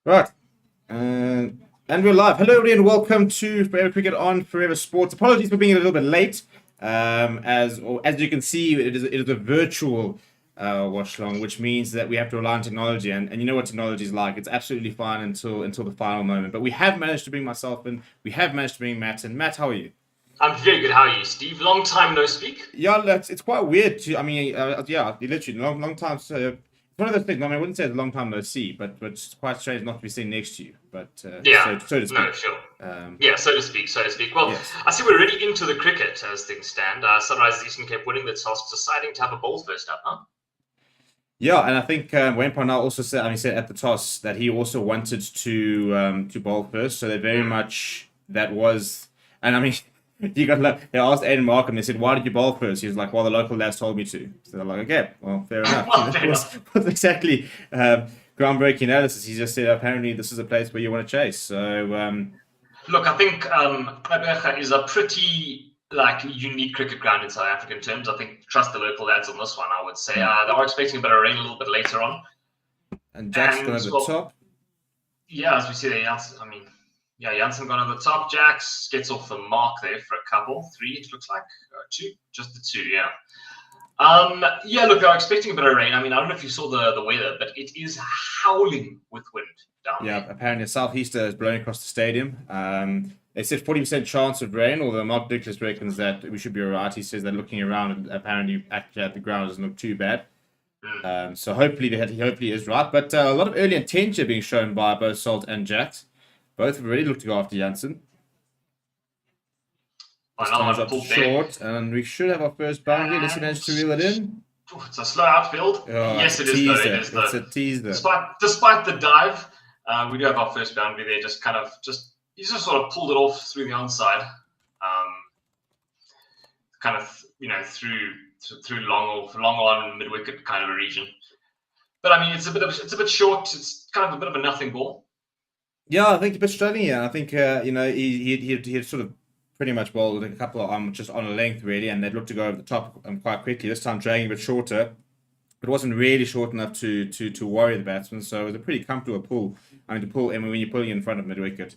Right. And we're live. Hello, everybody, and welcome to Forever Cricket on Forever Sports. Apologies for being a little bit late. As you can see, it is a virtual Watchalong, which means that we have to rely on technology. And you know what technology is like. It's absolutely fine until the final moment. But we have managed to bring myself in. We have managed to bring Matt in. Matt, how are you? I'm very good. How are you, Steve? Long time no speak. Yeah, it's quite weird to. I mean, yeah, literally long time. So it's one of those things. I mean, I wouldn't say it's a long time no see, but it's quite strange not to be sitting next to you. But Yeah, so to no, speak. sure. Um, Yeah, so to speak, so to speak. Well, yes. I see we're already into the cricket as things stand. Sunrise Eastern Cape winning the toss, deciding to have a bowl first up, huh? Yeah, and I think Wayne Parnell also said. I mean, said at the toss that he also wanted to bowl first. So that very much that was. And I mean, you got like they asked Aiden Markham. They said, "Why did you bowl first?" He was like, "Well, the local lads told me to." So they're like, "Okay, well, fair enough." Well, fair enough. Was exactly groundbreaking analysis. He just said, "Apparently, this is a place where you want to chase." So Look, I think Gqeberha is a pretty unique cricket ground in South African terms. I think trust the local lads on this one. I would say they are expecting a bit of rain a little bit later on, and Jack's gone and over the top. yeah, as we see there, I mean, yeah, Janssen gone over the top. Jax gets off the mark there for a couple, three. It looks like two, just the two. Yeah. Yeah, look, they're expecting a bit of rain. I mean, I don't know if you saw the weather, but it is howling with wind down Yeah, there. apparently a southeaster is blowing across the stadium. They said 40% chance of rain, although Mark Dickless reckons that we should be alright. He says they're looking around and apparently actually at the ground doesn't look too bad. So hopefully he hopefully is right. But a lot of early intention being shown by both Salt and Jax. Both have already looked to go after Janssen. This Another time's one up pulled short, and we should have our first boundary unless he managed to reel it in. It's a slow outfield. Oh, Yes, it is though. It is It's though. a teaser. Despite the dive, we do have our first boundary there. He's just sort of pulled it off through the onside, kind of through long on mid wicket kind of a region. But I mean, it's a bit short. It's kind of a bit of a nothing ball. Yeah, I think a bit struggling here. I think he had sort of pretty much bowled a couple of just on a length really, and they'd looked to go over the top quite quickly. This time dragging a bit shorter. It wasn't really short enough to worry the batsman, so it was a pretty comfortable pull. I mean, to pull, when you're pulling in front of mid wicket.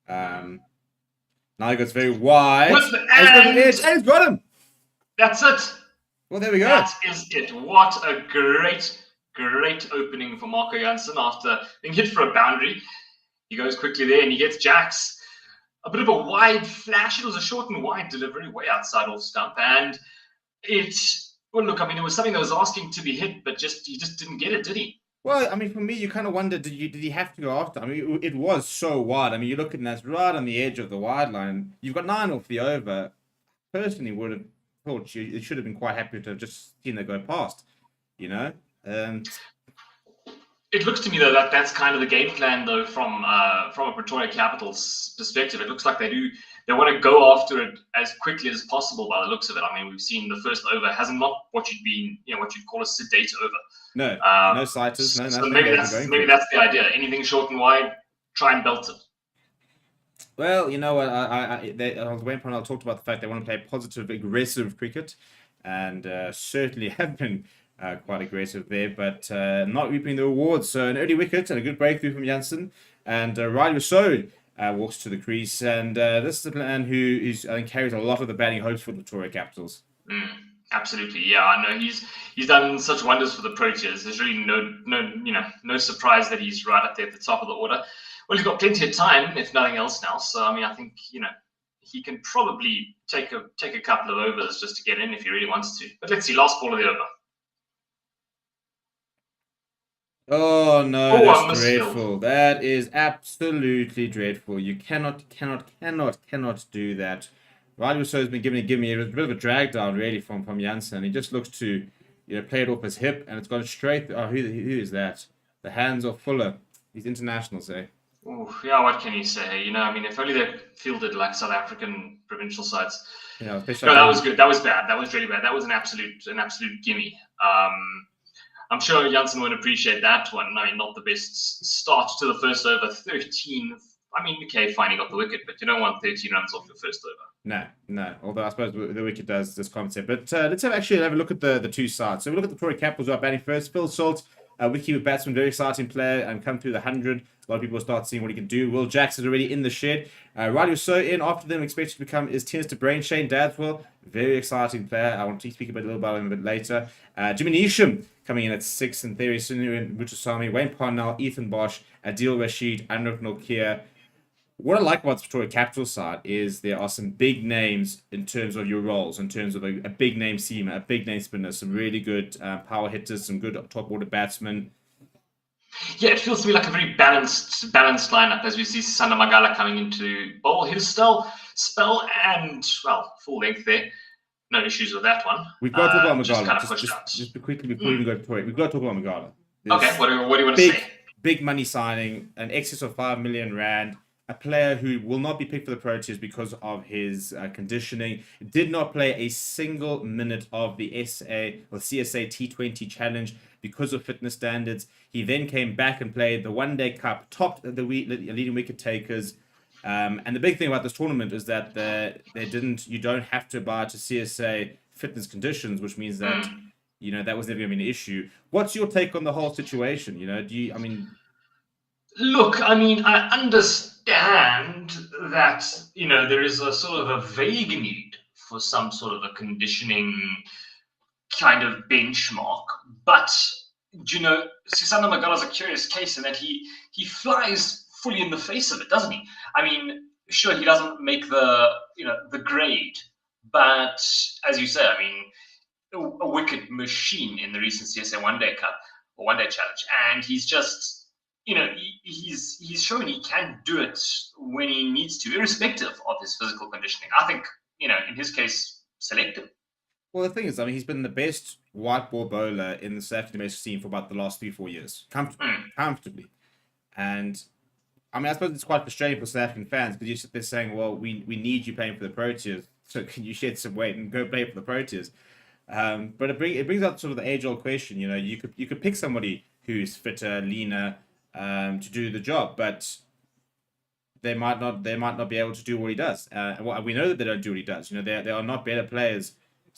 Now he goes very wide. And he's got him. That's it. Well, there we go. That is it. What a great opening for Marco Jansen after being hit for a boundary. He goes quickly there and he gets Jax. A bit of a wide flash. It was a short and wide delivery way outside off stump. And look, I mean, it was something that was asking to be hit, but he just didn't get it, did he? Well, I mean, for me, you kind of wondered, did he have to go after? I mean, it was so wide. I mean, you look at that's right on the edge of the wide line. You've got 9 off the over. Personally, would have thought you should have been quite happy to have just seen that go past, you know? It looks to me though that's kind of the game plan though from a Pretoria Capital's perspective. It looks like they want to go after it as quickly as possible by the looks of it. I mean, we've seen the first over hasn't not what you'd call a sedate over. No sighters, no nothing. So maybe that's the idea. Anything short and wide, try and belt it. Well, you know what? Wayne Parnell talked about the fact they want to play positive, aggressive cricket, and certainly have been quite aggressive there, but not reaping the rewards. So an early wicket and a good breakthrough from Janssen, and Riley Rousseau walks to the crease, and this is a man who I think carries a lot of the batting hopes for the Pretoria Capitals. Absolutely, yeah. I know he's done such wonders for the Proteas. There's really no surprise that he's right up there at the top of the order. Well, he's got plenty of time, if nothing else now. So I mean, I think he can probably take a couple of overs just to get in if he really wants to. But let's see, last ball of the over. Oh no, that's dreadful. That is absolutely dreadful. You cannot do that. Riley Rousseau has been giving me a bit of a drag down really from Janssen. He just looks to play it off his hip and it's gone straight. Oh, who is that? The hands of Fuller. He's international, say. Oh yeah, what can you say? I mean, if only they fielded like South African provincial sides. Yeah, no, that was good. That was bad. That was really bad. That was an absolute gimme. I'm sure Janssen won't appreciate that one. I mean, not the best start to the first over. 13. I mean, okay, fine, he got the wicket, but you don't want 13 runs off your first over. No. Although I suppose the wicket does this concept. But let's have a look at the two sides. So we look at the Pretoria Capitals who are batting first. Phil Salt, wicketkeeper batsman, very exciting player, and come through the 100. A lot of people will start seeing what he can do. Will Jackson's already in the shed. Riley was so in after them, expected to become is tennis to brain. Shane Dadswell, very exciting player. I want to speak a little about him a bit later. Jimmy Neesham coming in at 6 in theory. Sunu Mutusami, Wayne Parnell, Ethan Bosch, Adil Rashid, Anurag Nokia. What I like about the Pretoria Capital side is there are some big names in terms of your roles, in terms of a big name seamer, a big name spinner, some really good power hitters, some good top order batsmen. Yeah, it feels to me like a very balanced lineup as we see Sisanda Magala coming into bowl his spell, and, well, full length there. No issues with that one. We've got to talk about Magala. Just kind of pushed out. Just quickly before we even go to Pretoria, we've got to talk about Magala. Okay, what do you want to say? Big money signing, an excess of 5 million rand. A player who will not be picked for the Proteas because of his conditioning. Did not play a single minute of the CSA T20 challenge because of fitness standards. He then came back and played the One Day Cup, topped the leading wicket takers. And the big thing about this tournament is that you don't have to abide to CSA fitness conditions, which means that that was never going to be an issue. What's your take on the whole situation? Look, I understand that, there is a sort of a vague need for some sort of a conditioning kind of benchmark. But, Sisanda Magala is a curious case in that he flies fully in the face of it, doesn't he? Sure, he doesn't make the grade, but as you say, a wicket machine in the recent CSA One Day Cup or One Day Challenge, and he's just... he's shown he can do it when he needs to, irrespective of his physical conditioning. I think, in his case, selective. Well, the thing is, he's been the best white ball bowler in the South African domestic scene for about the last 3-4 years, comfortably. And I suppose it's quite frustrating for South African fans because you sit there saying, "Well, we need you playing for the Proteas, so can you shed some weight and go play for the Proteas?" But it brings up sort of the age-old question. You could pick somebody who's fitter, leaner, to do the job, but they might not be able to do what he does. We know that they don't do what he does. There are not better players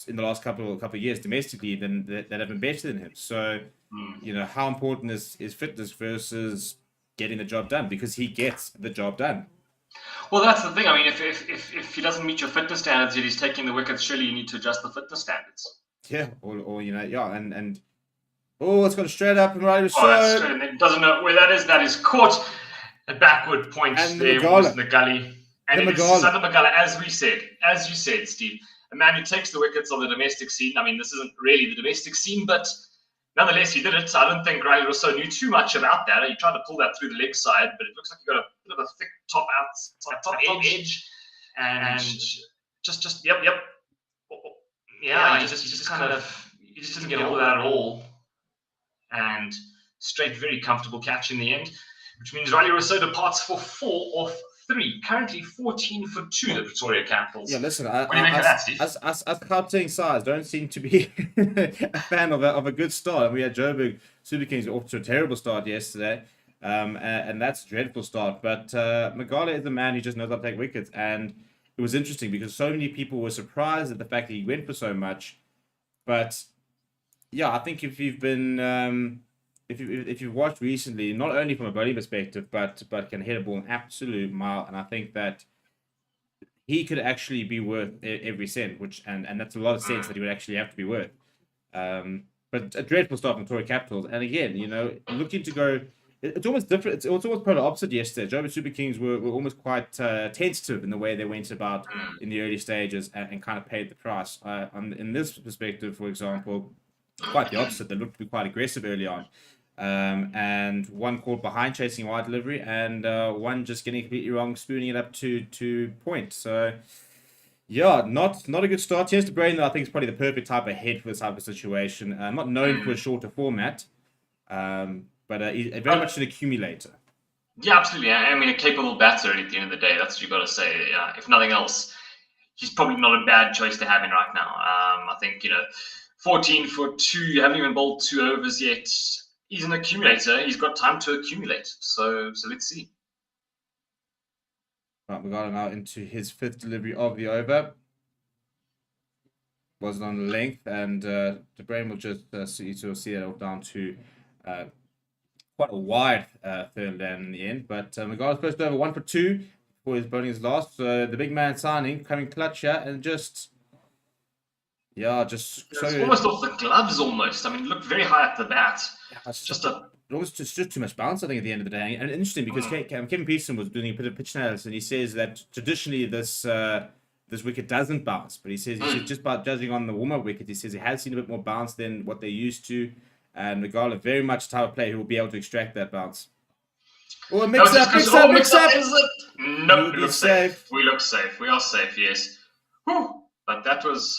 in the last couple of years domestically that have been better than him. So, how important is fitness versus getting the job done? Because he gets the job done. Well, that's the thing. If he doesn't meet your fitness standards yet he's taking the wickets, surely you need to adjust the fitness standards. Yeah, and oh, it's gone straight up and right. That's straight, and it doesn't know where that is. That is caught. A backward point and there was the gully. And it is Sisanda Magala, as you said, Steve, a man who takes the wickets on the domestic scene. This isn't really the domestic scene, but nonetheless, he did it. I don't think Riley Rousseau knew too much about that. He tried to pull that through the leg side, but it looks like he got a bit of a thick top edge, and just yep. Yeah, he just didn't get all of that at all. And straight, very comfortable catch in the end, which means Riley Rousseau departs for 4 of 3. Currently 14 for 2, the Pretoria Capitals. Yeah, listen, what do you make of that, Steve? Us Captaincy sides don't seem to be a fan of a good start. We had Joburg Super Kings off to a terrible start yesterday, and that's a dreadful start. But Magala is a man who just knows how to take wickets, and it was interesting because so many people were surprised at the fact that he went for so much. But yeah, I think if you've been if you've watched recently, not only from a bowling perspective, but can hit a ball an absolute mile, and I think that he could actually be worth every cent, and that's a lot of cents that he would actually have to be worth. But a dreadful start from Pretoria Capitals, and again, looking to go. It's almost different. It's almost polar opposite yesterday. Joburg Super Kings were almost quite tentative in the way they went about in the early stages and kind of paid the price. In this perspective, for example, quite the opposite. They looked to be quite aggressive early on. And one caught behind chasing wide delivery, and one just getting completely wrong, spooning it up to point. So, yeah, not a good start. Chance to Brain, I think, is probably the perfect type of head for this type of situation. Not known for a shorter format, but he's very much an accumulator. Yeah, absolutely. A capable batter at the end of the day. That's what you've got to say. If nothing else, he's probably not a bad choice to have in right now. I think, 14 for 2, you haven't even bowled 2 overs yet. He's an accumulator. He's got time to accumulate. So let's see. Right, we got him out into his 5th delivery of the over. Wasn't on the length, and the Brain will just see that off down to quite a wide third down in the end. But Magala's first over 1 for 2 for his bowling his last. So the big man signing coming clutch here and just It's so almost off the gloves almost. I mean, it looked very high at the bat. it's Just a it was just too much bounce, I think, at the end of the day. And interesting because Kevin Peterson was doing a bit of pitch analysis, and he says that traditionally this wicket doesn't bounce, but he says just by judging on the warm-up wicket, he says he has seen a bit more bounce than what they're used to, and Magala very much the type of player who will be able to extract that bounce. Oh, mix up! Is it? Nope, we look safe. We look safe. We are safe, yes. Whew. But that was...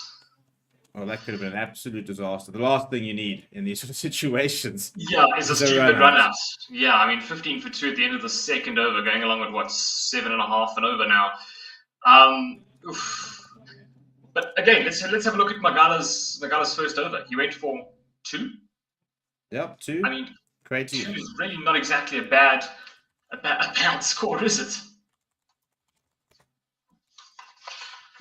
Oh, that could have been an absolute disaster. The last thing you need in these sort of situations. Yeah, is a stupid run out. Yeah, I mean, 15 for 2 at the end of the second over, going along with, 7.5 and over now. But again, let's have a look at Magala's first over. He went for 2. Yep, 2. I mean, crazy. 2 is really not exactly a bad score, is it?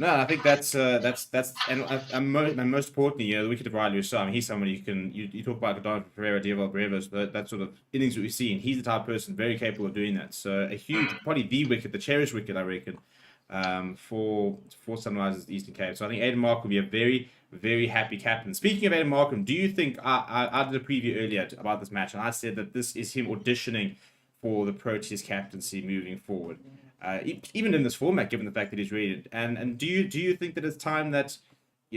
No, I think that's and most importantly, the wicket of Riley Resumption. I mean, he's someone you talk about Gordon Pereira, Diego Brevis, that sort of innings that we've seen. He's the type of person very capable of doing that. So a huge, probably the wicket, the cherished wicket, I reckon, for Sunrisers Eastern Cape. So I think Aiden Markham will be a very, very happy captain. Speaking of Aiden Markham, do you think I did a preview earlier about this match, and I said that this is him auditioning for the Proteas captaincy moving forward? Even in this format, given the fact that he's rated, and do you think that it's time that,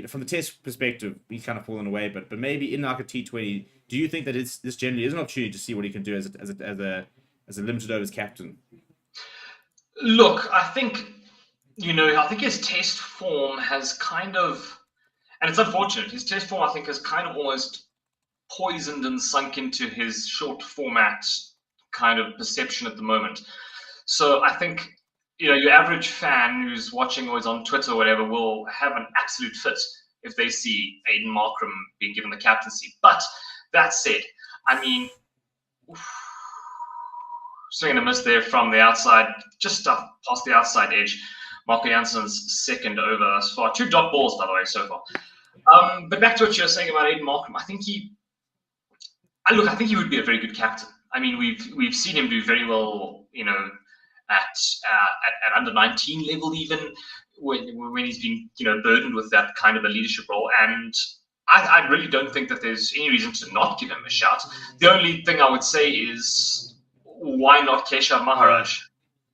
from the Test perspective, he's kind of fallen away, but maybe in like a T20, do you think that this generally is an opportunity to see what he can do as a limited overs captain? Look, I think his Test form has kind of, and it's unfortunate, his Test form I think has kind of almost poisoned and sunk into his short format kind of perception at the moment. So I think, your average fan who's watching or is on Twitter or whatever will have an absolute fit if they see Aiden Markham being given the captaincy. But that said, I mean, swinging a miss there from the outside, just past the outside edge. Marco Janssen's second over thus far. 2 dot balls, by the way, so far. But back to what you were saying about Aiden Markham, I think he would be a very good captain. I mean, we've seen him do very well, at under 19 level, even when he's been burdened with that kind of a leadership role. And I really don't think that there's any reason to not give him a shout. The only thing I would say is, why not Keshav Maharaj?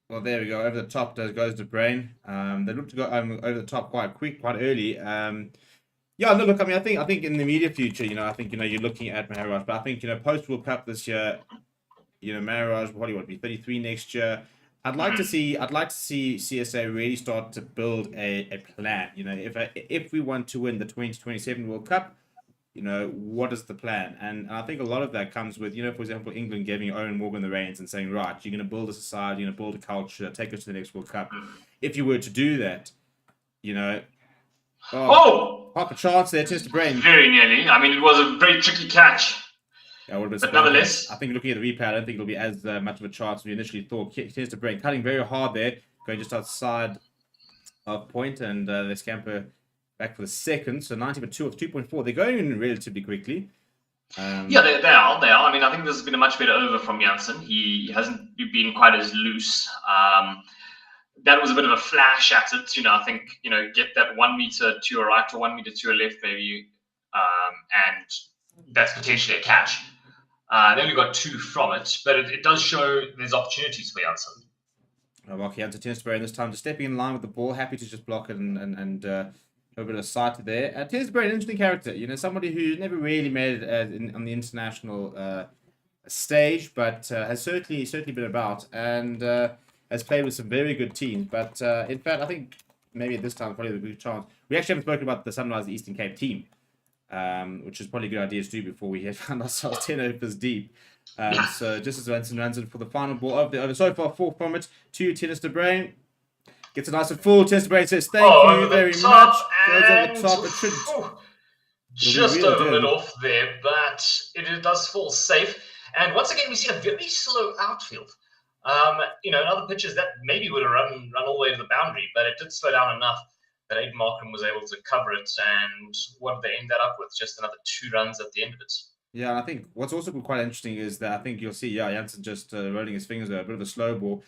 Well, there we go. Over the top goes to Brain. They look to go over the top quite early. Yeah, no, look, I mean, I think in the immediate future, I think you're looking at Maharaj, but I think post World Cup this year, Maharaj will probably be 33 next year. I'd like to see CSA really start to build a plan. If we want to win the 2027 World Cup, what is the plan? And I think a lot of that comes with, for example, England giving Owen Morgan the reins and saying, right, you're going to build a society, you're going to build a culture, take us to the next World Cup. If you were to do that, half a chance there, Test Brain. Very nearly. I mean, it was a very tricky catch. Yeah, but nonetheless, I think looking at the replay, I don't think it'll be as much of a chance as we initially thought. Test Brain cutting very hard there, going just outside of point, and they scamper back for the second. So 90 for 2 of 2.4. They're going in relatively quickly. Yeah, they are. I mean, I think this has been a much better over from Janssen. He hasn't been quite as loose. That was a bit of a flash at it. I think, get that 1 meter to your right or 1 meter to your left, maybe, and that's potentially a catch. They only got 2 from it, but it does show there's opportunities for Janssen. Marco Janssen Tennisbury this time just stepping in line with the ball, happy to just block it and a bit of sight there. Tennisbury, an interesting character, somebody who's never really made it on the international stage, but has certainly been about and has played with some very good teams. But in fact, I think maybe at this time probably a good chance. We actually haven't spoken about the Sunrise Eastern Cape team. Which is probably a good idea to do before we found ourselves 10 overs deep. So just as Ranson runs in for the final ball of the over. So far, 4 from it to Tennis de Brain. Gets a nice and full. Tennis de Brain says, thank you very much. Goes over the top. It should just over it off there, but it does fall safe. And once again, we see a very slow outfield. In other pitches that maybe would have run all the way to the boundary, but it did slow down enough that Aiden Markham was able to cover it, and what did they end that up with? Just another 2 runs at the end of it. Yeah, and I think what's also quite interesting is that I think you'll see, yeah, Janssen just rolling his fingers there, a bit of a slow ball.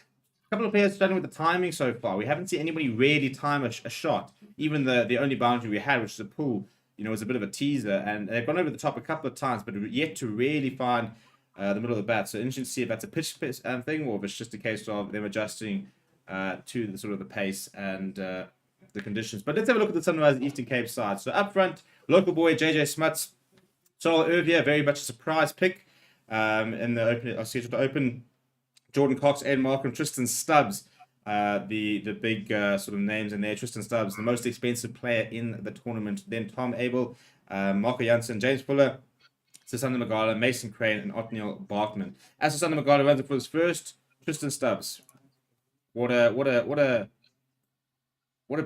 A couple of players struggling with the timing so far. We haven't seen anybody really time a shot. Even the only boundary we had, which is a pull, was a bit of a teaser, and they've gone over the top a couple of times, but yet to really find the middle of the bat. So interesting to see if that's a pitch thing, or if it's just a case of them adjusting to the sort of the pace and the conditions. But let's have a look at the Sunrise Eastern Cape side. So up front, local boy JJ Smuts. So earlier, very much a surprise pick in the open. Scheduled to open. Jordan Cox, Ed Markham, Tristan Stubbs, the big sort of names in there. Tristan Stubbs, the most expensive player in the tournament. Then Tom Abel, Marco Janssen, James Fuller, Susanna Magala, Mason Crane, and Othniel Barkman. As Susanna Magala runs it for his first, Tristan Stubbs. What a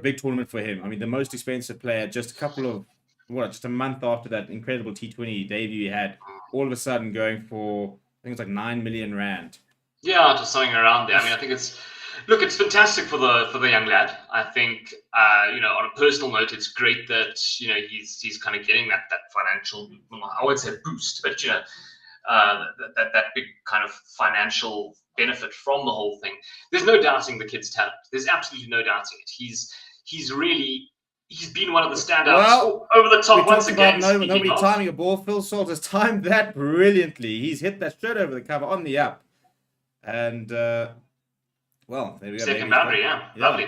big tournament for him. I mean, the most expensive player, just a month after that incredible T20 debut he had, all of a sudden going for, I think it's like 9 million rand. Yeah, just something around there. I mean, I think it's fantastic for the young lad. I think on a personal note, it's great that he's kind of getting that financial, I won't say boost, but that big kind of financial benefit from the whole thing. There's no doubting the kid's talent. There's absolutely no doubting it. He's been one of the standouts over the top once again. Nobody timing a ball. Phil Salt has timed that brilliantly. He's hit that straight over the cover on the up. And there we go. Second boundary, yeah. Lovely.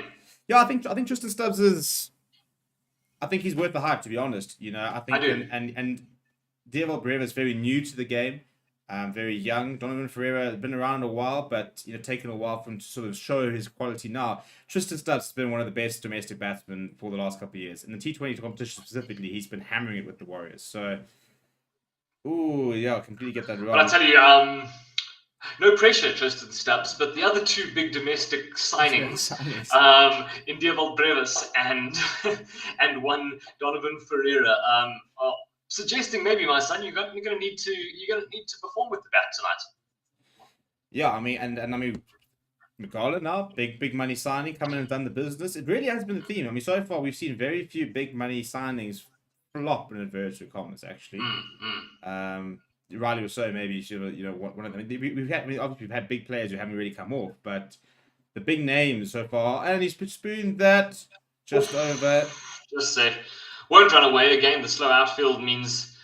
Yeah, I think Tristan Stubbs is. I think he's worth the hype, to be honest. I think I do. And Dewald Breva is very new to the game, very young. Donovan Ferreira has been around a while, but taken a while for him to sort of show his quality now. Tristan Stubbs has been one of the best domestic batsmen for the last couple of years. In the T20 competition specifically, he's been hammering it with the Warriors. So, I completely get that wrong. But I tell you, no pressure, Tristan Stubbs, but the other two big domestic signings, in Dewald Brevis and one Donovan Ferreira, are suggesting maybe, my son, you're going to need to perform with the bat tonight. Yeah, I mean, Magala now, big money signing, coming and done the business. It really has been the theme. I mean, so far we've seen very few big money signings flop in inverted commas, actually. Riley was so maybe one of them. We've had big players who haven't really come off, but the big names so far, and he's spooned that just over. Just safe. Won't run away again. The slow outfield means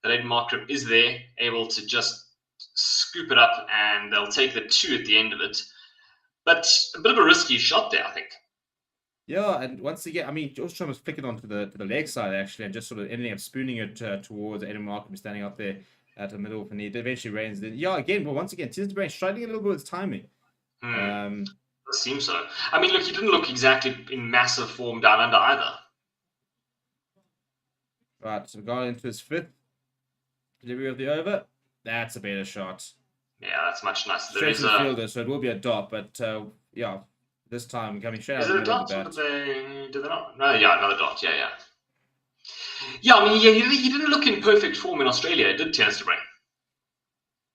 that Aiden Markram is there, able to just scoop it up, and they'll take the 2 at the end of it. But a bit of a risky shot there, I think. Yeah, and once again, I mean, George Trump was flicking onto the leg side actually, and just sort of ending up spooning it towards Aiden Markram standing up there at the middle, and he eventually reigns it. Yeah, again, but once again, Tins Brain struggling a little bit with timing. It seems so. I mean, look, he didn't look exactly in massive form down under either. Right, so got into his 5th delivery of the over. That's a better shot. Yeah, that's much nicer. Straight to the fielder, so it will be a dot, but this time coming straight out of the middle of the bat. Did they not? No, yeah, another dot. Yeah. Yeah, I mean, he didn't look in perfect form in Australia, did Tennis Brain?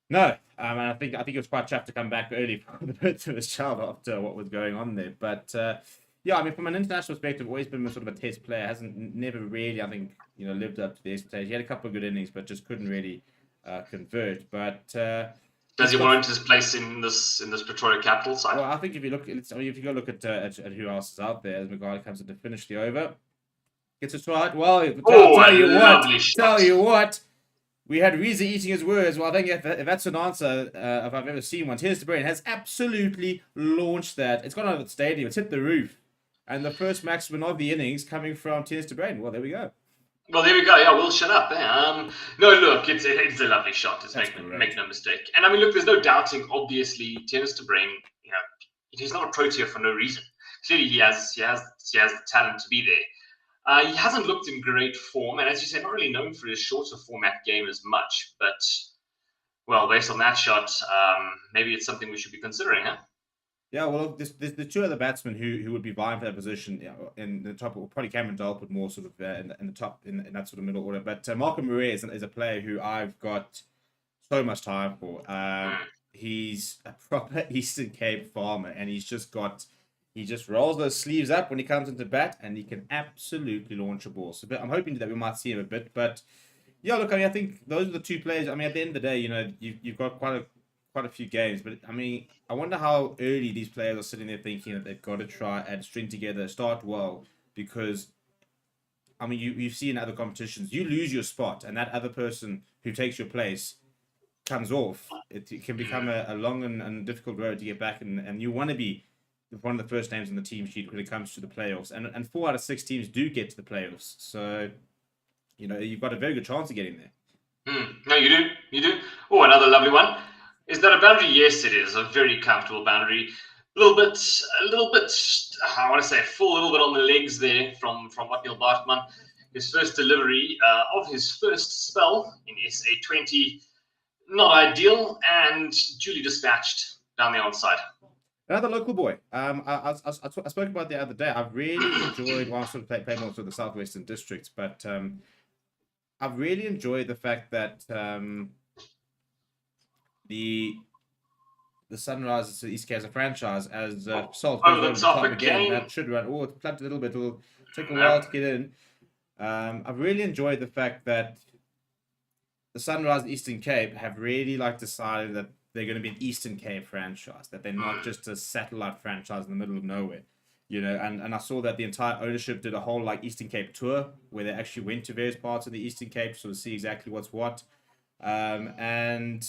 No, and I think it was quite tough to come back early for the birth of his child after what was going on there. But I mean, from an international perspective, always been sort of a test player. Never really, I think, lived up to the expectations. He had a couple of good innings, but just couldn't really convert. But does he warrant his place in this Pretoria Capital side? Well, I think if you go look at who else is out there, as Maguire comes in to finish the over. Gets it right. Well, tell you what, we had Reza eating his words. Well, I think if that's an answer, if I've ever seen one, Tennis Brain has absolutely launched that. It's gone out of the stadium. It's hit the roof. And the first maximum of the innings coming from Tennis Brain. Well, there we go. Well, there we go. Yeah, we'll shut up. No, look, it's a lovely shot. Make no mistake. And I mean, look, there's no doubting. Obviously, Tennis Brain, he's not a Protea for no reason. Clearly, he has the talent to be there. He hasn't looked in great form, and as you said, not really known for his shorter format game as much. But, well, based on that shot, maybe it's something we should be considering, huh? Yeah, well, there's the 2 other batsmen who would be vying for that position in the top. Probably Cameron Dahl put more sort of in the top in that sort of middle order. But Malcolm Murray is a player who I've got so much time for. He's a proper Eastern Cape farmer, and he just rolls those sleeves up when he comes into bat, and he can absolutely launch a ball. So I'm hoping that we might see him a bit, but Yeah, look, I mean, I think those are the two players. I mean, at the end of the day, you've got quite a few games, but I mean, I wonder how early these players are sitting there thinking that they've got to try and string together, start well, because I mean, you've seen other competitions, you lose your spot, and that other person who takes your place comes off. It can become a long and difficult road to get back, and you want to be one of the first names on the team sheet when it comes to the playoffs, and 4 out of 6 teams do get to the playoffs, so you've got a very good chance of getting there. No, you do. You do. Oh, another lovely one. Is that a boundary? Yes, it is. A very comfortable boundary. A little bit, I want to say full, a little bit on the legs there from Watchalong Bartman. His first delivery of his first spell in SA20. Not ideal and duly dispatched down the onside. Another local boy. I spoke about the other day. I've really enjoyed. Well, I sort of play more of the southwestern districts, but I've really enjoyed the fact that the Sunrisers to East Cape as a franchise as Salt over the top again. That should run. Oh, it's plugged a little bit. It'll take a while to get in. I've really enjoyed the fact that the Sunrise Eastern Cape have really decided that they're going to be an Eastern Cape franchise, that they're not just a satellite franchise in the middle of nowhere. And I saw that the entire ownership did a whole Eastern Cape tour where they actually went to various parts of the Eastern Cape to sort of see exactly what's what. And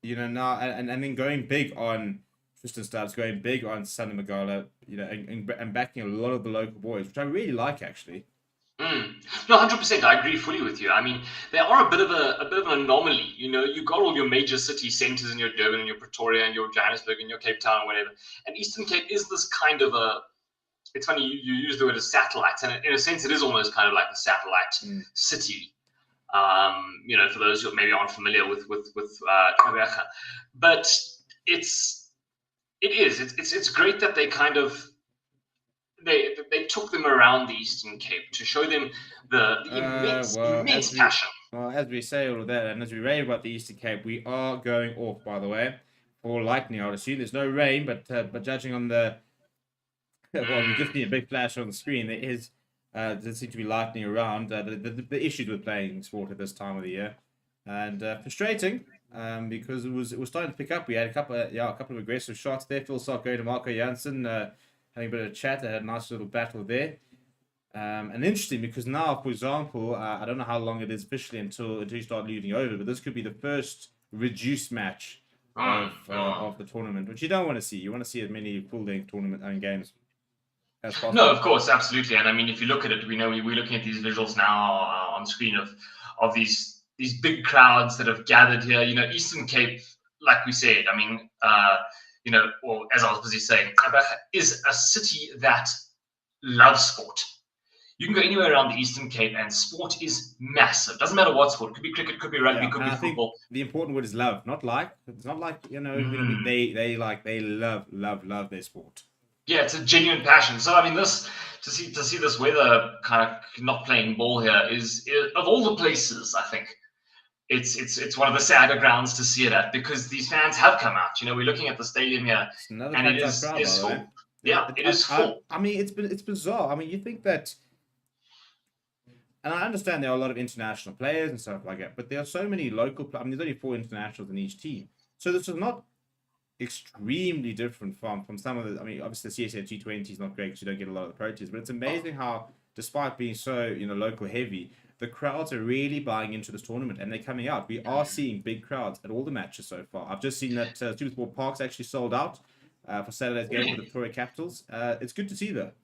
now and then going big on Tristan Stubbs, going big on Sunny Magala, and backing a lot of the local boys, which I really like actually. No, 100%. I agree fully with you. I mean, they are a bit of an anomaly. You got all your major city centers in your Durban and your Pretoria and your Johannesburg and your Cape Town or whatever. And Eastern Cape is this kind of a. It's funny you use the word as satellite, and in a sense, it is almost kind of like a satellite city. For those who maybe aren't familiar with Kabeja, but it's great that they kind of. They took them around the Eastern Cape to show them the immense passion. Well, as we say all of that, and as we rave about the Eastern Cape, we are going off, by the way, for lightning. I would assume there's no rain, but judging on the we just need a big flash on the screen. There seems to be lightning around. The issues with playing sport at this time of the year, and frustrating because it was starting to pick up. We had a couple of aggressive shots there. Phil Sock going to Marco Jansen. Having a bit of chat, they had a nice little battle there. And interesting because now, for example, I don't know how long it is officially until you start leading over, but this could be the first reduced match of the tournament, which you don't want to see. You want to see as many full-length tournament and games as possible. No, of course, absolutely. And I mean, if you look at it, we know we're looking at these visuals now on screen of these big crowds that have gathered here. Eastern Cape, like we said, I mean, or as I was busy saying, Kabeja is a city that loves sport. You can go anywhere around the Eastern Cape and sport is massive. Doesn't matter what sport. Could be cricket, could be rugby, could be football. The important word is love, not like. It's not like, they love their sport. Yeah, it's a genuine passion. So I mean, to see this weather kind of not playing ball here is of all the places, I think. It's one of the sadder grounds to see it at because these fans have come out. We're looking at the stadium here, and it is full. Yeah, it is full. I mean, it's bizarre. I mean, you think that, and I understand there are a lot of international players and stuff like that, but there are so many local. I mean, there's only 4 internationals in each team, so this is not extremely different from some of the. I mean, obviously the SA20 is not great because you don't get a lot of the proteas, but it's amazing how, despite being so local heavy, the crowds are really buying into this tournament and they're coming out. We are seeing big crowds at all the matches so far. I've just seen that Student Park's actually sold out for Saturday's game with the Pretoria Capitals. It's good to see that.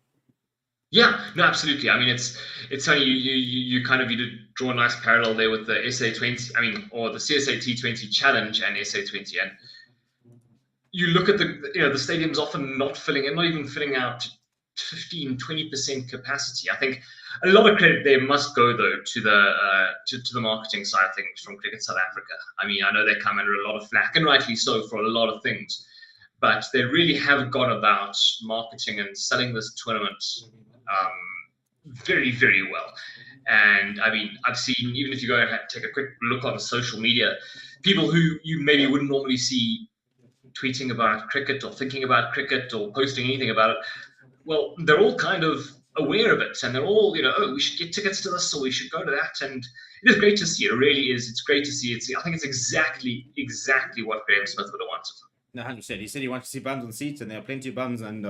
Yeah, no, absolutely. I mean, it's funny you kind of draw a nice parallel there with the SA20. I mean, or the CSA T20 Challenge and SA20, and you look at the stadium's often not filling and not even filling out 15-20% capacity. I think a lot of credit there must go though to the marketing side of things from Cricket South Africa. I mean, I know they come under a lot of flack, and rightly so, for a lot of things, but they really have gone about marketing and selling this tournament very, very well. And I mean, I've seen, even if you go and take a quick look on social media, people who you maybe wouldn't normally see tweeting about cricket or thinking about cricket or posting anything about it, well, they're all kind of aware of it, and they're all, oh, we should get tickets to this, or we should go to that, and it is great to see. It really is. It's great to see. I think it's exactly what Graham Smith would have wanted. No, 100%. He said he wanted to see bums on seats, and there are plenty of bums and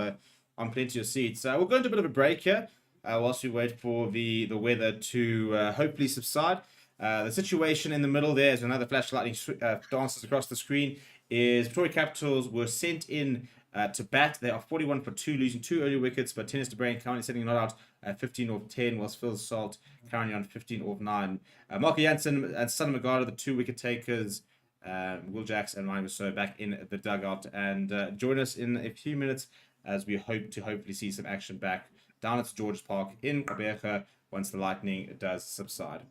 on plenty of seats. We'll go into a bit of a break here whilst we wait for the weather to hopefully subside. The situation in the middle there, as another flash lightning dances across the screen, is Pretoria Capitals were sent in to bat. They are 41 for 2, losing 2 early wickets, but Tennis de Brain currently sitting not out at 15 off 10, whilst Phil Salt currently on 15 off 9. Marco Jansen and Sonny Magada, the 2 wicket takers. Will Jacks and Ryan Rousseau back in the dugout, and join us in a few minutes as we hope to hopefully see some action back down at George's Park in Gqeberha once the lightning does subside.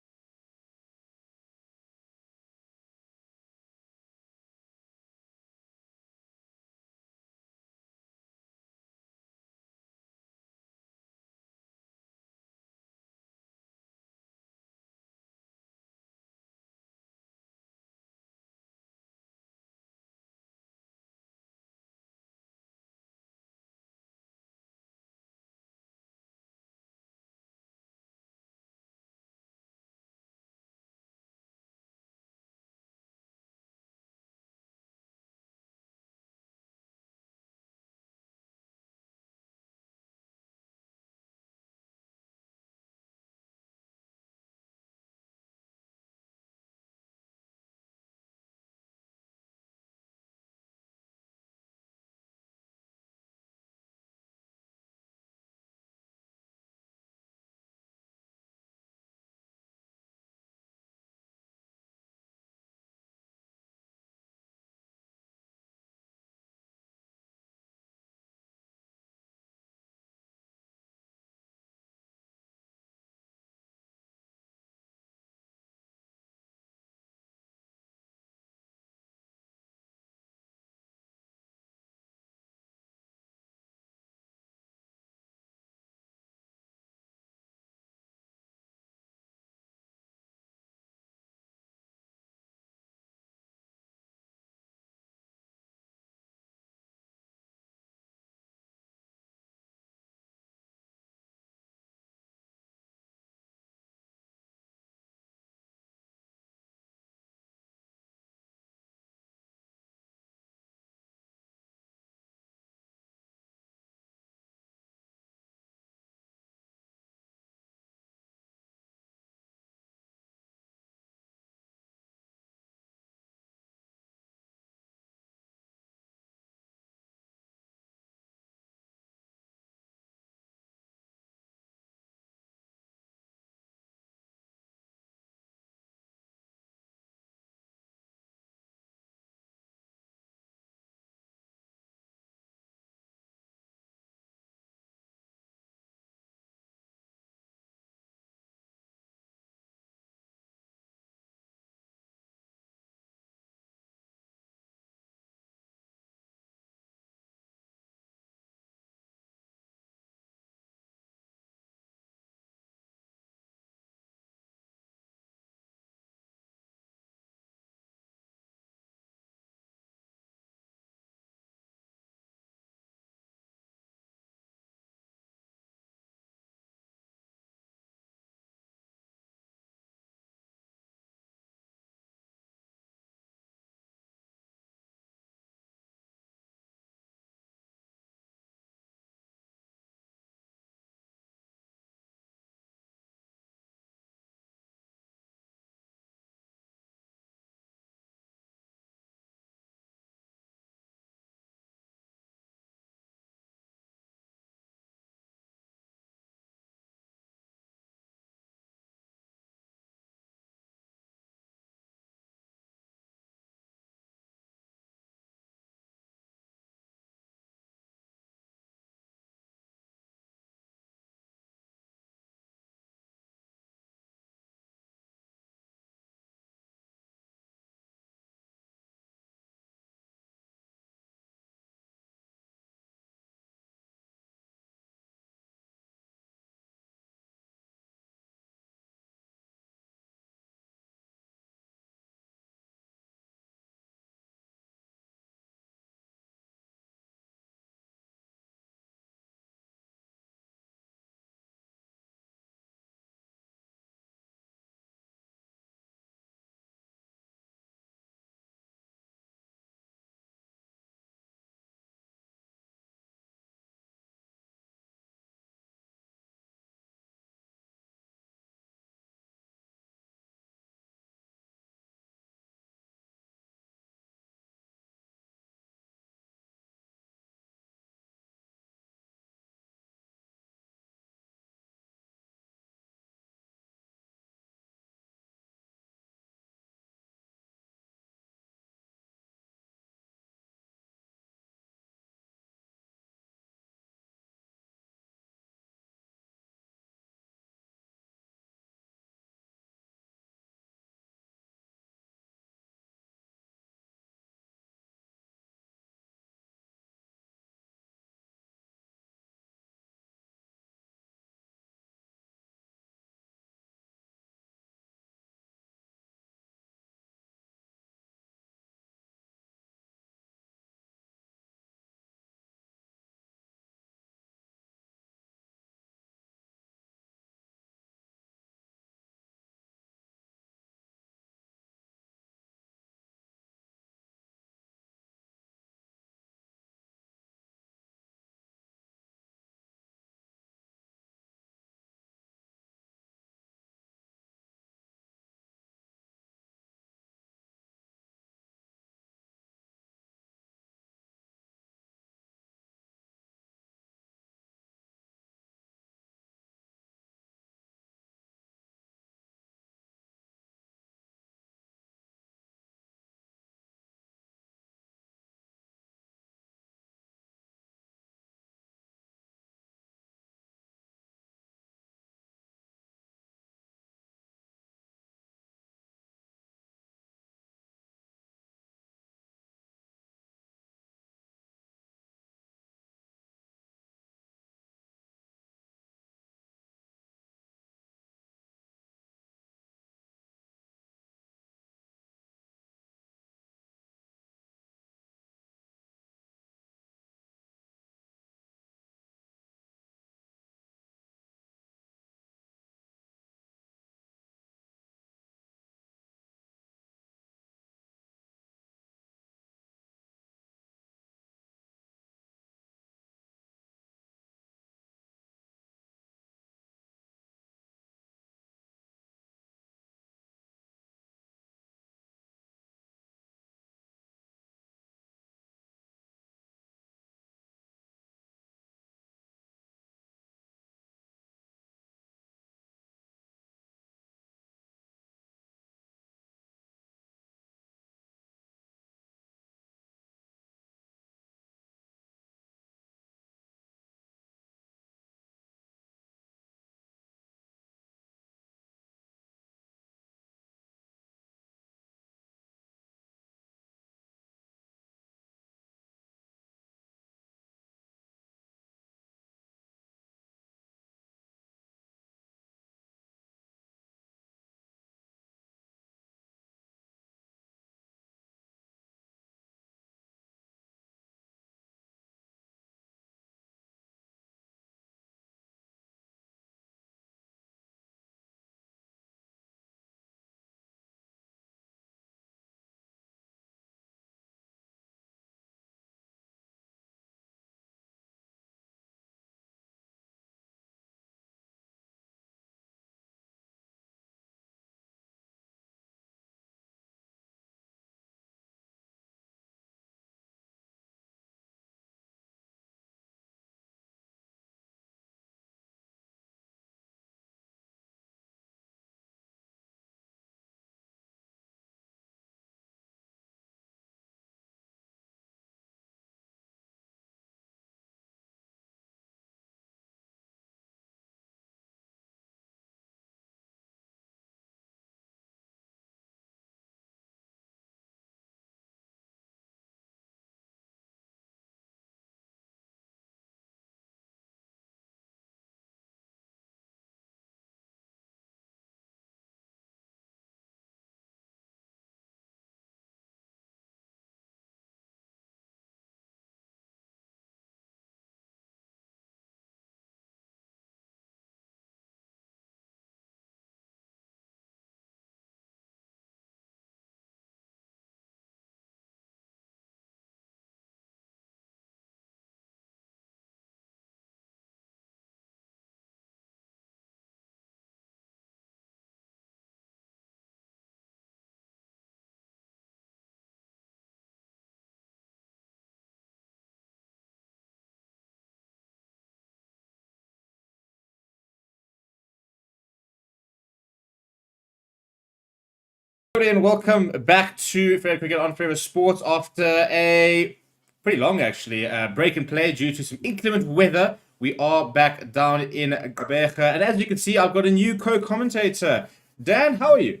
And welcome back to Fair Cricket on Forever Sports after a pretty long, actually, break and play due to some inclement weather. We are back down in Gqeberha, and as you can see, I've got a new co-commentator. Dan, how are you?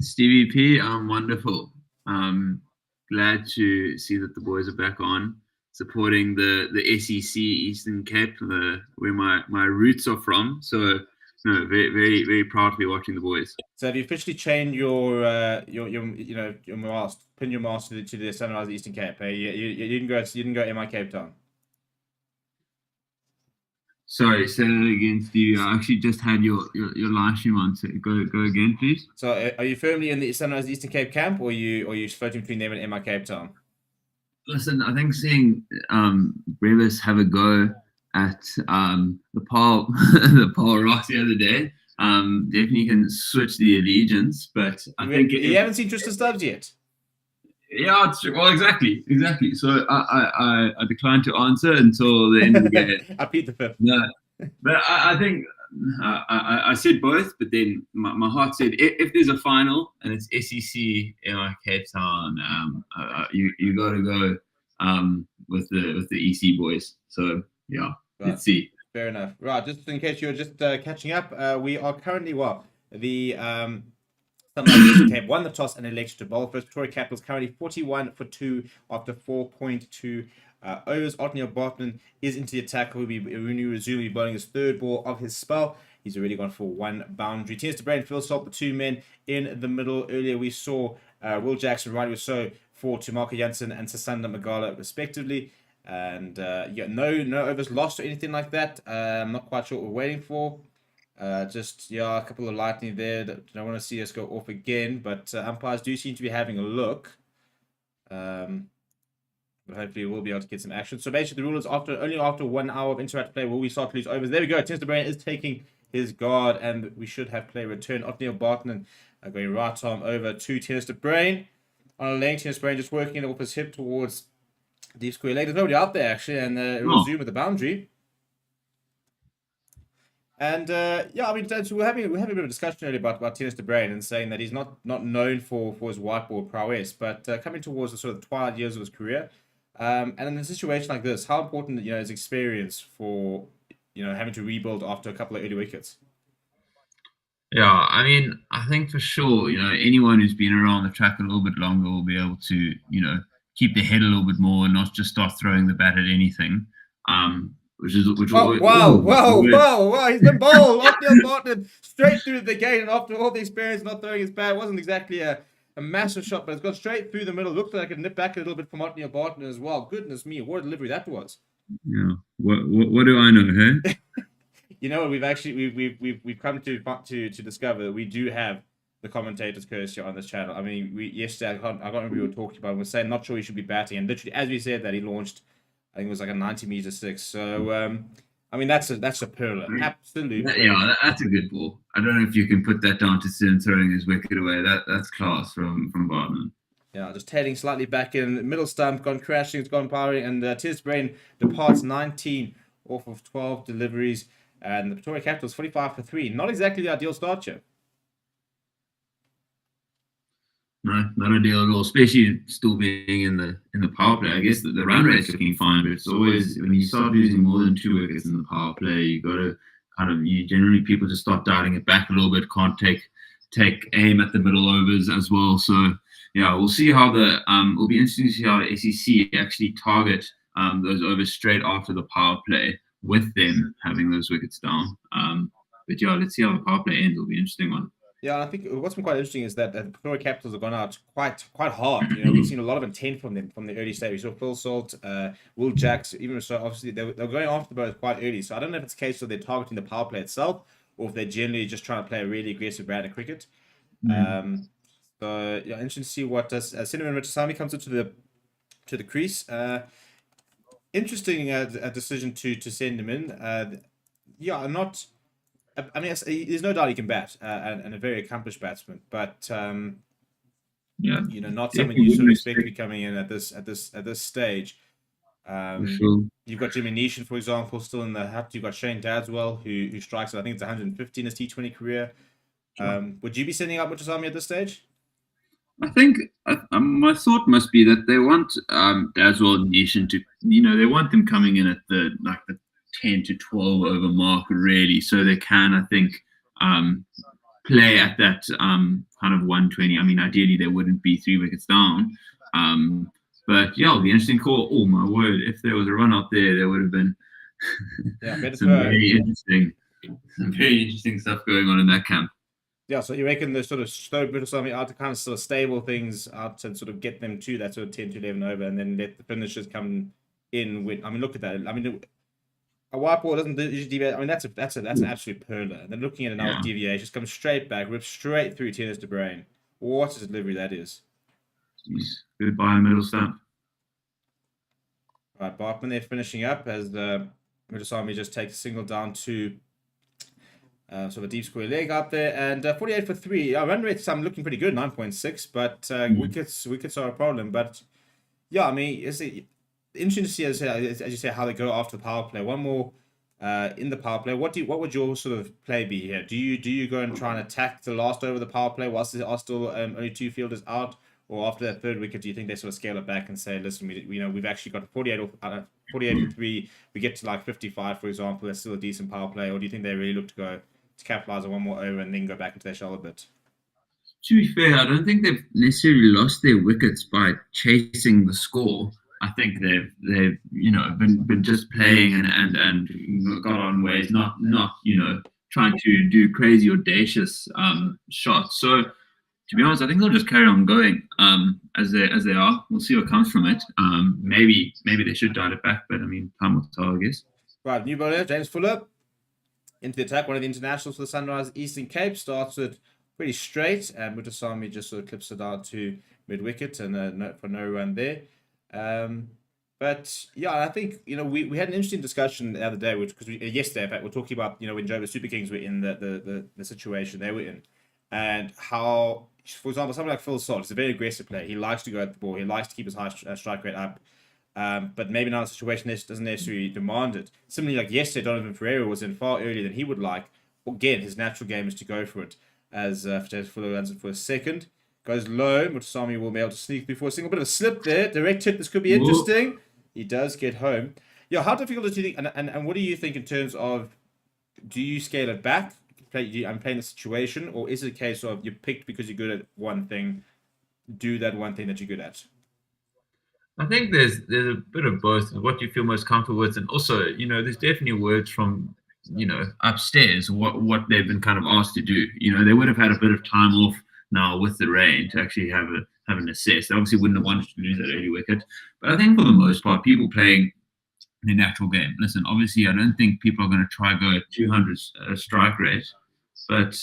Stevie P, I'm wonderful. Glad to see that the boys are back on, supporting the SEC Eastern Cape, where my roots are from. So, no, very very very proud to be watching the boys. So have you officially changed your mast, pin your mast to the Sunrise Eastern Cape? You didn't go MI Cape Town. Sorry, say that again, Stevie. I actually just had your live stream on. So go again, please. So are you firmly in the Sunrise Eastern Cape camp, or are you floating between them and MI Cape Town? Listen, I think seeing Brevis have a go at the Paul Ross the other day definitely can switch the allegiance. But I think you haven't seen Tristan Stubbs yet. Yeah, it's true. Well, exactly. So I declined to answer until the end of the game. I plead the fifth. No, but I think I said both, but then my heart said if there's a final and it's SEC Cape Town, you got to go with the EC boys. So yeah, right. Let's see. Fair enough. Right, just in case you're just catching up, we are currently the Sunrise Cape won the toss and elected to bowl first. Pretoria Capitals currently 41 for 2 after 4.2 overs. Otniel Bartman is into the attack. Will be resuming bowling his third ball of his spell. He's already gone for 1 boundary. Tears to Brain, Phil Salt, the 2 men in the middle. Earlier we saw Will Jackson, Riley Rousseau for to Marco Jansen and Sasanda Magala respectively. And no overs lost or anything like that. I'm not quite sure what we're waiting for. A couple of lightning there. Don't want to see us go off again, but umpires do seem to be having a look. But hopefully we'll be able to get some action. So basically the rule is only after 1 hour of interactive play will we start to lose overs. There we go. Tins de Brain is taking his guard, and we should have play return. Otniel Barton going right arm over to Tins de Brain. On a lane, Tins de Brain just working it off his hip towards deep square leg. There's nobody out there actually, and resume with the boundary. And we're having a bit of a discussion earlier about Tennis de Brain and saying that he's not known for his whiteboard prowess, but coming towards the sort of twilight years of his career, and in a situation like this, how important is experience for having to rebuild after a couple of early wickets? Yeah, I mean, I think for sure, anyone who's been around the track a little bit longer will be able to, keep their head a little bit more and not just start throwing the bat at anything. Wow! He's been bowled. Otniel Barton straight through the gate, and after all the experience not throwing his bat, it wasn't exactly a massive shot, but it's gone straight through the middle. Looked like it nipped back a little bit from Otniel Barton as well. Goodness me, what a delivery that was! Yeah, what do I know, hey? You know what? We've come to discover that we do have the commentators courtesy on this channel. I mean, yesterday I can't remember we were talking about. We were saying not sure he should be batting, and literally as we said that, he launched. I think it was like a 90-meter 6. So, I mean, that's a perler. Absolute. Yeah, that's a good ball. I don't know if you can put that down to Sin throwing his wicket away. That's class from Barton. Yeah, just tailing slightly back in. Middle stump, gone crashing, it's gone powering. And Tears Brain departs 19 off of 12 deliveries. And the Pretoria Capitals 45 for 3. Not exactly the ideal start here. No, not ideal at all, especially still being in the power play. I guess the run rate's looking fine, but it's always when you start losing more than 2 wickets in the power play, you got to generally people just start dialing it back a little bit. Can't take aim at the middle overs as well. So yeah, we'll see how it'll be interesting to see how the SEC actually target those overs straight after the power play with them having those wickets down. But yeah, let's see how the power play ends. It'll be an interesting one. Yeah, I think what's been quite interesting is that the Pretoria Capitals have gone out quite hard. We've seen a lot of intent from them from the early stage. We saw Phil Salt, Will Jacks, even so. Obviously, they're going after the both quite early. So I don't know if it's a case of they're targeting the power play itself, or if they're generally just trying to play a really aggressive brand of cricket. So yeah, interesting to see what does Cinnamon Richasami comes into the crease. Interesting a decision to send him in. I mean, there's no doubt he can bat, and a very accomplished batsman. But not someone you sort of expect to be coming in at this stage. Sure. You've got Jimmy Neesham, for example, still in the hat. You've got Shane Dadswell, who strikes at, I think it's 150 in his T20 career. Would you be sending up Watchalong at this stage? I think my thought must be that they want Daswell and Nishan to, they want them coming in at the 10 to 12 over mark, really, so they can, I think, play at that kind of 120. I mean, ideally, they wouldn't be 3 wickets down. But yeah, it'll be an interesting call. Oh, my word. If there was a run out there would have been some very interesting stuff going on in that camp. Yeah, so you reckon the sort of slow Watchalong out to kind of sort of stable things out and sort of get them to that sort of 10 to 11 over, and then let the finishers come in with. I mean, look at that. I mean, a white ball doesn't usually deviate. I mean, that's an absolute perler. And then looking at it now, deviations come straight back, rip straight through tennis to brain. What a delivery that is! Jeez. Goodbye, middle stump. Right, Barkman there finishing up as Watchalong just takes a single down to. Sort of a deep square leg up there, and 48 for 3. Our run rates I'm looking pretty good, 9.6, but wickets are a problem. But yeah, I mean, it's interesting to see as you say how they go after the power play. One more in the power play. What would your sort of play be here? Do you go and try and attack the last over the power play whilst there are still only 2 fielders out, or after that 3rd wicket, do you think they sort of scale it back and say, listen, we've actually got 48 for 3. We get to like 55, for example. That's still a decent power play, or do you think they really look to go to capitalize on one more over and then go back into their shell a bit? To be fair, I don't think they've necessarily lost their wickets by chasing the score. I think they've been just playing and got on ways, not trying to do crazy audacious shots. So to be honest, I think they'll just carry on going as they are. We'll see what comes from it. Maybe they should dial it back, but I mean, time will tell, I guess. Right, new bowler James Fuller into the attack. One of the internationals for the Sunrise Eastern Cape starts it pretty straight, and Mutasami just sort of clips it out to mid wicket and for no run there. But yeah, I think we had an interesting discussion the other day, yesterday, in fact, we're talking about when Joburg Super Kings were in the situation they were in, and how, for example, someone like Phil Salt is a very aggressive player. He likes to go at the ball. He likes to keep his high strike rate up. But maybe not a situation that doesn't necessarily demand it. Similarly, like yesterday, Donovan Ferreira was in far earlier than he would like. Again, his natural game is to go for it. As James Fuller runs it for a second. Goes low. Mutasami will be able to sneak before a single bit of a slip there. Direct hit. This could be interesting. Whoa. He does get home. Yeah, how difficult do you think, and what do you think in terms of, do you scale it back? I'm playing the situation, or is it a case of you're picked because you're good at one thing, do that one thing that you're good at? I think there's a bit of both, what you feel most comfortable with, and also, there's definitely words from, upstairs, what they've been kind of asked to do. They would have had a bit of time off now with the rain to actually have an assess. They obviously wouldn't have wanted to lose that early wicket. But I think for the most part, people playing the natural game. Listen, obviously, I don't think people are going to try go at 200 strike rate, but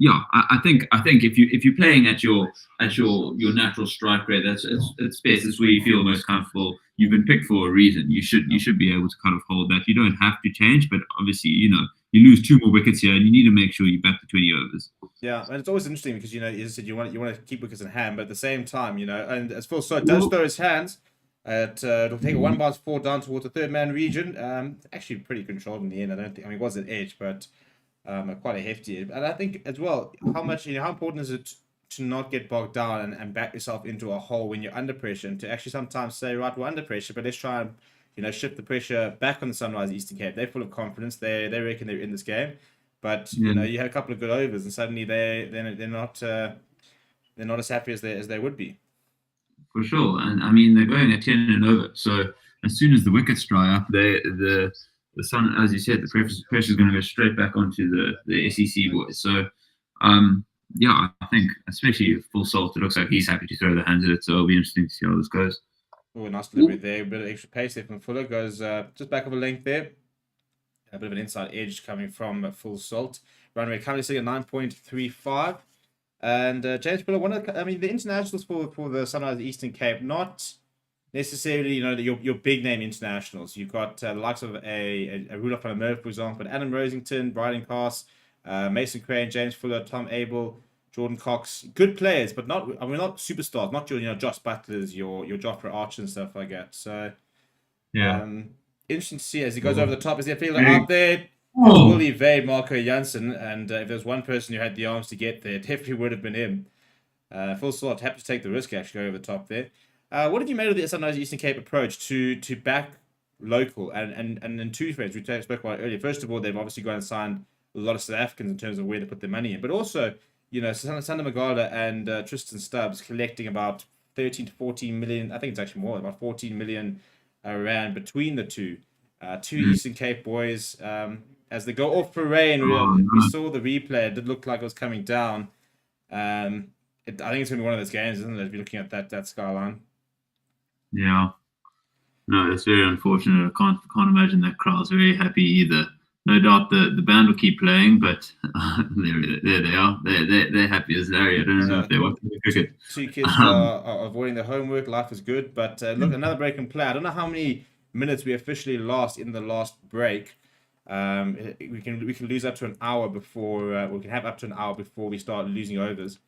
yeah, I think if you're playing at your natural strike rate, that's best. It's where you feel most comfortable. You've been picked for a reason. You should be able to kind of hold that. You don't have to change, but obviously, you lose 2 more wickets here, and you need to make sure you back the 20 overs. Yeah, and it's always interesting because as you said, you want to keep wickets in hand, but at the same time, and as Phil said, does throw his hands. It'll take a 1 bounce 4 down towards the 3rd man region. Actually, pretty controlled in the end. It was an edge, but quite a hefty edge. And I think as well, how important is it to not get bogged down and back yourself into a hole when you're under pressure, and to actually sometimes say, right, we're under pressure, but let's try and shift the pressure back on the Sunrise Eastern Cape. They're full of confidence. They reckon they're in this game, but you had a couple of good overs, and suddenly they're not as happy as they would be. For sure, and I mean they're going at 10 and over. So as soon as the wickets dry up, the sun, as you said, the pressure is going to go straight back onto the SEC boys. So yeah, I think especially Full Salt, it looks like he's happy to throw the hands at it. So it'll be interesting to see how this goes. Oh, nice delivery there. A bit of extra pace there from Fuller. Goes just back of a length there. A bit of an inside edge coming from Full Salt. Run rate currently sitting at 9.35. And James Fuller, the internationals for the Sunrise Eastern Cape, not necessarily, your big name internationals. You've got the likes of a Rudolph van der Merwe, for example, but Adam Rosington, Bryden Cass, Mason Crane, James Fuller, Tom Abel, Jordan Cox, good players, but not superstars, not your Josh Butlers, your Jofra Archer and stuff like that. So yeah, interesting to see as he goes over the top. Is there a fielder out there? will evade Marco Jansen, and if there's one person who had the arms to get there, it definitely would have been him. Full slot, happy to take the risk, actually, go over the top there. What have you made of the Sunrise Eastern Cape approach to back local and in two ways we spoke about earlier? First of all, they've obviously gone and signed a lot of South Africans in terms of where to put their money in, but also, Sander Magala and Tristan Stubbs collecting about 13 to 14 million. I think it's actually more, about 14 million rand between the two. Two Eastern Cape boys. As they go off for rain, we saw the replay. It did look like it was coming down. I think it's going to be one of those games, isn't it? If you're looking at that skyline. Yeah. No, it's very unfortunate. I can't imagine that crowd's very happy either. No doubt the band will keep playing, but there they are. They're happy as Larry. I don't know if they're watching the cricket. Two kids are avoiding their homework. Life is good. But look, another break in play. I don't know how many minutes we officially lost in the last break. We can lose up to an hour before we can have up to an hour before we start losing overs.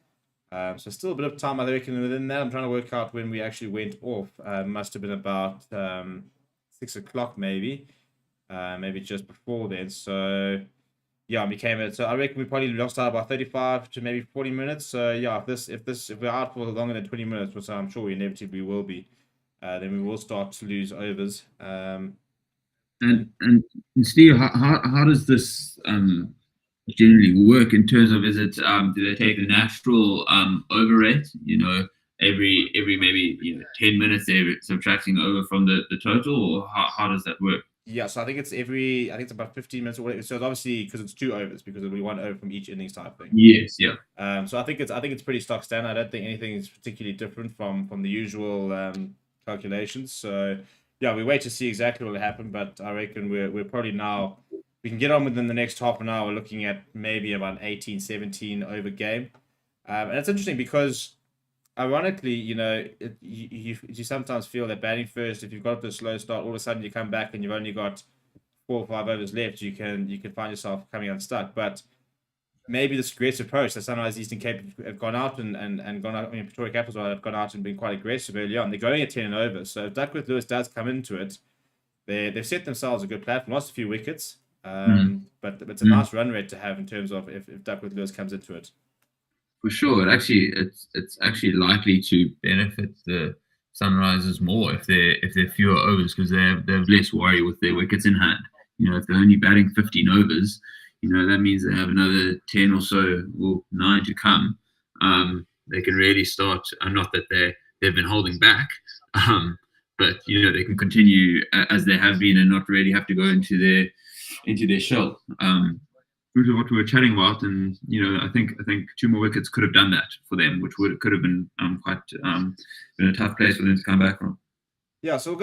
So still a bit of time, I reckon, within that. I'm trying to work out when we actually went off. Must have been about 6 o'clock, maybe just before then. So yeah, so I reckon we probably lost out about 35 to maybe 40 minutes. So yeah, if we're out for longer than 20 minutes, which I'm sure we inevitably will be, then we will start to lose overs. And Steve, how does this generally work in terms of, is it do they take the natural over rate, every maybe 10 minutes they're subtracting over from the total, or how does that work? Yeah, so I think it's about 15 minutes or whatever. So it's obviously because it's 2 overs, because it'll be 1 over from each innings type thing. Yes, yeah. So I think it's pretty stock standard. I don't think anything is particularly different from the usual calculations. So yeah, we wait to see exactly what will happen, but I reckon we're probably now, we can get on within the next half an hour. We're looking at maybe about 18, 17 over game. And it's interesting because ironically, you sometimes feel that batting first, if you've got a slow start, all of a sudden you come back and you've only got 4 or 5 overs left, you can find yourself coming unstuck. But maybe this aggressive approach that Sunrise Eastern Cape have gone out and gone out, Pretoria Capitals have gone out and been quite aggressive early on. They're going at 10 and over. So if Duckworth Lewis does come into it, they've set themselves a good platform, lost a few wickets. But it's a nice run rate to have in terms of if Duckworth Lewis comes into it. For sure, it's actually likely to benefit the Sunrisers more if they're fewer overs, because they have less worry with their wickets in hand. If they're only batting 15 overs, that means they have another 10 or so, or 9 to come. They can really start. Not that they've been holding back, but they can continue as they have been and not really have to go into their shell. Which is what we were chatting about, and I think 2 more wickets could have done that for them, which could have been quite been a tough place for them to come back from. Yeah, so we'll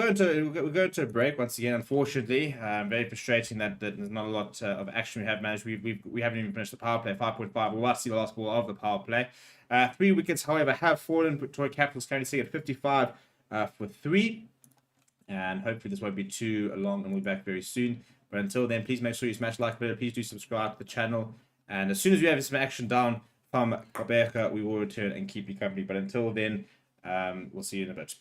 go into a break once again. Unfortunately, very frustrating that there's not a lot of action we have managed. We haven't even finished the power play. 5.5. We'll watch the last ball of the power play. 3 wickets, however, have fallen. Pretoria Capitals currently sitting at 55 for 3, and hopefully this won't be too long, and we'll be back very soon. But until then, please make sure you smash the like button. Please do subscribe to the channel. And as soon as we have some action down from Gqeberha, we will return and keep you company. But until then, we'll see you in a bit.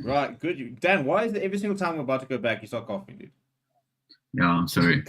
Right, good. Dan, why is it every single time we're about to go back, you start coughing, dude? Yeah, I'm sorry.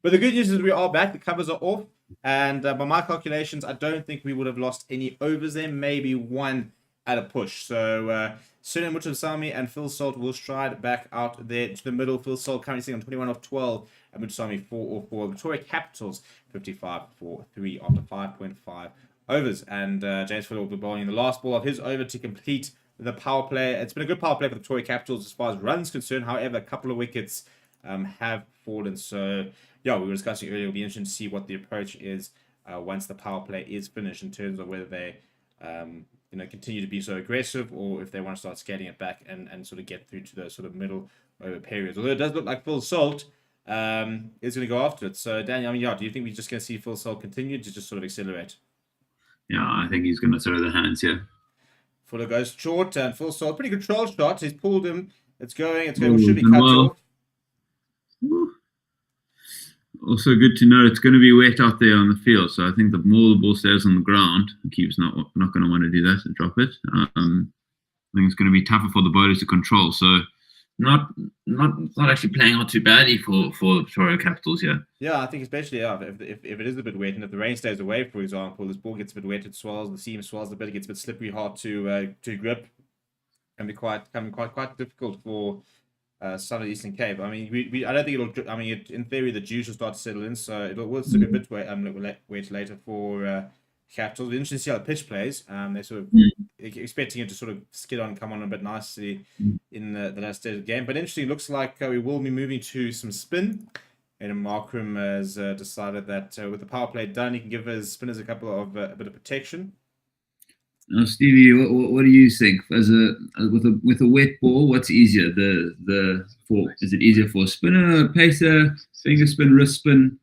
But the good news is we are back. The covers are off. And by my calculations, I don't think we would have lost any overs there. Maybe one at a push. So Sunan Mutsami and Phil Salt will stride back out there to the middle. Phil Salt currently sitting on 21 off 12. And Mutsami 4 off 4. Victoria Capitals 55 for 3 after 5.5 overs. And James Fuller will be bowling the last ball of his over to complete the power play. It's been a good power play for the Pretoria Capitals as far as runs concerned. However, a couple of wickets have fallen. So, yeah, we were discussing earlier. It'll be interesting to see what the approach is once the power play is finished in terms of whether they, continue to be so aggressive or if they want to start scaling it back and sort of get through to the sort of middle over periods. Although it does look like Phil Salt is going to go after it. So, Daniel, do you think we're just going to see Phil Salt continue to just sort of accelerate? Yeah, I think he's going to throw the hands here. Fuller goes short and Phil Salt, pretty controlled shot. He's pulled him. It's going. Should be cut off. Also good to know it's going to be wet out there on the field. So I think the more the ball stays on the ground, the keeper's not going to want to do that and drop it. I think it's going to be tougher for the bowlers to control. So not actually playing out too badly for the Pretoria Capitals here. Yeah, I think especially if it is a bit wet and if the rain stays away, for example, this ball gets a bit wet, it swells, the seam swells a bit, it gets a bit slippery, hard to grip, can be quite difficult for South Eastern Cape. I mean, I don't think it'll. I mean, in theory, the juice will start to settle in, so will still be a bit wait later for Capitals. It's interesting to see how the pitch plays. They're sort of expecting it to sort of skid on and come on a bit nicely in the last stage of the game. But interesting, looks like we will be moving to some spin. And Markram has decided that with the power play done, he can give his spinners a couple of a bit of protection. Now, Stevie, what do you think? As with a wet ball, what's easier? Is it easier for a spinner, pacer, finger spin, wrist spin?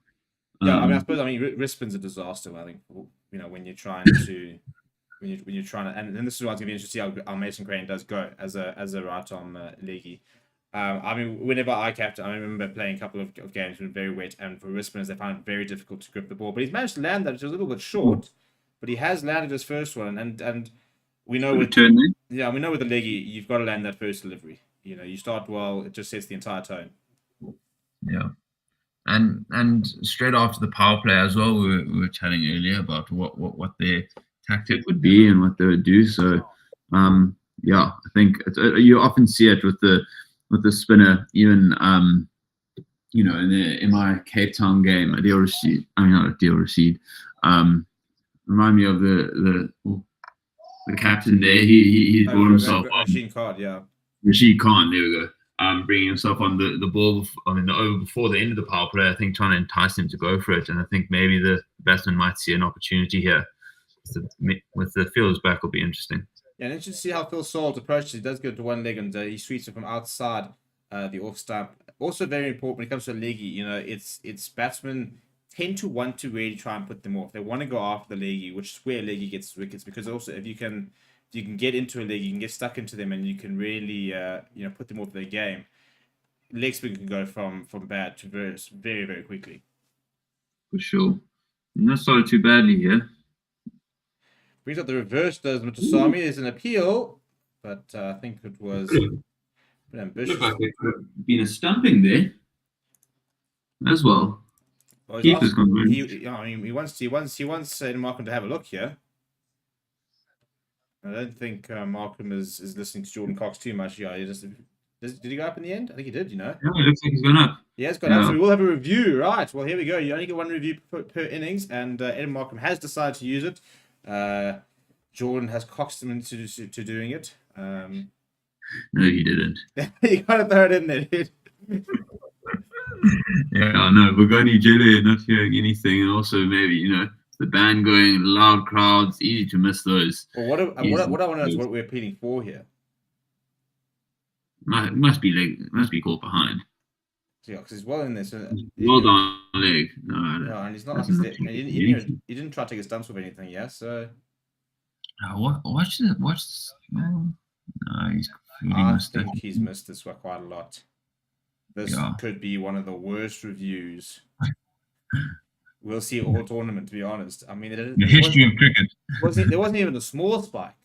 Yeah, I mean, wrist spin's a disaster. I think when you're trying to and this is what's going to be interesting to see how Mason Crane does go as a right arm leggy. I mean, whenever I captain, I remember playing a couple of games when very wet, and for wrist spinners, they found it very difficult to grip the ball. But he's managed to land that, which is a little bit short. But he has landed his first one, and we know with the leggy, you've got to land that first delivery. You start well, it just sets the entire tone. Yeah, and straight after the power play as well, we were chatting earlier about what their tactic would be and what they would do. So, I think you often see it with the spinner, even in my Cape Town game, Rashid. Remind me of the captain there. He brought himself on. Rashid Khan, there we go. Bringing himself on the ball, the over before the end of the power play. I think trying to entice him to go for it, and I think maybe the batsman might see an opportunity here. With the fielders back, will be interesting. Yeah, and interesting to see how Phil Salt approaches. He does go to one leg and he sweeps it from outside the off stump. Also very important when it comes to a leggy. It's batsmen tend to want to really try and put them off. They want to go after the leggy, which is where leggy gets wickets, because also if you can get into a leggy, you can get stuck into them and you can really put them off their game. Leg spin can go from bad to worse very, very quickly. For sure. Not started too badly here. Brings up the reverse, does Mutsami. There's an appeal, but I think it was a bit ambitious. Looks like there could have been a stumping there as well. Well, he wants Markham to have a look here. I don't think Markham is listening to Jordan Cox too much. Yeah, did he go up in the end? I think he did. Yeah, it looks like he's gone up. Yeah, he's gone up. So we will have a review, right? Well, here we go. You only get one review per innings, and Ed Markham has decided to use it. Jordan has coxed him into doing it. No, he didn't. You gotta throw it in there, dude. Yeah, I know. Bugani Jelly not hearing anything, and also maybe the band going, loud crowds, easy to miss those. Well, what I want to know is what we're appealing for here. Must be caught behind. Yeah, because he's well in this. Well done leg. No, and he's not like he didn't try to take his stumps with anything. Yeah, so. Watch this. No, I think he's missed this one quite a lot. This could be one of the worst reviews we'll see all tournament, to be honest. I mean, the history of cricket. There wasn't even a small spike.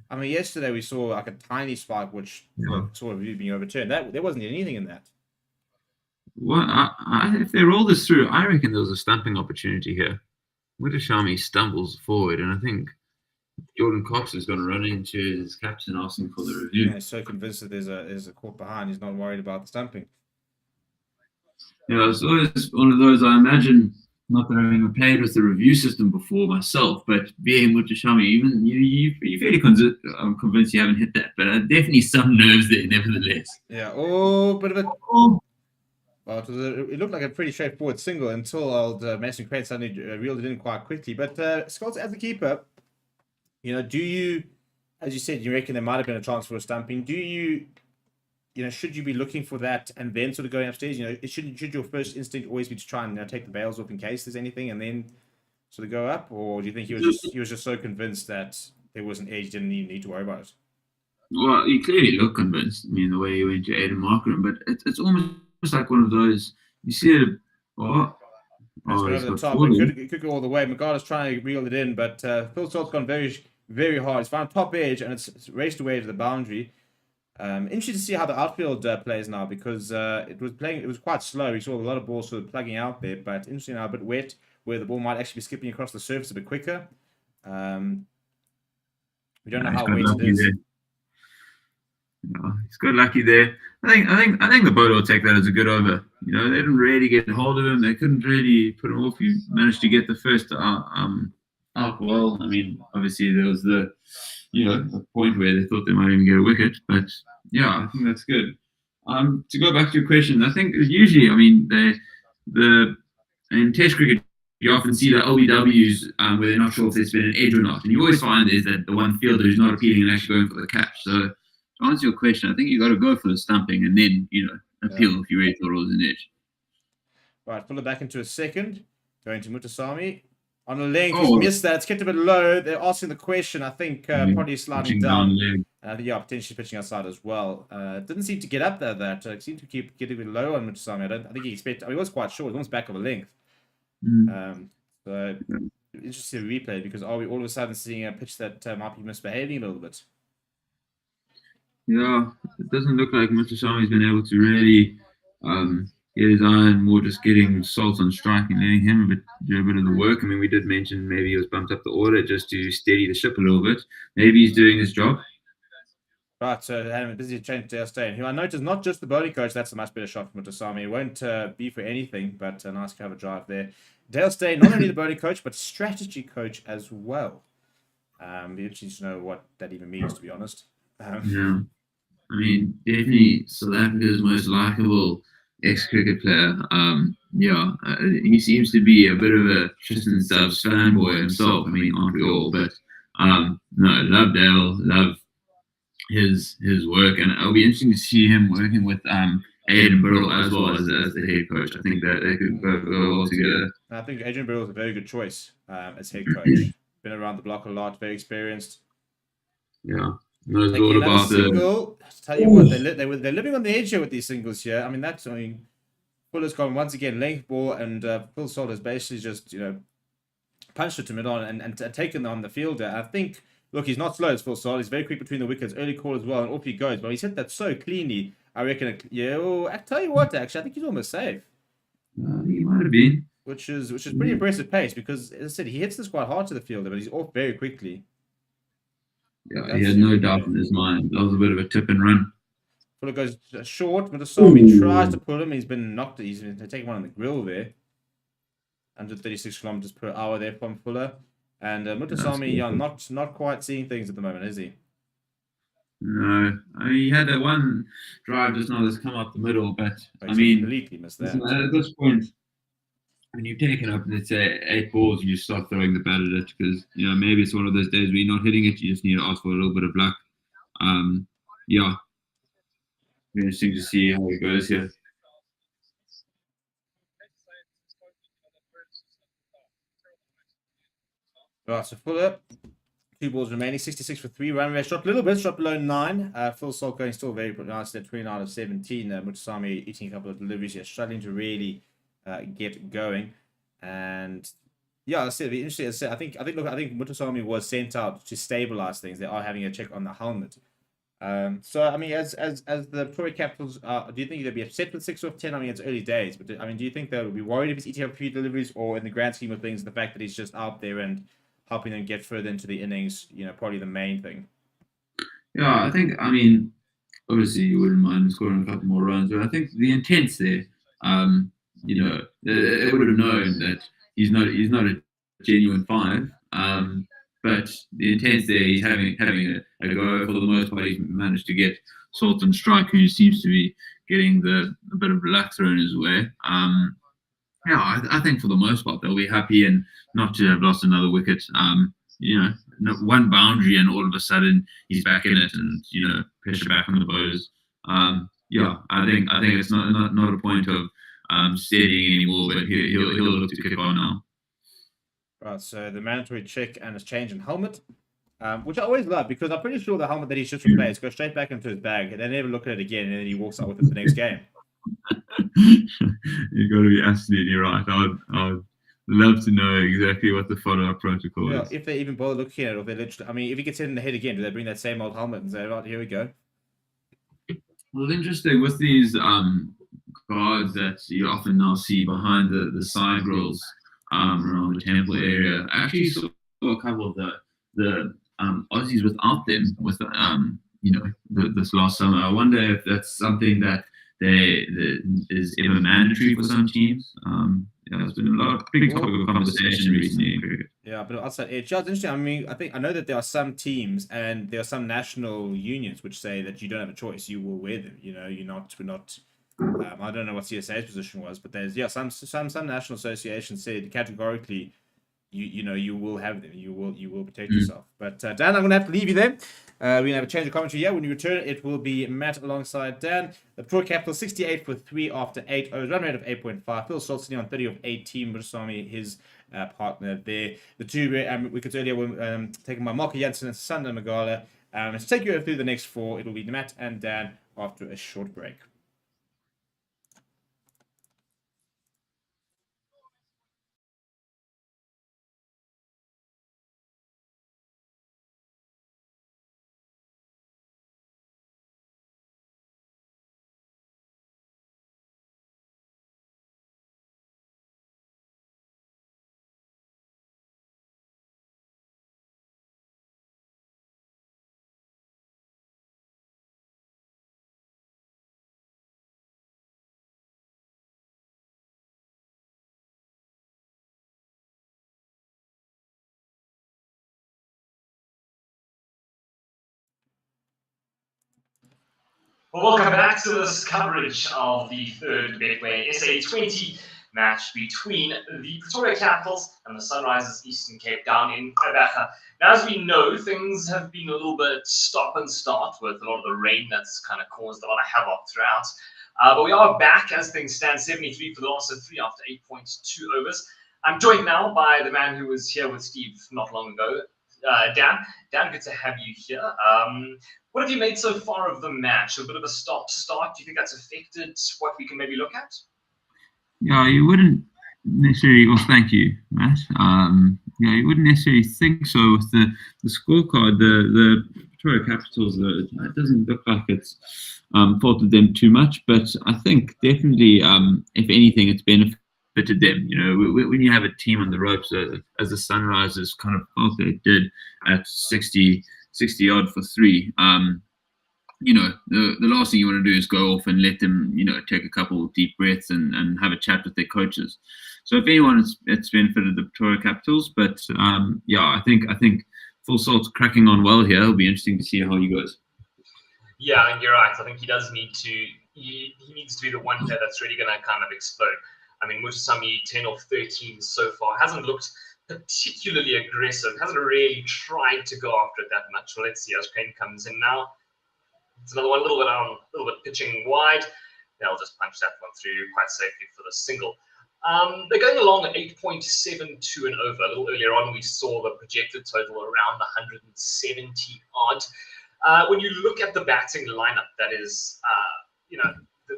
I mean, yesterday we saw like a tiny spike, which sort of being overturned. There wasn't anything in that. Well, if they roll this through, I reckon there was a stumping opportunity here. Watchalong stumbles forward, and I think Jordan Cox is going to run into his captain asking for the review. Yeah, he's so convinced that there's a court behind. He's not worried about the stumping. It's always one of those. I imagine, not that I've ever played with the review system before myself, but being Watchalong, even you're fairly I'm convinced you haven't hit that, but definitely some nerves there, nevertheless. Yeah. Oh, bit of a. Oh. Well, it looked like a pretty straightforward single until old Mason Crane suddenly reeled it in quite quickly. But Scott, as a keeper, do you, as you said, you reckon there might have been a chance for a stumping? Do you, should you be looking for that and then sort of going upstairs? Should your first instinct always be to try and take the bails off in case there's anything, and then sort of go up, or do you think he was just so convinced that there was an edge, he didn't even need to worry about it? Well, he clearly looked convinced. I mean, the way he went to Aiden Markram, but it's almost like one of those. You see it. It's over the top. It could go all the way. McGarda's trying to reel it in, but Phil Salt's gone very, very hard. He's found top edge, and it's raced away to the boundary. Interesting to see how the outfield plays now, because it was quite slow. We saw a lot of balls sort of plugging out there, but interesting now, a bit wet, where the ball might actually be skipping across the surface a bit quicker. We don't know how wet it is. He's got lucky there. I think the boat will take that as a good over. They didn't really get hold of him. They couldn't really put him off. He managed to get the first out well. I mean, obviously there was the a point where they thought they might even get a wicket, but yeah, I think that's good. To go back to your question, I think usually, I mean, in Test cricket, you often see the LBWs where they're not sure if there's been an edge or not, and you always find is that the one fielder who's not appealing and actually going for the catch. So to answer your question, I think you got to go for the stumping and then appeal if you really thought it was an edge. Right, pull it back into a second. Going to Mutasamy. On the length, he's missed that. It's kept a bit low. They're asking the question. I think probably sliding down. Potentially pitching outside as well. Didn't seem to get up there. That seemed to keep getting a bit low on Mutasamy. I think he expected. I mean, it was quite short. It was almost back of a length. So interesting replay, because are we all of a sudden seeing a pitch that might be misbehaving a little bit? Yeah, it doesn't look like Mutasamy's been able to really get his eye on more just getting Salt on strike and letting him do a bit of the work. I mean, we did mention maybe he was bumped up the order just to steady the ship a little bit. Maybe he's doing his job. Right, so I'm busy changing to Dale Steyn, who I noticed not just the bowling coach, that's a much better shot from Mutasamy. It won't be for anything, but a nice cover drive there. Dale Steyn, not only the bowling coach, but strategy coach as well. Be interesting to know what that even means, to be honest. Yeah. I mean, definitely South Africa's most likable ex-cricket player. He seems to be a bit of a Tristan Stubbs fanboy himself. I mean, aren't we all? But love Dale, love his work, and it'll be interesting to see him working with Adrian Burrell as well as the head coach. I think that they could go well together. I think Adrian Burrell is a very good choice as head coach. Been around the block a lot, very experienced. Yeah. Knows all about single. Tell you what, they're living on the edge here with these singles here. I mean, Fuller's gone once again length ball, and Phil Salt has basically just punched it to mid-on and taken on the fielder. I think, look, he's not slow as Phil Salt. He's very quick between the wickets, early call as well, and off he goes. But he's hit that so cleanly. I reckon. I tell you what, actually, I think he's almost safe. He might have been. Which is pretty impressive pace, because, as I said, he hits this quite hard to the fielder, but he's off very quickly. Yeah, he had no doubt in his mind. That was a bit of a tip and run. Fuller goes short. Mutasamy tries to pull him. He's been knocked. He's been taking one on the grill there. 136 kilometers per hour there from Fuller. And Mutasamy, not quite seeing things at the moment, is he? No. He had that one drive just now that's come up the middle, but completely missed that. At this point, when you've taken up, let's say, 8 balls, you start throwing the bat at it, because maybe it's one of those days where you're not hitting it. You just need to ask for a little bit of luck. Interesting to see how it goes here. Right, so Fuller, 2 balls remaining, 66 for 3. Run rate shot a little bit, shot below 9. Phil Salt going still very nice at 29 out of 17. Mutasamy eating a couple of deliveries here, struggling to really get going. And Yeah, I said it'd be interesting. I think Mutasami was sent out to stabilize things. They are having a check on the helmet. So I mean, as the Pretoria Capitals, do you think they'd be upset with 6 off 10? I mean, it's early days, but I mean, do you think they'll be worried if he's eating up a few deliveries, or in the grand scheme of things, the fact that he's just out there and helping them get further into the innings, probably the main thing. Yeah, I mean, obviously you wouldn't mind scoring a couple more runs, but I think the intent's there. They would have known that he's not a genuine five. But the intent's there. He's having a go. For the most part, he's managed to get Sultan Strike, who seems to be getting a bit of luck thrown his way. Yeah, I think for the most part they'll be happy and not to have lost another wicket. One boundary and all of a sudden he's back in it, and pressure back on the bowlers. I think it's not a point of steadying anymore, but he'll look to kick on now. Right, so the mandatory check and his change in helmet, which I always love because I'm pretty sure the helmet that he's just replaced goes straight back into his bag and they never look at it again, and then he walks out with it the next game. You've got to be absolutely right. I'd love to know exactly what the follow-up protocol is. If they even bother looking at it, or they literally, I mean, if he gets hit in the head again, do they bring that same old helmet and say, right, here we go? Well, interesting with these guards that you often now see behind the side grills around the temple area. I actually saw a couple of the Aussies without them with this last summer. I wonder if that's something that is ever mandatory for some teams. There's been a lot of big topic of conversation recently in cricket. Yeah, but outside it's just interesting. I mean, I know that there are some teams and there are some national unions which say that you don't have a choice. You will wear them. We're not. I don't know what CSA's position was, but there's some national associations said categorically, you will have them. You will protect yourself. But Dan, I'm gonna have to leave you there. We're gonna have a change of commentary here. When you return, it will be Matt alongside Dan. The Pretoria Capital 68 for 3 after 8 overs, run rate of 8.5. Phil Schultz on 30 of 18. Mutasami, his partner there. The two wickets earlier were taken by Marco Jansen and Sander Magala. Let's take you through the next 4. It will be Matt and Dan after a short break. Well, welcome back to this coverage of the third Betway SA20 match between the Pretoria Capitals and the Sunrisers Eastern Cape down in Gqeberha. Now, as we know, things have been a little bit stop and start with a lot of the rain that's kind of caused a lot of havoc throughout. But we are back as things stand, 73 for the last of 3 after 8.2 overs. I'm joined now by the man who was here with Steve not long ago, Dan. Dan, good to have you here. What have you made so far of the match? A bit of a stop-start. Do you think that's affected what we can maybe look at? Yeah, you wouldn't necessarily. Well, thank you, Matt. You wouldn't necessarily think so with the scorecard. The Pretoria Capitals. It doesn't look like it's faulted them too much, but I think definitely, if anything, it's benefited them. When you have a team on the ropes, as the Sunrisers kind of felt they did at 60 odd for 3. The last thing you want to do is go off and let them, take a couple of deep breaths and have a chat with their coaches. So if anyone, it's benefited the Pretoria Capitals. But I think Full Salt's cracking on well here. It'll be interesting to see how he goes. Yeah, and you're right. I think he does need to. He needs to be the one here that's really going to kind of explode. I mean, Mutasami 10 off 13 so far hasn't looked particularly aggressive. Hasn't really tried to go after it that much. Well, let's see as Crane comes in now. It's another one, a little bit pitching wide. They'll just punch that one through quite safely for the single. They're going along at 8.72 and over. A little earlier on, we saw the projected total around 170 odd. When you look at the batting lineup, that is,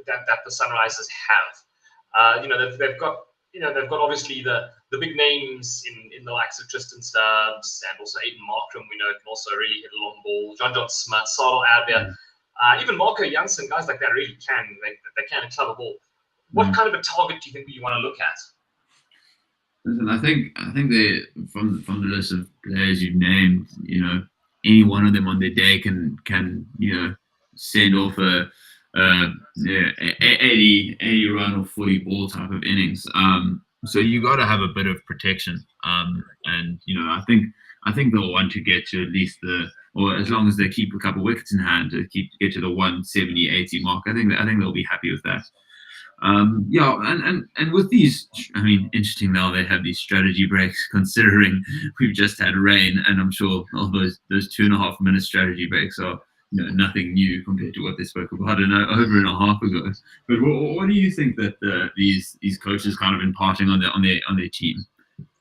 that the Sunrisers have, they've got they've got obviously the big names in the likes of Tristan Stubbs and also Aiden Markram. We know can also really hit a long ball. John Smith, Sadal Adler, even Marco Janssen, guys like that really can. They can club a ball. What kind of a target do you think you want to look at? Listen, I think they from the list of players you've named, any one of them on their day can send off a 80 run or 40 ball type of innings. So you got to have a bit of protection. And I think they'll want to get to at least or as long as they keep a couple of wickets in hand to get to the 170, 80 mark. I think they'll be happy with that. And with these, I mean, interesting now they have these strategy breaks, considering we've just had rain, and I'm sure all those 2.5 minute strategy breaks are nothing new compared to what they spoke about over and a half ago. But what do you think that these coaches kind of imparting on their team?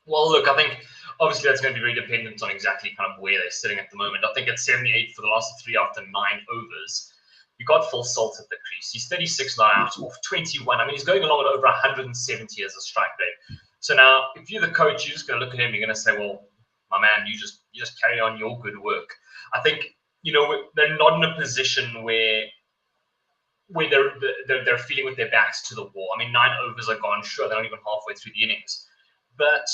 Well, look, I think obviously that's going to be very dependent on exactly kind of where they're sitting at the moment. I think at 78 for the last 3 after 9 overs. You got Phil Salt at the crease. He's 36 now out off 21. I mean, he's going along at over 170 as a strike rate. So now, if you're the coach, you're just going to look at him. You're going to say, "Well, my man, you just carry on your good work." I think they're not in a position where they're feeling with their backs to the wall. I mean, 9 overs are gone. Sure, they're not even halfway through the innings, but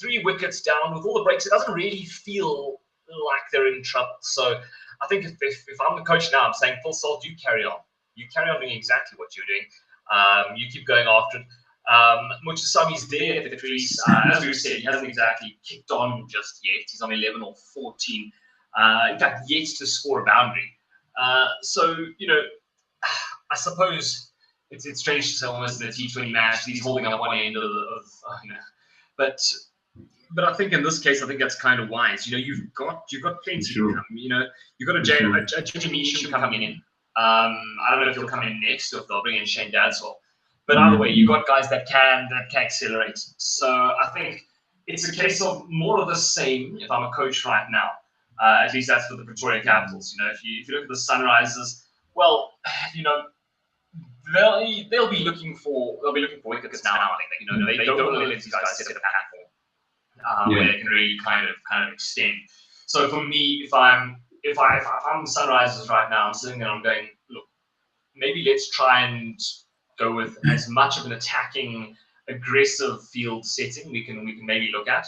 3 wickets down with all the breaks, it doesn't really feel like they're in trouble. So I think if I'm the coach now, I'm saying, Phil Salt, you carry on. You carry on doing exactly what you're doing. You keep going after it. Muchasami's there at the crease. As we said, he hasn't exactly kicked on just yet. He's on 11 or 14. In fact, yet to score a boundary. So, I suppose it's strange to say almost in a T20 match, he's holding up one end but I think in this case, I think that's kind of wise. You've got plenty. Sure. You've got a Jimmy Measham coming in. I don't know if he'll come in next or if they'll bring in Shane Dadswell. But either way, you've got guys that can accelerate. So I think it's a case of more of the same. If I'm a coach right now, at least that's for the Pretoria Capitals. If you look at the Sunrisers, well, they'll be looking for wickets now. I think they don't want to let these guys set a platform. Where they can really kind of extend. So for me, if I'm the Sunrisers right now, I'm sitting there, I'm going, look, maybe let's try and go with as much of an attacking, aggressive field setting we can maybe look at,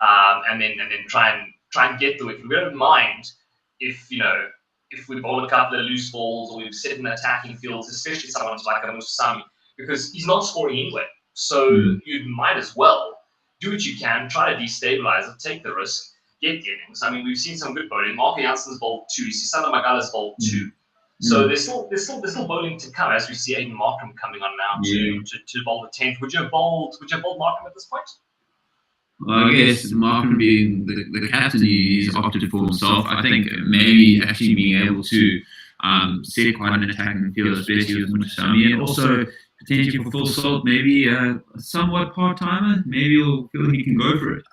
and then try and get the wicket. We don't mind if we bowl a couple of loose balls or we've set in attacking fields, especially someone like Musami, because he's not scoring anyway. So you might as well do what you can, try to destabilize it, take the risk, get the innings. I mean, we've seen some good bowling. Marco Janssen's bowled 2. You see Sander Magala's bowled 2. So there's still bowling to come, as we see Aiden Markram coming on now to bowl the 10th. Would you have bowled Markram at this point? Well, I guess Markram being the captain, he's opted for himself. I think maybe actually being able to set quite an attacking field, especially with Muchasami, and also potentially for Phil Salt, maybe a somewhat part-timer. Maybe he'll feel he can go for it.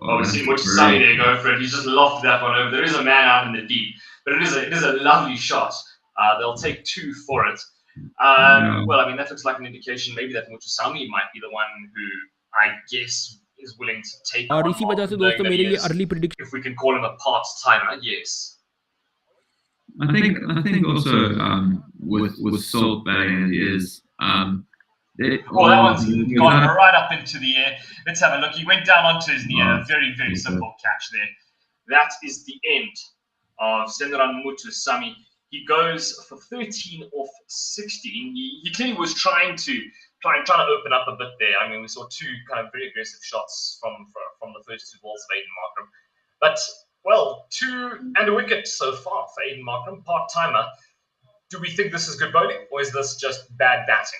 Obviously, Muchasami there, go for it. He just lofted that one over. There is a man out in the deep, but it is a lovely shot. They'll take 2 for it. Well, I mean, that looks like an indication maybe that Muchasami might be the one who, I guess, is willing to take on इसी वजह से दोस्तों मेरे लिए early prediction, if we can call him a part-timer, yes. I think also with Salt batting as he is, that one's gone right up into the air. Let's have a look. He went down onto his knee. A very, very simple catch there. That is the end of Senran Muchasami. He goes for 13 off 16. He clearly was trying to open up a bit there. I mean, we saw 2 kind of very aggressive shots from the first 2 balls of Aiden Markram. But, well, 2 and a wicket so far for Aiden Markram, part-timer. Do we think this is good bowling, or is this just bad batting?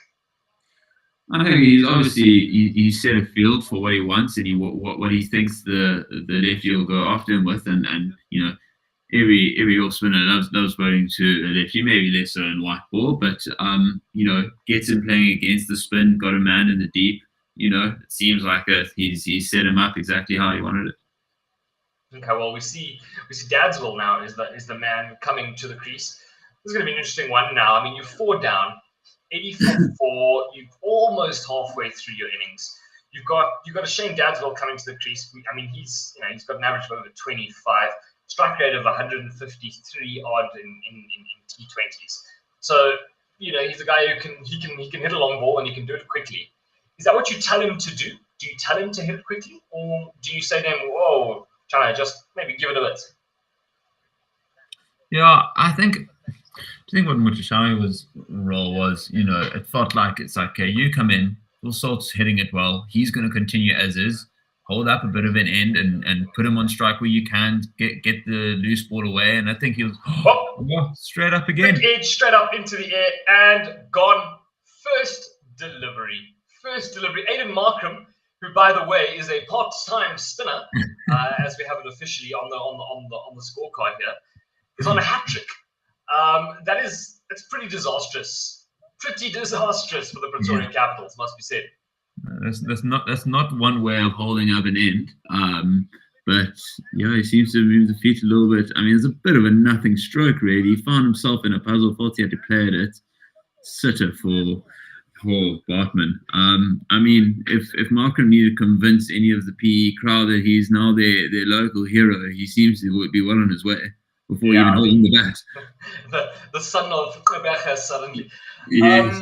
I think he's obviously he set a field for what he wants and what he thinks the lefty will go after him with, and every off spinner loves bowling to a lefty, maybe less so in white ball, but gets him playing against the spin, got a man in the deep. It seems like he's set him up exactly how he wanted it. Okay, well, we see Dadswell now is the man coming to the crease. This is going to be an interesting one now. I mean, you're 4 down. 84 for 4. You're almost halfway through your innings. You've got a Shane Dadswell coming to the crease. I mean, he's got an average of over 25, strike rate of 153 odd in T20s. So he's a guy who can hit a long ball and he can do it quickly. Is that what you tell him to do? Do you tell him to hit it quickly, or do you say to him, "Whoa, China, just maybe give it a bit"? Yeah, I think what Watchalong's role was, it felt like it's like, okay, you come in, Full Salt's hitting it well. He's going to continue as is, hold up a bit of an end and put him on strike where you can, get the loose ball away. And I think he was straight up again. Quick edge straight up into the air and gone. First delivery. Aidan Markram, who, by the way, is a part-time spinner, as we have it officially on the scorecard here, is on a hat trick. That's pretty disastrous. Pretty disastrous for the Pretoria Capitals, must be said. That's not one way of holding up an end. But he seems to move the feet a little bit. I mean, it's a bit of a nothing stroke, really. He found himself in a puzzle. Thought he had to play at it. Sitter for Bartman. I mean, if Markham needed to convince any of the PE crowd that he's now their local hero, he seems to be well on his way before even holding the bat. the son of Quebec suddenly. Yes.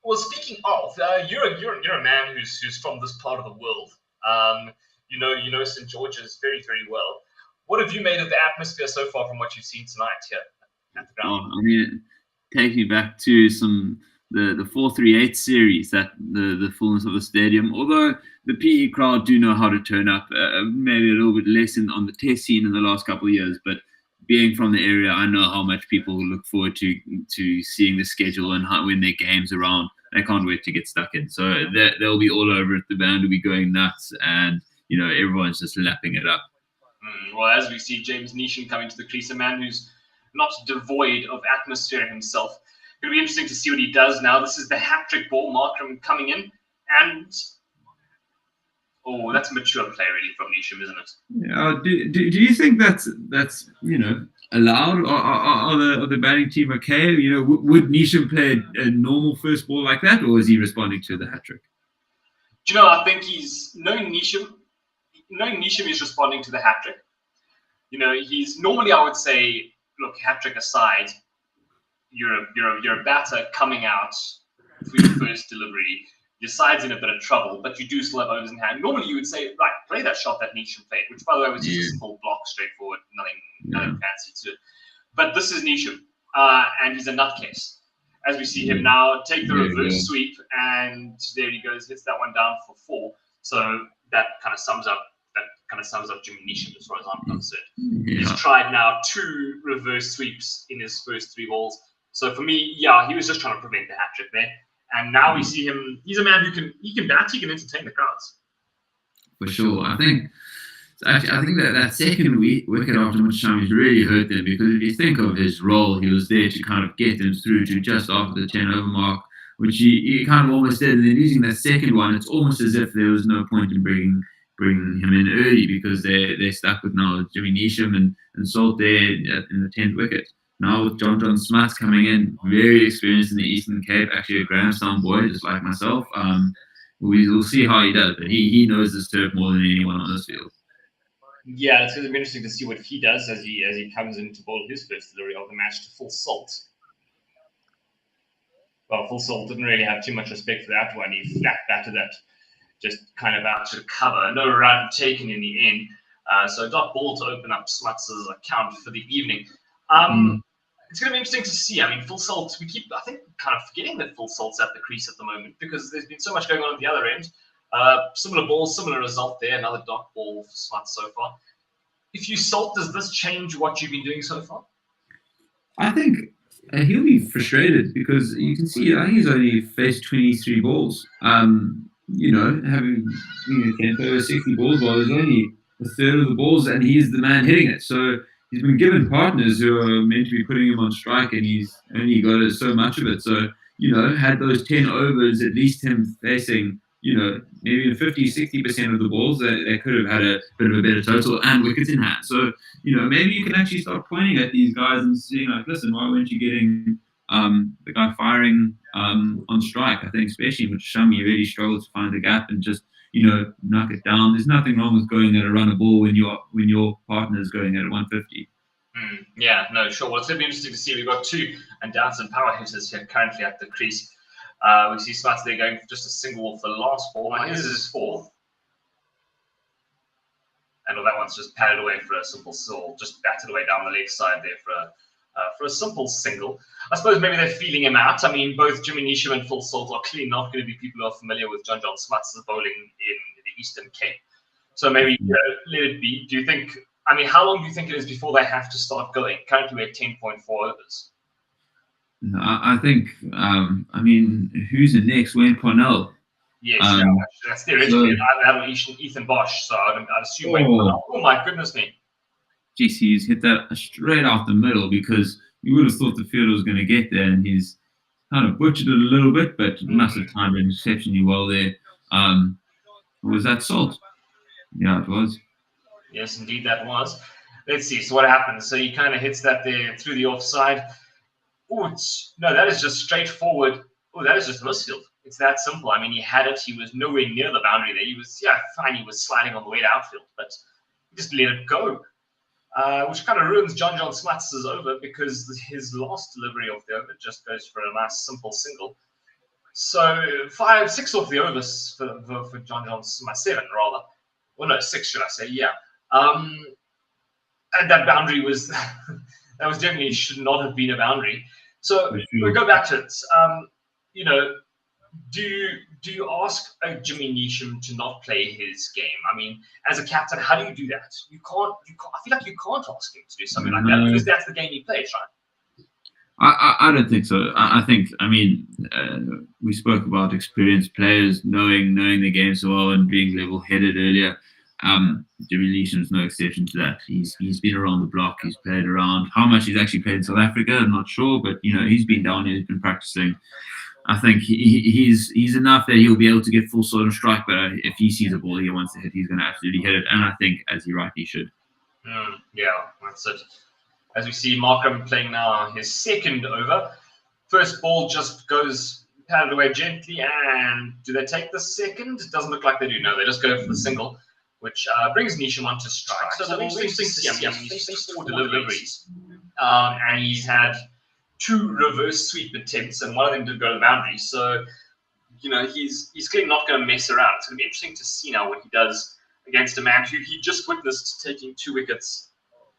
Well, speaking of, you're a man who's from this part of the world. You know St. George's very, very well. What have you made of the atmosphere so far from what you've seen tonight here at the ground? I mean, it takes me back to the 438 series, that the fullness of the stadium. Although the PE crowd do know how to turn up, maybe a little bit less on the test scene in the last couple of years, but being from the area, I know how much people look forward to seeing the schedule and when their game's around. They can't wait to get stuck in. So they'll be all over it. The band will be going nuts, and everyone's just lapping it up. Well, as we see James Neesham coming to the crease, a man who's not devoid of atmosphere himself. It'll be interesting to see what he does now. This is the hat-trick ball, Markram coming in, and that's mature play really from Neesham, isn't it? Yeah. Do you think that's allowed? Are the batting team okay? Would Neesham play a normal first ball like that, or is he responding to the hat-trick? Do you know? I think knowing Neesham is responding to the hat-trick. He's normally, I would say, look, hat-trick aside, you're a batter coming out for your first delivery. Your side's in a bit of trouble, but you do still have overs in hand. Normally, you would say, right, play that shot that Neesham played, which, by the way, was just a simple block, straightforward, nothing fancy to it. But this is Neesham, and he's a nutcase. As we see him now take the reverse sweep, and there he goes, hits that one down for 4. So that kind of sums up Jimmy Neesham as far as I'm concerned. He's tried now 2 reverse sweeps in his first 3 balls. So for me, he was just trying to prevent the hat trick there. And now we see him. He's a man who can bat. He can entertain the crowds. For sure, I think that second wicket after Watchalong really hurt them, because if you think of his role, he was there to kind of get them through to just after the 10 over mark, which he kind of almost did. And then losing that second one, it's almost as if there was no point in bringing him in early, because they're stuck with now Jimmy Neesham and Salt there in the 10th wicket. Now with John Smith coming in, very experienced in the Eastern Cape, actually a Grahamstown boy, just like myself. We'll see how he does, but he knows this turf more than anyone on this field. Yeah, it's going to be interesting to see what he does as he comes in to bowl his first delivery of the match to Full Salt. Well, Full Salt didn't really have too much respect for that one. He flat batted that, just kind of out to cover. No run taken in the end. So dot ball to open up Smuts' account for the evening. It's going to be interesting to see. I mean, Full Salt, we keep, I think, kind of forgetting that Full Salt's at the crease at the moment, because there's been so much going on at the other end. Similar balls, similar result there. Another dot ball for Smuts so far. If you Salt, does this change what you've been doing so far? I think he'll be frustrated, because you can see, I think he's only faced 23 balls. Having 10 over 60 balls, well, there's only a third of the balls, and he's the man hitting it. So he's been given partners who are meant to be putting him on strike, and he's only got so much of it. So, had those 10 overs, at least him facing, maybe 50, 60% of the balls, they could have had a bit of a better total and wickets in hand. So, maybe you can actually start pointing at these guys and seeing, like, listen, why weren't you getting the guy firing on strike. I think especially with Shami, really struggled to find the gap and just knock it down. There's nothing wrong with going at a run a ball when your partner is going at 150. Yeah, no, sure. Well, it's going to be interesting to see. We've got two and Downson power hitters here currently at the crease. We see Smuts there going for just a single off the last ball. Now, here's his fourth. And that one's just padded away for a simple single, just batted away down the leg side there for a simple single. I suppose maybe they're feeling him out. I mean, both Jimmy Neesham and Phil Salt are clearly not going to be people who are familiar with John Smuts' bowling in the Eastern Cape. So maybe let it be. Do you think, I mean, how long do you think it is before they have to start going? Currently we're at 10.4 overs. I think, I mean, who's the next? Wayne Parnell. Yes, that's theoretically. That'll Ethan Bosch, so I'd assume Wayne Parnell. Oh, my goodness me. Geez, he's hit that straight out the middle because you would have thought the fielder was going to get there, and he's kind of butchered it a little bit, but must have timed it exceptionally well there. Was that Salt? Yeah, it was. Yes, indeed, that was. Let's see. So what happens? So he kind of hits that there through the offside. Oh, no, that is just straightforward. Oh, that is just misfield. It's that simple. I mean, he had it. He was nowhere near the boundary there. He was, fine. He was sliding on the way to outfield, but he just let it go, which kind of ruins John Smuts' over because his last delivery of the over just goes for a nice simple single. So 6 off the overs for John Smuts, 7 rather. Well, no, 6 should I say? Yeah. And that boundary was that was definitely should not have been a boundary. So we go back to it. Do you ask Jimmy Neesham to not play his game? I mean, as a captain, how do you do that? You can't. I feel like you can't ask him to do something like that because that's the game he plays, right? I don't think so. I think, I mean, we spoke about experienced players knowing the game so well and being level-headed earlier. Jimmy Neesham's no exception to that. He's been around the block. He's played around. How much he's actually played in South Africa, I'm not sure, but he's been down here. He's been practicing. I think he's enough that he'll be able to get full sort of strike. But if he sees a ball he wants to hit, he's going to absolutely hit it. And I think, as he rightly should. Yeah, that's it. As we see Markham playing now his second over. First ball just goes padded away gently, and do they take the second? It doesn't look like they do. No, they just go for the single, which brings Neesham onto strike. So it'll be interesting to see. I mean, he's faced 4 deliveries, and he's had 2 reverse sweep attempts, and one of them did go to the boundary. So, he's clearly not going to mess around. It's going to be interesting to see now what he does against a man who he just witnessed taking 2 wickets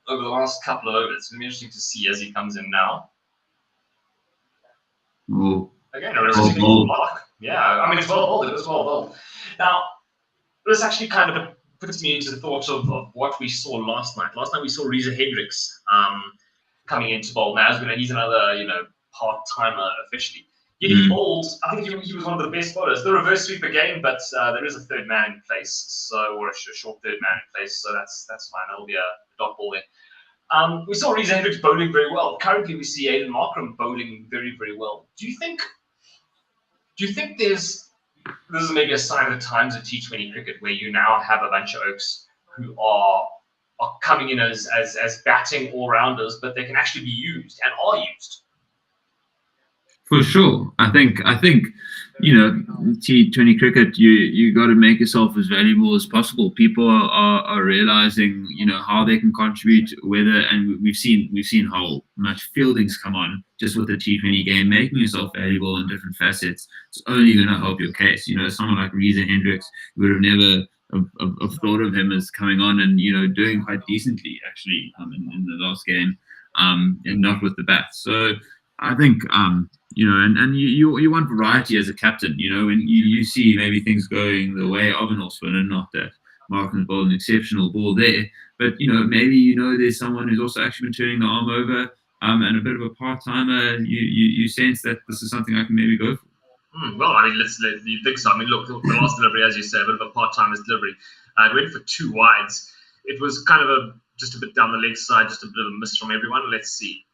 over the last couple of overs. It's going to be interesting to see as he comes in now. Oh. Again, a relatively block. Yeah, I mean, it's well bowled. It was well bowled. Now, this actually kind of puts me into the thought of what we saw last night. Last night we saw Reza Hendricks coming into bowl. Now he's another part-timer officially. He bowled. I think he was one of the best bowlers. The reverse sweep again, but there is a third man in place, or a short third man in place, so that's fine. That'll be a dot ball there. We saw Reza Hendricks bowling very well. Currently, we see Aiden Markram bowling very, very well. Do you think this is maybe a sign of the times of T20 cricket, where you now have a bunch of Oaks who are coming in as batting all-rounders, but they can actually be used and are used? For sure. I think T20 cricket, you got to make yourself as valuable as possible. People are realizing how they can contribute, and we've seen how much fielding's come on just with the T20 game. Making yourself valuable in different facets, it's only going to help your case. Someone like Reza Hendricks, you would have never have thought of him as coming on and doing quite decently actually in the last game, and not with the bat. So I think you want variety as a captain. When you see maybe things going the way of an off spinner, not that Markham's bowled an exceptional ball there, but maybe there's someone who's also actually been turning the arm over, and a bit of a part-timer. You sense that this is something I can maybe go for. Well, I mean, you think so. I mean, look, the last delivery, as you say, a bit of a part-timer's delivery. It went for 2 wides. It was kind of just a bit down the leg side, just a bit of a miss from everyone. Let's see.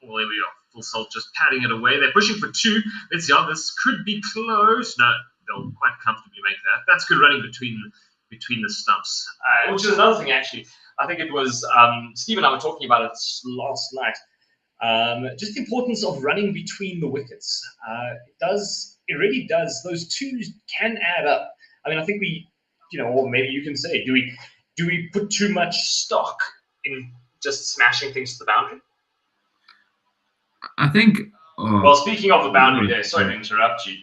Well, here we are. Full Salt just patting it away. They're pushing for 2. Let's see how this could be close. No, they'll quite comfortably make that. That's good running between the stumps. Which is another thing, actually. I think it was Steve and I were talking about it last night. Just the importance of running between the wickets. It really does. Those two can add up. I mean, I think or maybe you can say, do we put too much stock in just smashing things to the boundary? I think. Well, speaking of the boundary there, sorry to interrupt you.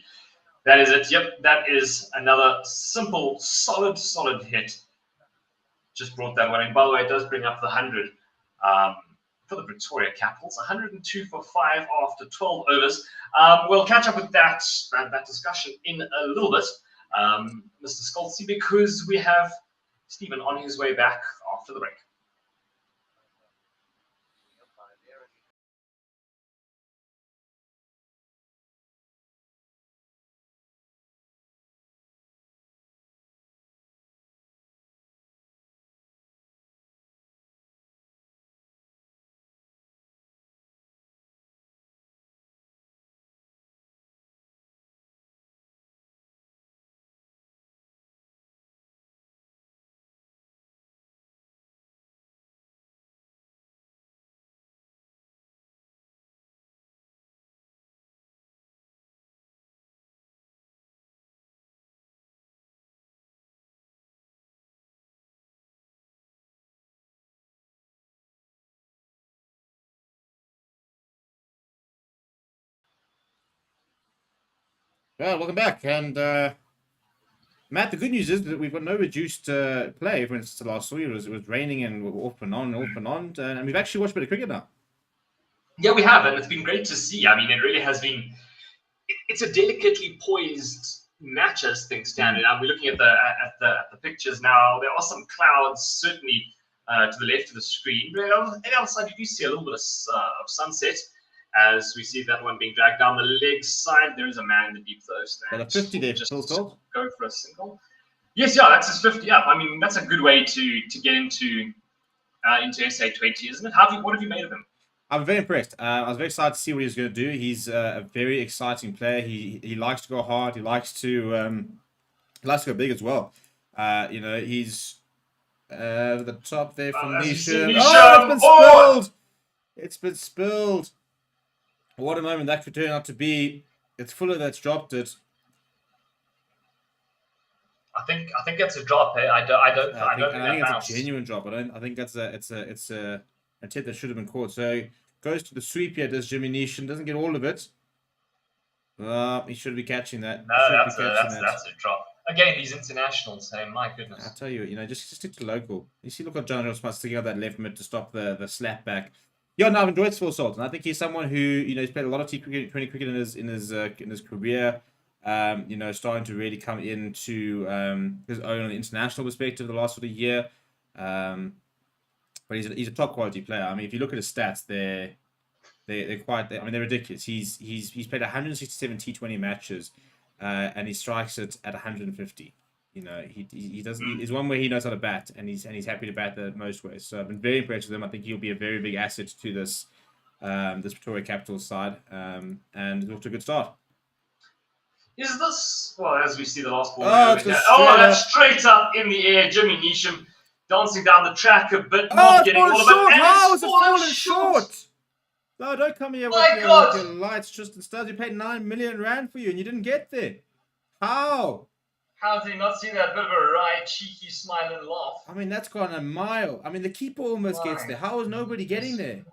That is it. Yep, that is another simple, solid hit. Just brought that one in. By the way, it does bring up the 100 for the Pretoria Capitals. 102 for 5 after 12 overs. We'll catch up with that discussion in a little bit, Mr. Scholzy, because we have Stephen on his way back after the break. Well, welcome back. And Matt, the good news is that we've got no reduced play. For instance, the last 3 years, it was raining and off and on, and we've actually watched a bit of cricket now. Yeah, we have, and it's been great to see. I mean, it really has been. It's a delicately poised match as things stand. And we're looking at the pictures now. There are some clouds certainly to the left of the screen, but on the other side, you do see a little bit of sunset. As we see that one being dragged down the leg side, there is a man in the deep throw stand. Got a 50 there, just Phil. go for a single. Yes, yeah, that's his 50 up. I mean, that's a good way to get into SA20, isn't it? What have you made of him? I'm very impressed. I was very excited to see what he was going to do. He's a very exciting player. He likes to go hard. He likes to go big as well. He's the top there from Nisham. Oh, it's been spilled! It's been spilled. What a moment that could turn out to be. It's Fuller that's dropped it. I think that's a drop. I don't think it's a genuine drop. I think it's a tip that should have been caught. So goes to the sweep here. Does Jimmy Neesham, doesn't get all of it. He should be catching that. No, that's a drop. Again, these internationals saying, my goodness. I tell you, just stick to local. You see, look at John Ross sticking out that left mid to stop the slap back. Yeah, no, I've enjoyed Phil Salt, and I think he's someone who he's played a lot of T20 cricket in his career. Starting to really come into his own international perspective the last sort of year. But he's a top quality player. I mean, if you look at his stats, they're ridiculous. He's played 167 T20 matches, and he strikes it at 150. He doesn't. He's one where he knows how to bat, and he's happy to bat the most ways. So I've been very impressed with him. I think he'll be a very big asset to this Pretoria Capitals side, and it's off to a good start. Is this as we see the last ball? That's straight up in the air. Jimmy Neesham dancing down the track a bit, not getting all of it. How is it falling short? No, don't come here with your lights, Tristan Stubbs. You paid 9 million rand for you, and you didn't get there. How? How did he not see that bit of a wry, cheeky smile and laugh? I mean, that's gone a mile. I mean, the keeper almost gets there. How is nobody getting there?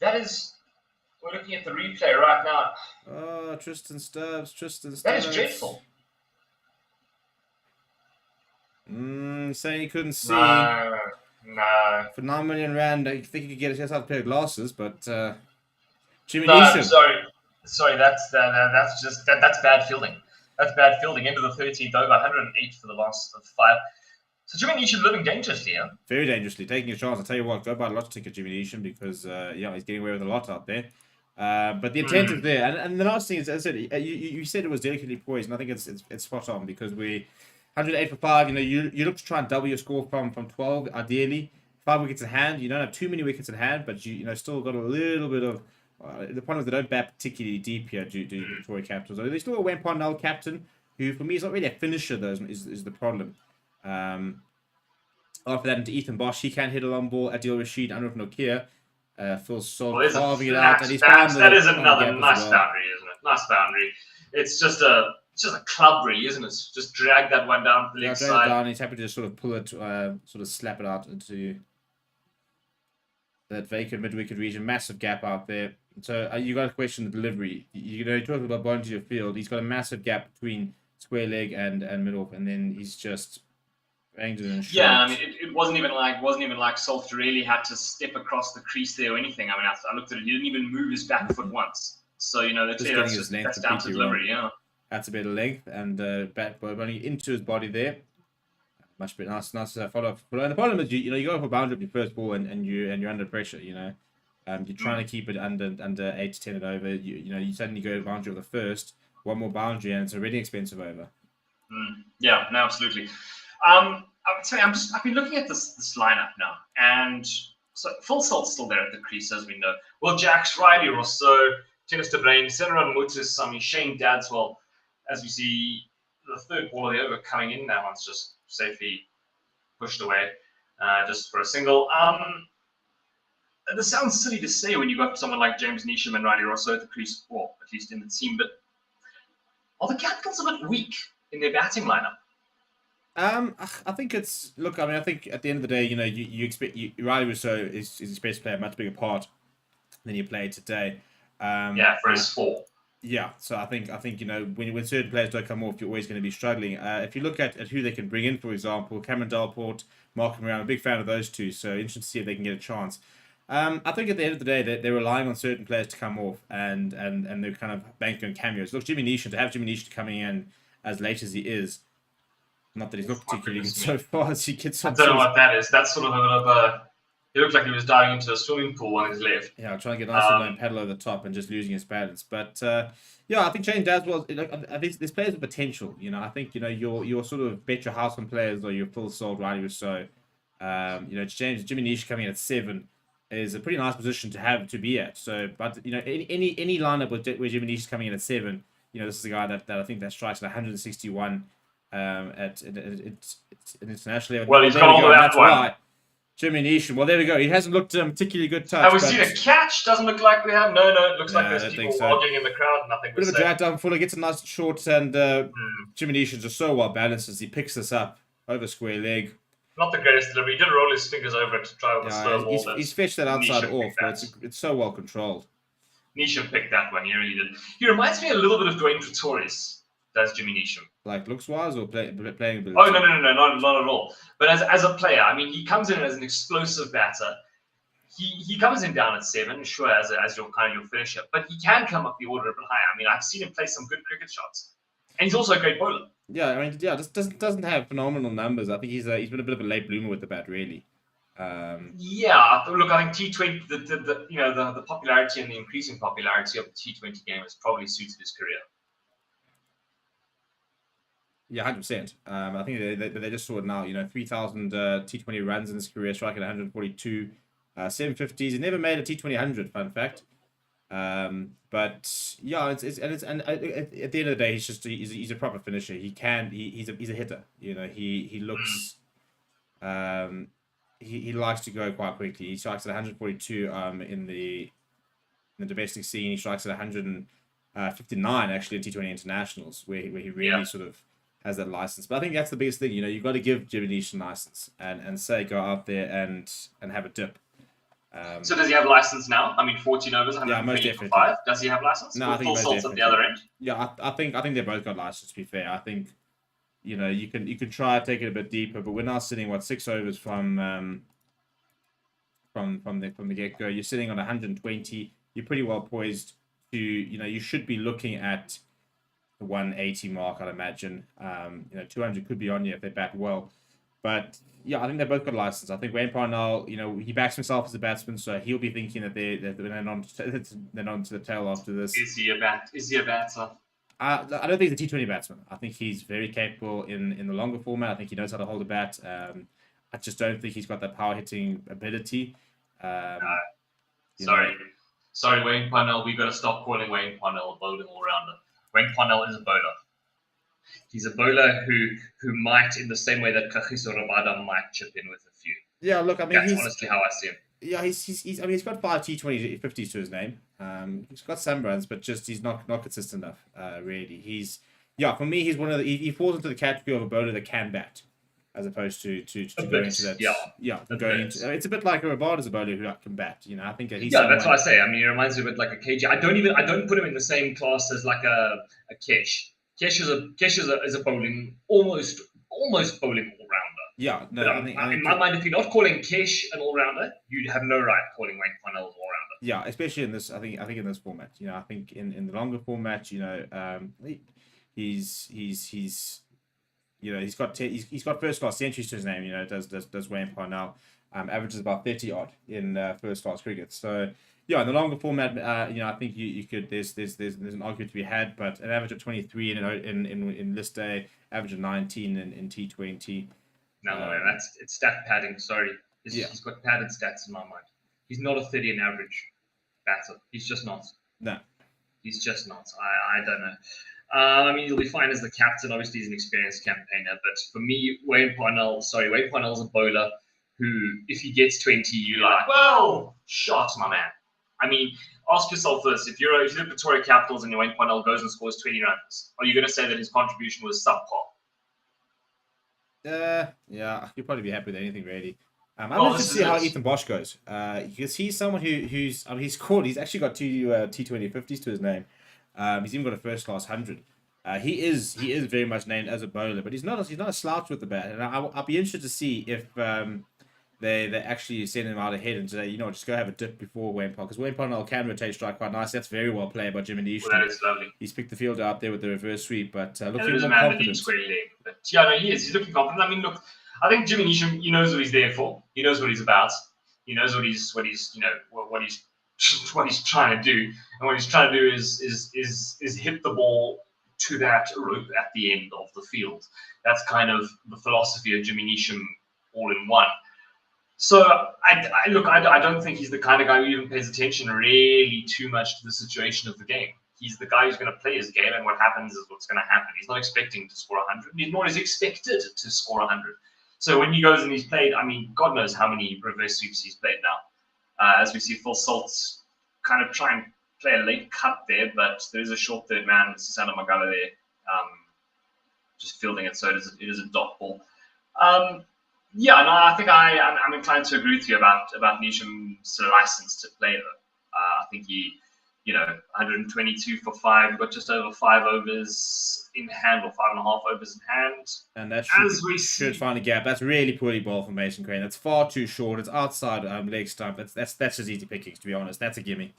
That is... We're looking at the replay right now. Oh, Tristan Stubbs. That is dreadful. Saying he couldn't see. No. For 9 million rand, I think he could get a pair of glasses, but Jimmy No, Neesham. sorry, that's bad fielding. That's bad fielding. Into the 13th over, 108 for the last of 5. So Jimmy Neesham living dangerously, yeah? Very dangerously, taking a chance. I'll tell you what, go buy a lotto ticket, Jimmy Neesham, because he's getting away with a lot out there. But the intent is there, and the last thing is, as I said, you said it was delicately poised, and I think it's spot on, because we 108 for 5. You look to try and double your score from 12, ideally. 5 wickets in hand. You don't have too many wickets in hand, but you still got a little bit of. The point is they don't bat particularly deep here due to Pretoria Capitals. They still got Wayne Parnell captain, who for me is not really a finisher. Though is the problem. After that, into Ethan Bosch. He can hit a long ball. Adil Rashid, Anurag Nokia. Phil Sol Well, there's a carving it out. And he's flat found bounce. That is on the another gap as nice well. boundary, isn't it? Nice boundary. It's just a club, really, isn't it? Just drag that one down the leg Drag it side. down. He's happy to just sort of pull it, sort of slap it out into that vacant mid-wicket region. Massive gap out there. So you got to question the delivery. You're talking about bowling to your field. He's got a massive gap between square leg and mid-off, and then he's just banged it in short. Yeah, I mean, it wasn't even like Solft really had to step across the crease there or anything. I mean, I looked at it; he didn't even move his back foot once. So that's down to delivery. Yeah, that's a bit of length and bat running into his body there. Much better, nice follow up. But the problem is, you go for boundary of your first ball and you're under pressure. You're trying to keep it under 8 to 10 and over. You suddenly go to boundary of the first, one more boundary, and it's already expensive over. Yeah, no, absolutely. I would say I've been looking at this lineup now, and so Phil Salt's still there at the crease, as we know. Will Jacks, Riley Rousseau, Tennis de Brain, Senran Mutis, Shane Dadswell. As we see, the third ball of the over coming in, that one's just safely pushed away, just for a single. This sounds silly to say when you got someone like James Neesham and Riley Rousseau at the crease, or at least in the team, but are the Capitals a bit weak in their batting lineup? I think it's I think at the end of the day, you expect Riley Rousseau is his best player, a much bigger part than he played today. For his 4. Yeah, so I think when certain players don't come off, you're always going to be struggling. If you look at who they can bring in, for example, Cameron Delport, Markham Brown, I'm a big fan of those two. So interesting to see if they can get a chance. I think at the end of the day, they're relying on certain players to come off, and they're kind of banking on cameos. Look, Jimmy Neesham coming in as late as he is. Not that he's not particularly good so far as he gets on. I don't know what that is. That's sort of a he looked like he was diving into a swimming pool on his left. Yeah, trying to get a nice and paddle over the top and just losing his balance. But I think Shane Dadswell, I think there's players with potential. I think your sort of bet your house on players or your full sold Riley Rousseau. Jimmy Nish coming in at 7 is a pretty nice position to be at. So, but any lineup where Jimmy Nish is coming in at 7, this is a guy that I think that strikes at 161 at international level. Well, he's got all of that one. Why Jimmy Neesham. Well, there we go. He hasn't looked particularly good touch. Have we seen a catch? Doesn't look like we have. No, it looks like there's people walking in the crowd. Nothing. Bit of a drag down fuller, gets a nice short, and Jimmy Neesham's just so well balanced as he picks this up over square leg. Not the greatest delivery. He did roll his fingers over it to try with a slow ball. He's fetched that outside off, but it's so well controlled. Neesham picked that one. He really did. He reminds me a little bit of Dwayne Pretorius. That's Jimmy Neesham. Like looks-wise or playing ability? Oh, no, not at all. But as a player, I mean, he comes in as an explosive batter. He comes in down at 7, sure, as your finisher, but he can come up the order a bit higher. I mean, I've seen him play some good cricket shots, and he's also a great bowler. Yeah, I mean, just doesn't have phenomenal numbers. I think he's been a bit of a late bloomer with the bat, really. Look, I think T20, the popularity and the increasing popularity of the T20 game has probably suited his career. Yeah, 100%. I think they just saw it now. 3,000 T20 runs in his career, striking 142, 750s. He never made a T20 100. Fun fact. But yeah, at the end of the day, he's a proper finisher. He's a hitter. He looks. He likes to go quite quickly. He strikes at 142 in the domestic scene. He strikes at 159 actually in T20 internationals, where he really sort of has that license. But I think that's the biggest thing. You've got to give Jimmy Neesham license and say go out there and have a dip. So does he have license now? I mean, 14 overs, 155. Does he have license? No, I think full salts at the other end. Yeah, I think they both got license. To be fair, I think you can try to take it a bit deeper, but we're now sitting 6 overs from the get go. You're sitting on 120. You're pretty well poised to you should be looking at the 180 mark, I'd imagine. 200 could be on you if they bat well. But yeah, I think they both got a license. I think Wayne Parnell, he backs himself as a batsman, so he'll be thinking that they're on to the tail after this. Is he a batter? I don't think he's a T20 batsman. I think he's very capable in the longer format. I think he knows how to hold a bat. I just don't think he's got that power hitting ability. Sorry, Wayne Parnell. We've got to stop calling Wayne Parnell a bowling all-rounder. Wayne Parnell is a bowler. He's a bowler who might, in the same way that Kagiso Rabada might chip in with a few. Yeah, look, I mean, That's honestly how I see him. Yeah, he's I mean, he's got 5 T20 50s to his name. He's got some runs, but just he's not consistent enough. Really, for me, he's one of he falls into the category of a bowler that can bat, as opposed to go into that. It's a bit like a Rabada's a bowler who can bat. You know, I think that he's that's what I say. I mean, he reminds me a bit like a KG. I don't put him in the same class as like a Kesh. Kesh is a bowling almost bowling all rounder. Yeah, no, I think in my mind, if you're not calling Kesh an all-rounder, you'd have no right calling Wayne Parnell an all-rounder. Yeah, especially in this, I think in this format. You know, I think in the longer format, you know, he's you know, he's got first class centuries to his name. You know, does Wayne Parnell, averages about 30 odd in first class cricket. So yeah, in the longer format, you know, I think you could there's an argument to be had, but an average of 23 in list day, average of 19 in T20. No, it's stat padding. Sorry, he's got padded stats in my mind. He's not a 30 in average batter. He's just not. No, he's just not. I don't know. I mean, he'll be fine as the captain. Obviously, he's an experienced campaigner. But for me, Wayne Parnell's a bowler who, if he gets 20, you're like, well, shot, my man. I mean, ask yourself this: if you're the Pretoria Capitals and Wayne Parnell goes and scores 20 runs, are you going to say that his contribution was subpar? Yeah, I could probably be happy with anything really. I'm interested to see how Ethan Bosch goes. Because he's someone who's he's actually got 2 T20 50s to his name. He's even got a first class 100. He is very much named as a bowler, but he's not a slouch with the bat. And I'll be interested to see if they actually send him out ahead and say, you know, just go have a dip before Wayne Parnell, because Wayne Parnell can rotate strike quite nice. That's very well played by Jimmy Neesham. Well, that is lovely. He's picked the field out there with the reverse sweep, but looking more confident. But yeah, no, he is. He's looking confident. I mean, look, I think Jimmy Neesham, he knows what he's there for. He knows what he's about. He knows what he's you know what he's trying to do, and what he's trying to do is hit the ball to that rope at the end of the field. That's kind of the philosophy of Jimmy Neesham all in one. So I don't think he's the kind of guy who even pays attention really too much to the situation of the game. He's the guy who's going to play his game, and what happens is what's going to happen. He's not expecting to score 100, nor is expected to score 100. So when he goes and he's played, I mean, God knows how many reverse sweeps he's played now. As we see Phil Salt's kind of try and play a late cut there, but there is a short third man, Sisana Magala there, just fielding it, so it is a dot ball. Yeah, no, I think I'm inclined to agree with you about Neesham's license to play, though. I think he, you know, 122 for 5, got just over 5 overs in hand, or 5.5 overs in hand. And that should find a gap. That's really poorly bowled from Mason Crane. That's far too short. It's outside leg stump. That's just easy pickings, to be honest. That's a gimme.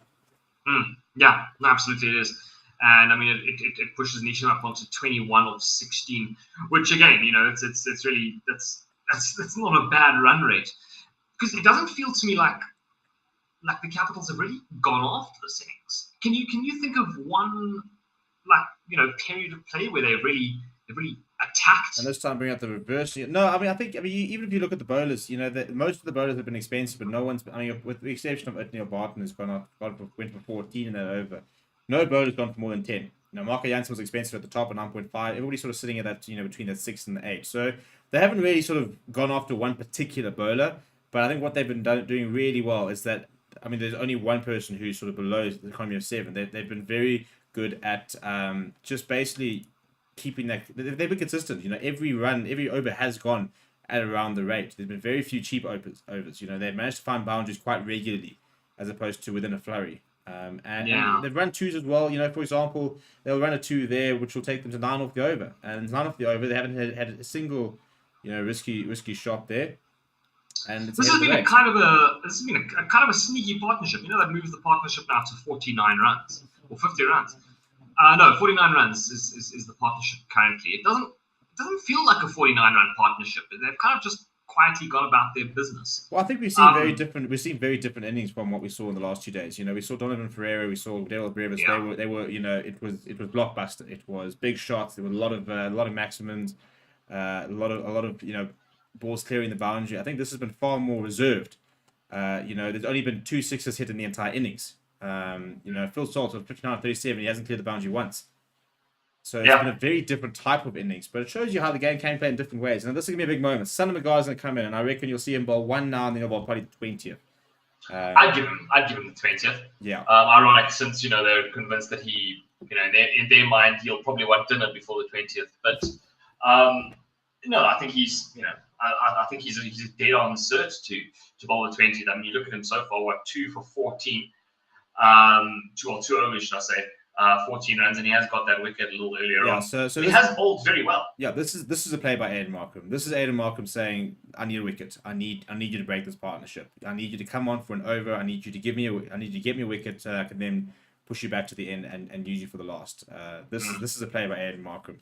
Yeah, absolutely it is. And I mean, it pushes Neesham up onto 21 of 16, which again, you know, it's really that's not a bad run rate, because it doesn't feel to me like the Capitals have really gone after the innings. Can you think of one, like, you know, period of play where they've really attacked? And this time bring out the reverse. No, I mean, even if you look at the bowlers, you know, most of the bowlers have been expensive, but no one's. I mean, with the exception of Neil Barton, who's went for 14 in that over. No bowler's gone for more than 10. You know, Marco Jansen was expensive at the top at 9.5. Everybody's sort of sitting at that, you know, between that 6 and the 8. So they haven't really sort of gone after one particular bowler. But I think what they've been doing really well is that, I mean, there's only one person who's sort of below the economy of 7. They've been very good at just basically keeping that. They've been consistent. You know, every over has gone at around the rate. There's been very few cheap overs. You know, they've managed to find boundaries quite regularly, as opposed to within a flurry. And they've run 2s as well. You know, for example, they'll run a 2 there, which will take them to 9 off the over. And 9 off the over, they haven't had a single, you know, risky shot there. And this has been a kind of a sneaky partnership. You know, that moves the partnership now to 49 runs or 50 runs. No, 49 runs is the partnership currently. It doesn't feel like a 49-run partnership. They've kind of just quietly gone about their business. Well, I think we've seen very different innings from what we saw in the last 2 days. You know, we saw Donovan Ferreira, we saw Daryl Brevis. Yeah. They were, you know, it was blockbuster. It was big shots. There were a lot of maximums, a lot of you know, balls clearing the boundary. I think this has been far more reserved. You know, there's only been 2 6s hit in the entire innings. You know, Phil Salt of 59-37, he hasn't cleared the boundary once. So it's been a very different type of innings, but it shows you how the game can play in different ways. And this is going to be a big moment. Son of Magar's going to come in, and I reckon you'll see him bowl 1 now, and then he'll bowl probably 20th. I'd give him the 20th. Yeah. Ironic, since they're convinced that he, in their mind, he'll probably want dinner before the 20th. But no, I think he's, I think he's dead on cert to bowl the 20th. I mean, you look at him so far, 2 for 14, 2 overs, should I say? 14 runs, and he has got that wicket a little earlier on. So he has bowled very well. Yeah, this is a play by Aidan Markham. This is Aidan Markham saying, "I need a wicket. I need you to break this partnership. I need you to come on for an over. I need you to get me a wicket so I can then push you back to the end and use you for the last." This is a play by Aidan Markham.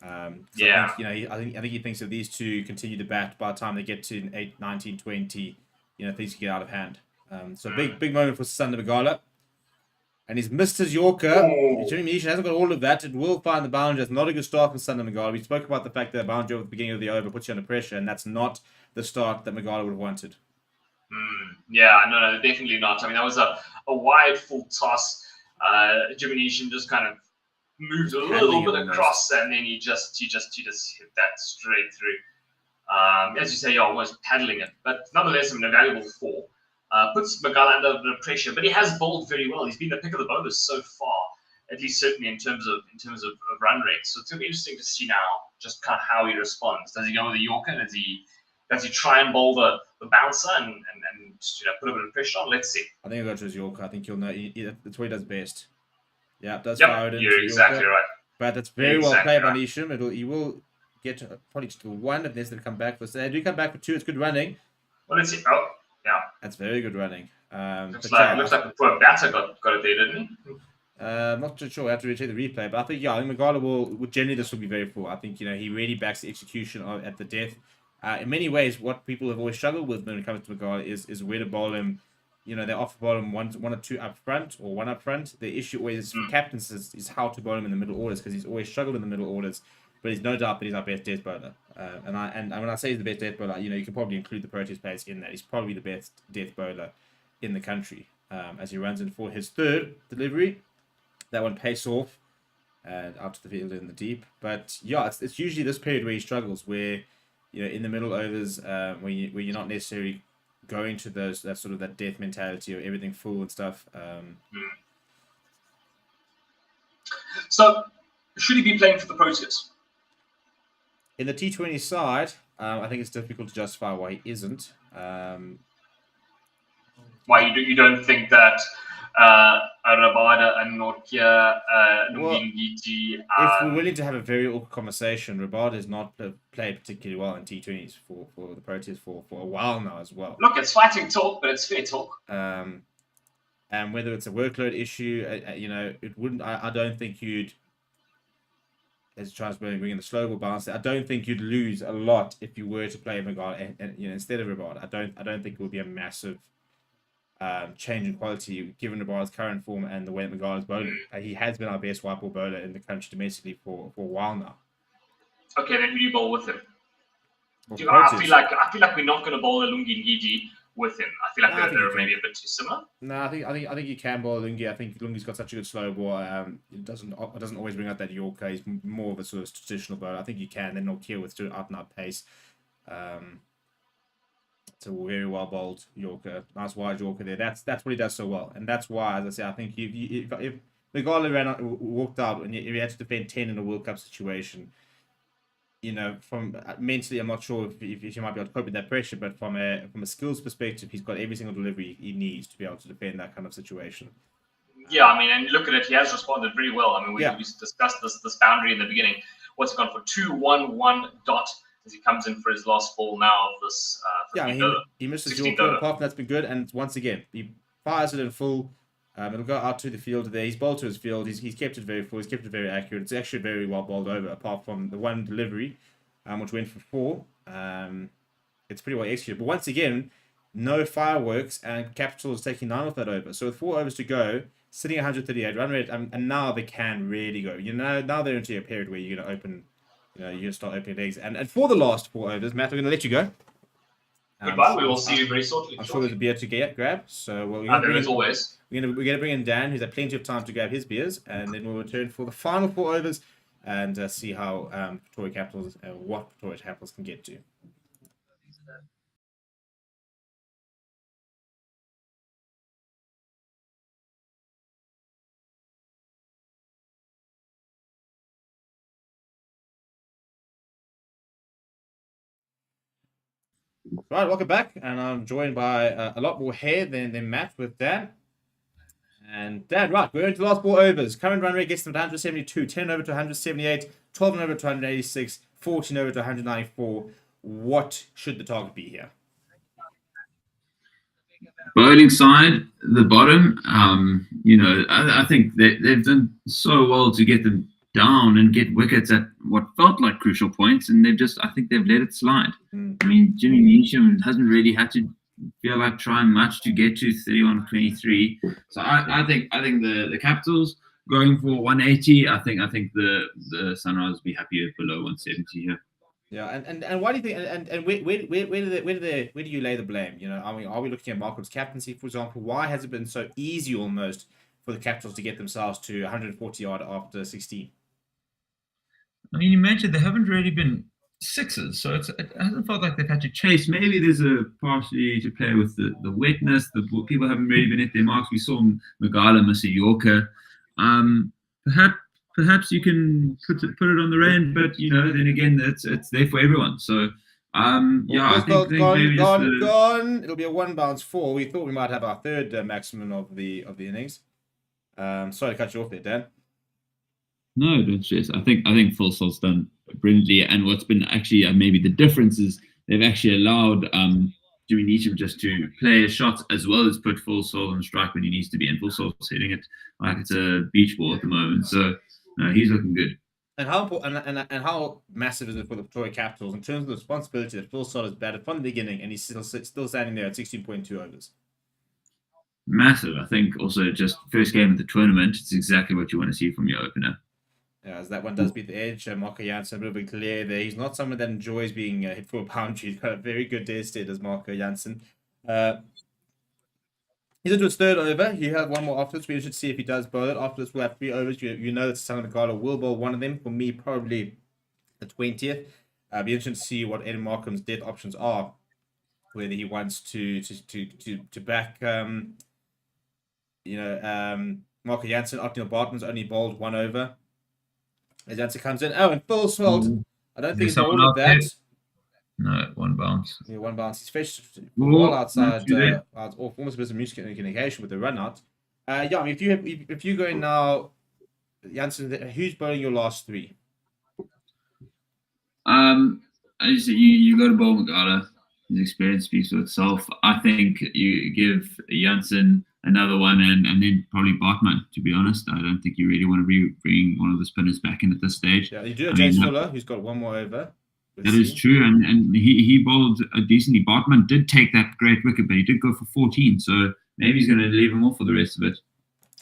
I think he thinks if these two continue to bat, by the time they get to 8, 19, 20, things can get out of hand. Big moment for Sander Magala. And he's missed his Yorker. Jimmy Misha hasn't got all of that. It will find the boundary. It's not a good start from Sander Magala. We spoke about the fact that boundary at the beginning of the over puts you under pressure, and that's not the start that Magala would have wanted. Yeah, no, definitely not. I mean, that was a wide full toss. Jimmy Nishan just kind of moved a little bit across, and then he just hit that straight through. As you say, you're almost paddling it, but nonetheless, a valuable 4. Puts Magala under the pressure, but he has bowled very well. He's been the pick of the bowlers so far, at least certainly in terms of run rate. So it's going to be interesting to see now just kind of how he responds. Does he go with a Yorker? Does he try and bowl the bouncer and put a bit of pressure on? Let's see. I think he'll go to his Yorker. I think you'll know that's what he does best. Yeah, it does. You're exactly right. But that's very well played by Nisham. He will get probably to 1 if they come back for. So they do come back for 2. It's good running. Well, let's see. Oh. Yeah, that's very good running. Looks like the poor batter got it there, didn't he? I'm not too sure. I have to recheck the replay, but I think Magala will generally this will be very full. I think he really backs the execution at the death. In many ways, what people have always struggled with when it comes to Magala is where to bowl him. They offer bowl him one or 2 up front or 1 up front. The issue always for captains is how to bowl him in the middle orders, because he's always struggled in the middle orders. But he's no doubt that he's our best death bowler. And when I say he's the best death bowler, you can probably include the Proteas players in that. He's probably the best death bowler in the country. As he runs in for his 3rd delivery, that one pace off and out to the field in the deep. But yeah, it's usually this period where he struggles, where in the middle overs, where you're not necessarily going to that death mentality or everything full and stuff. So should he be playing for the Proteas? In the T20 side, I think it's difficult to justify why he isn't. Why you don't think that Rabada and Nokia, Ngiti... if we're willing to have a very awkward conversation, Rabada has not played particularly well in T20s for the Proteas for a while now as well. Look, it's fighting talk, but it's fair talk. And whether it's a workload issue, it wouldn't... I don't think you'd... As tries to bring in the slow ball balance, I don't think you'd lose a lot if you were to play Magala instead of Rabada. I don't think it would be a massive change in quality given Rabada's current form and the way that Magala's bowling. He has been our best white ball bowler in the country domestically for a while now. Okay, then who do you bowl with him? I feel like we're not going to bowl a Lungi Ngidi with him. I feel like they're maybe a bit too similar. No, I think you can bowl Lungi. I think Lungi's got such a good slow ball. It doesn't always bring out that Yorker. He's more of a sort of traditional bowler. I think you can. Then Nokia with out and out pace. It's a very well bowled Yorker. Nice wide Yorker there. That's what he does so well, and that's why, as I say, I think if Magala walked out and he had to defend 10 in a World Cup situation. From mentally, I'm not sure if you might be able to cope with that pressure, but from a skills perspective, he's got every single delivery he needs to be able to defend that kind of situation. Yeah, I mean, and look at it, he has responded very well. I mean, we discussed this boundary in the beginning. What's gone for 2-1-1 dot as he comes in for his last ball now of this. He missed his Yorker. Apart from that's been good, and once again, he fires it in full. It'll go out to the field there. He's bowled to his field. He's kept it very full. He's kept it very accurate. It's actually very well bowled over, apart from the one delivery, which went for 4. It's pretty well executed. But once again, no fireworks, and Capital is taking 9 off that over. So with 4 overs to go, sitting at 138 run rate, and now they can really go. Now they're into a period where you're going to open, you're going to start opening legs. And for the last 4 overs, Matt, we're going to let you go. Goodbye. We will see you very shortly. I'm sure there's a beer to grab. So there is always. We're going to bring in Dan, who's had plenty of time to grab his beers, and then we'll return for the final 4 overs and see how Pretoria Capitals, what Pretoria Capitals can get to. Right, welcome back, and I'm joined by a lot more hair than Matt with Dan. And Dan, right, we're into the last 4 overs. Current run rate gets them to 172, 10 over to 178, 12 over to 186, 14 over to 194. What should the target be here? Bowling side, the bottom, I think they've done so well to get them down and get wickets at what felt like crucial points, and I think they've let it slide. I mean, Jimmy Neesham hasn't really had to feel like trying much to get to 31-23. So I think the Capitals going for 180. I think the Sunrise will be happier below 170 here. Yeah, and why do you think? And where do you lay the blame? I mean, are we looking at Markham's captaincy, for example? Why has it been so easy almost for the Capitals to get themselves to 140 odd after 16? I mean, you mentioned they haven't really been sixes, so it hasn't felt like they've had to chase. Maybe there's a partially to play with the wetness. The people haven't really been at their marks. We saw Magala miss a Yorker. Perhaps you can put it on the rain, but then again, it's there for everyone. So I think maybe gone. It'll be a 1 bounce 4. We thought we might have our third maximum of the innings. Sorry to cut you off there, Dan. No, don't stress. I think Full Salt's done brilliantly, and what's been actually maybe the difference is they've actually allowed Jimmy Neesham just to play his shots as well as put Full Salt on strike when he needs to be, and Full Salt's hitting it like it's a beach ball at the moment. So he's looking good. And how important and how massive is it for the Pretoria Capitals in terms of the responsibility that Full Salt has batted from the beginning, and he's still standing there at 16.2 overs? Massive. I think also just first game of the tournament, it's exactly what you want to see from your opener. Yeah, as that one does beat the edge. Marco Jansen, a bit of a clear there. He's not someone that enjoys being hit for a boundary. He's got a very good deadstead as Marco Jansen. He's into his 3rd over. He has one more after this. We should see if he does bowl it. After this, we'll have 3 overs. You know that Santa Magala will bowl one of them. For me, probably the 20th. Be interesting to see what Ed Markham's death options are. Whether he wants to back, Marco Jansen. Othniel Barton's only bowled 1 over. As Jansen comes in. Oh, and Full Salt. I don't think he's all of that. No, 1 bounce. Yeah, 1 bounce. He's fished all outside. Almost a bit of miscommunication with the run out. I mean, if you go in now, Jansen, who's bowling your last 3? As you got to bowl Magala. His experience speaks for itself. I think you give Jansen another one and then probably Bartman, to be honest. I don't think you really want to bring one of the spinners back in at this stage. Yeah, you do have James Fuller, who's got 1 more over. That is true, and he bowled decently. Bartman did take that great wicket, but he did go for 14, so maybe he's going to leave him off for the rest of it.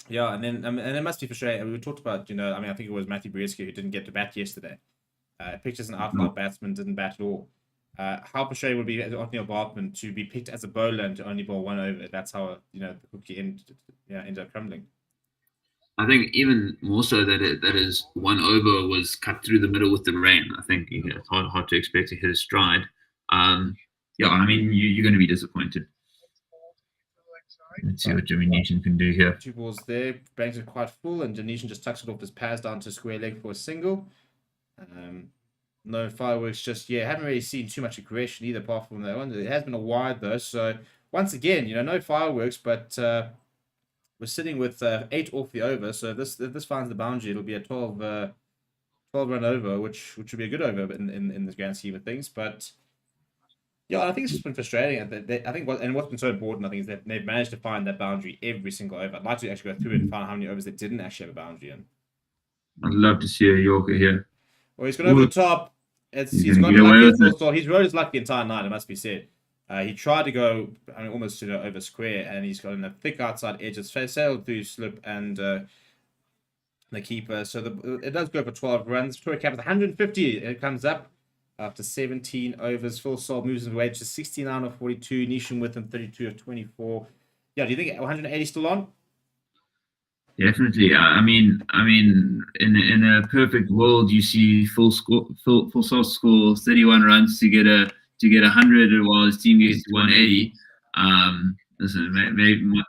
Yeah, and then and it must be frustrating. We talked about, I think it was Matthew Brzeski who didn't get to bat yesterday. Picked as an outfield batsman, didn't bat at all. How frustrating would it be Othniel Bartman to be picked as a bowler and to only bowl 1 over? That's how the cookie ended up crumbling. I think even more so that his 1 over was cut through the middle with the rain. I think it's hard to expect to hit a stride. I mean, you're going to be disappointed. Let's see what Jimmy Neesham can do here. 2 balls there. Banks are quite full, and Neesham just tucks it off his pads down to square leg for a single. No fireworks just yet. Haven't really seen too much aggression either, apart from that one. It has been a wide though, so once again, no fireworks, but we're sitting with 8 off the over. So if this finds the boundary, it'll be a 12 run over, which would be a good over in the grand scheme of things. But yeah, I think it's just been frustrating. I think what's been so important, I think, is that they've managed to find that boundary every single over. I'd like to actually go through it and find how many overs they didn't actually have a boundary in. I'd love to see a Yorker here. Well, he's gone over the top. He's got lucky. He's rode his luck the entire night, it must be said. He tried to go, almost over square, and he's got in a thick outside edge. It's sailed through slip and the keeper. So it does go for 12 runs. Pretoria Capitals 150. It comes up after 17 overs. Full Salt moves his way to 69 of 42. Neesham with him 32 of 24. Yeah, do you think 180 still on? Definitely. In a perfect world, you see full salt score, 31 runs to get 100, while his team gets to 180. Listen,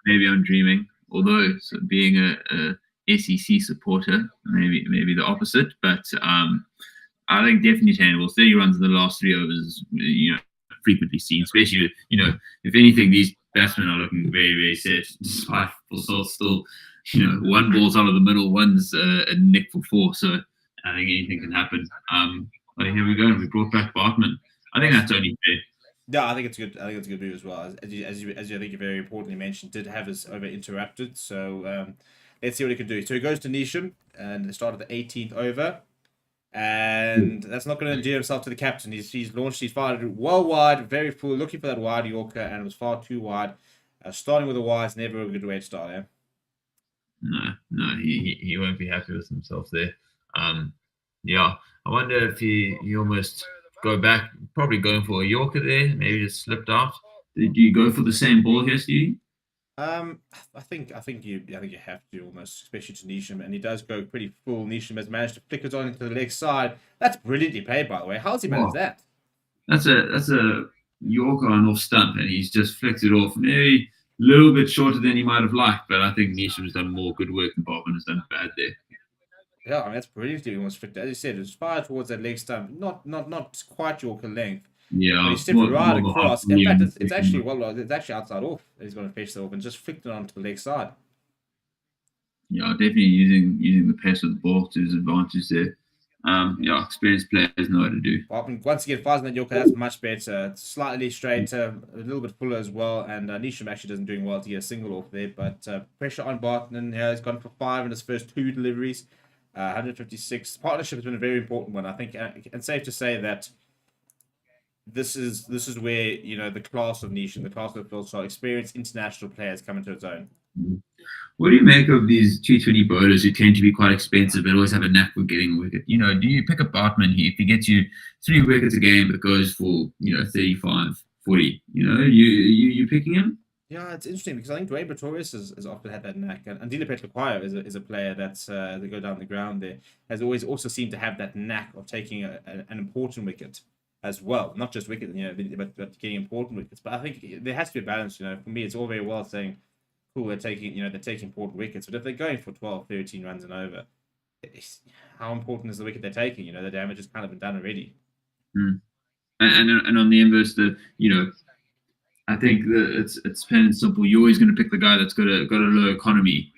maybe I'm dreaming. Although being a SEC supporter, maybe the opposite. But I think definitely attainable. 30 runs in the last 3 overs is, frequently seen. Especially, if anything, these batsmen are looking very, very set. Despite full salt still, one ball's out of the middle, one's a nick for four. So I think anything can happen. But here we go. We brought back Bartman. I think that's only fair. Yeah, I think it's good. I think it's a good move as well. As you I think you very importantly mentioned, did have his over interrupted. So let's see what he can do. So he goes to Nisham and they start at the 18th over. And that's not going to endear himself to the captain. He's launched, he's fired well wide, very full, looking for that wide Yorker, and it was far too wide. Starting with a wide is never a good way to start, yeah? No, he won't be happy with himself there. Yeah, I wonder if he almost go back, probably going for a Yorker there, maybe just slipped out. Do you go for the same ball here, Steve? I think you have to almost, especially to Nisham, and he does go pretty full. Nisham has managed to flick it on into the leg side. That's brilliantly played, by the way. How's he managed that? That's a Yorker on off stump, and he's just flicked it off. Maybe a little bit shorter than he might have liked, but I think Nisham's done more good work than Bartman has done bad there. Yeah, I mean that's brilliantly almost flicked. As you said, it was fired towards that leg stump, not quite Yorker length. Yeah, but he stepped right across. In fact, it's actually it's actually outside off. He's going to fetch it off and just flicked it onto the leg side. Yeah, definitely using the pace of the ball to his advantage there. Experienced players know what to do. Once again, fires in that Yorker, that's much better. It's slightly straighter, a little bit fuller as well, and Nisham actually doesn't doing well to get a single off there, but pressure on Barton. He's gone for 5 in his first 2 deliveries, 156. Partnership has been a very important one, I think, and safe to say that this is where the class of Nisham, the class of Philstar, experienced international players come into its own. What do you make of these T20 bowlers who tend to be quite expensive but always have a knack for getting a wicket? Do you pick up Bartman here if he gets you 3 wickets a game but goes for 35, 40? You picking him? Yeah, it's interesting because I think Dwayne Pretoria has often had that knack, and Dila Petlakwayo is a player that's that go down the ground there has always also seemed to have that knack of taking an important wicket as well, not just wicket, but getting important wickets. But I think there has to be a balance. For me, it's all very well saying, cool, they're taking important wickets, but if they're going for 12, 13 runs and over, how important is the wicket they're taking? The damage has kind of been done already. And on the inverse, I think that it's plain and simple. You're always going to pick the guy that's got a low economy,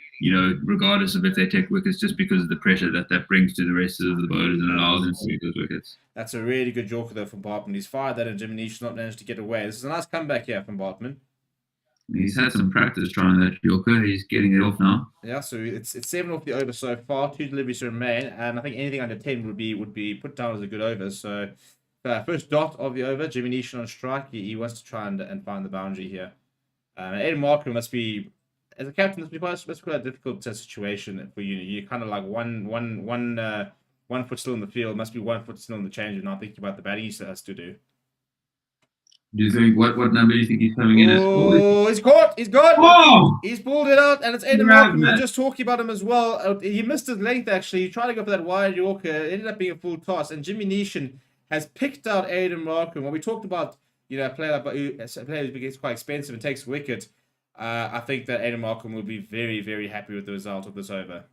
regardless of if they take wickets, just because of the pressure that brings to the rest of the bowlers and allows them to take those wickets. That's a really good Yorker though from Bartman. He's fired that, and Jimmy Nish not managed to get away. This is a nice comeback here from Bartman. He's had some practice trying that Yorker. He's getting it off now. Yeah, so it's 7 off the over so far. 2 deliveries to remain, and I think anything under 10 would be put down as a good over. So first dot of the over, Jimmy Nish on strike. He wants to try and find the boundary here. Aiden Markham must be, as a captain, must be quite a difficult situation for you. You're kind of like one foot still in the field, must be 1 foot still in the change, and not thinking about the batting he still has to do. Do you think what number do you think he's coming in at? Oh, he's caught! He's got! Whoa! He's pulled it out, and it's Aiden Markham. We were just talking about him as well. He missed his length actually. He tried to go for that wide Yorker. It ended up being a full toss, and Jimmy Nishan has picked out Aiden Markham. When we talked about a player who gets quite expensive and takes wicket, I think that Aiden Markham will be very, very happy with the result of this over.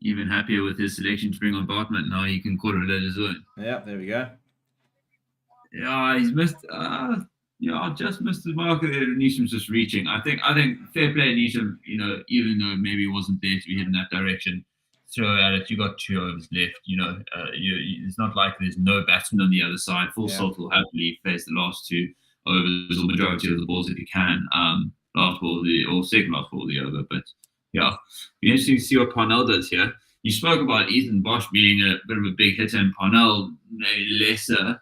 Even happier with his selection to bring on Bartman. Now he can call it at his own. Yeah, there we go. Yeah, he's missed. Just missed the marker there. Nisham's just reaching. I think fair play, Nisham. Even though maybe he wasn't there to be hit in that direction, throw at it. You got 2 overs left. It's not like there's no batsman on the other side. Full salt will happily face the last 2 overs or majority of the balls if you can. Last ball or second last ball of the over. But yeah, be interesting to see what Parnell does here. You spoke about Ethan Bosch being a bit of a big hitter and Parnell maybe lesser.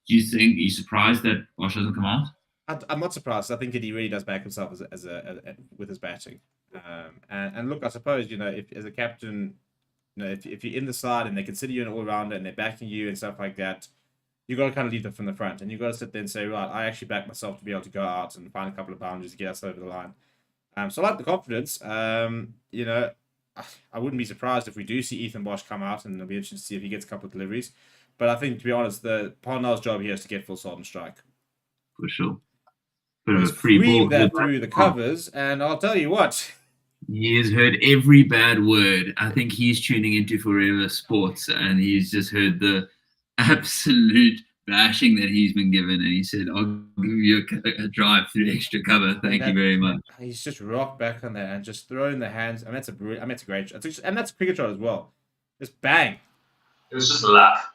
Do you think he's surprised that Bosch hasn't come out? I'm not surprised. I think that he really does back himself as with his batting. And look, I suppose if as a captain, if you're in the side and they consider you an all-rounder and they're backing you and stuff like that, you got to kind of lead them from the front, and you got to sit there and say, right, I actually back myself to be able to go out and find a couple of boundaries to get us over the line. So I like the confidence. You know, I wouldn't be surprised if we do see Ethan Bosch come out, and it'll be interesting to see if he gets a couple of deliveries. But I think, to be honest, the Parnell's job here is to get full salt and strike. For sure. Bit Well, of he's a free ball. creamed that through the covers, and I'll tell you what. He has heard every bad word. I think he's tuning into Forever Sports, and he's just heard the absolute bashing that he's been given. And he said, "I'll give you a drive through extra cover. Thank you very much." He's just rocked back on that and just thrown the hands. I mean, that's a great shot. And that's a cricket shot as well. Just bang. It was just a laugh.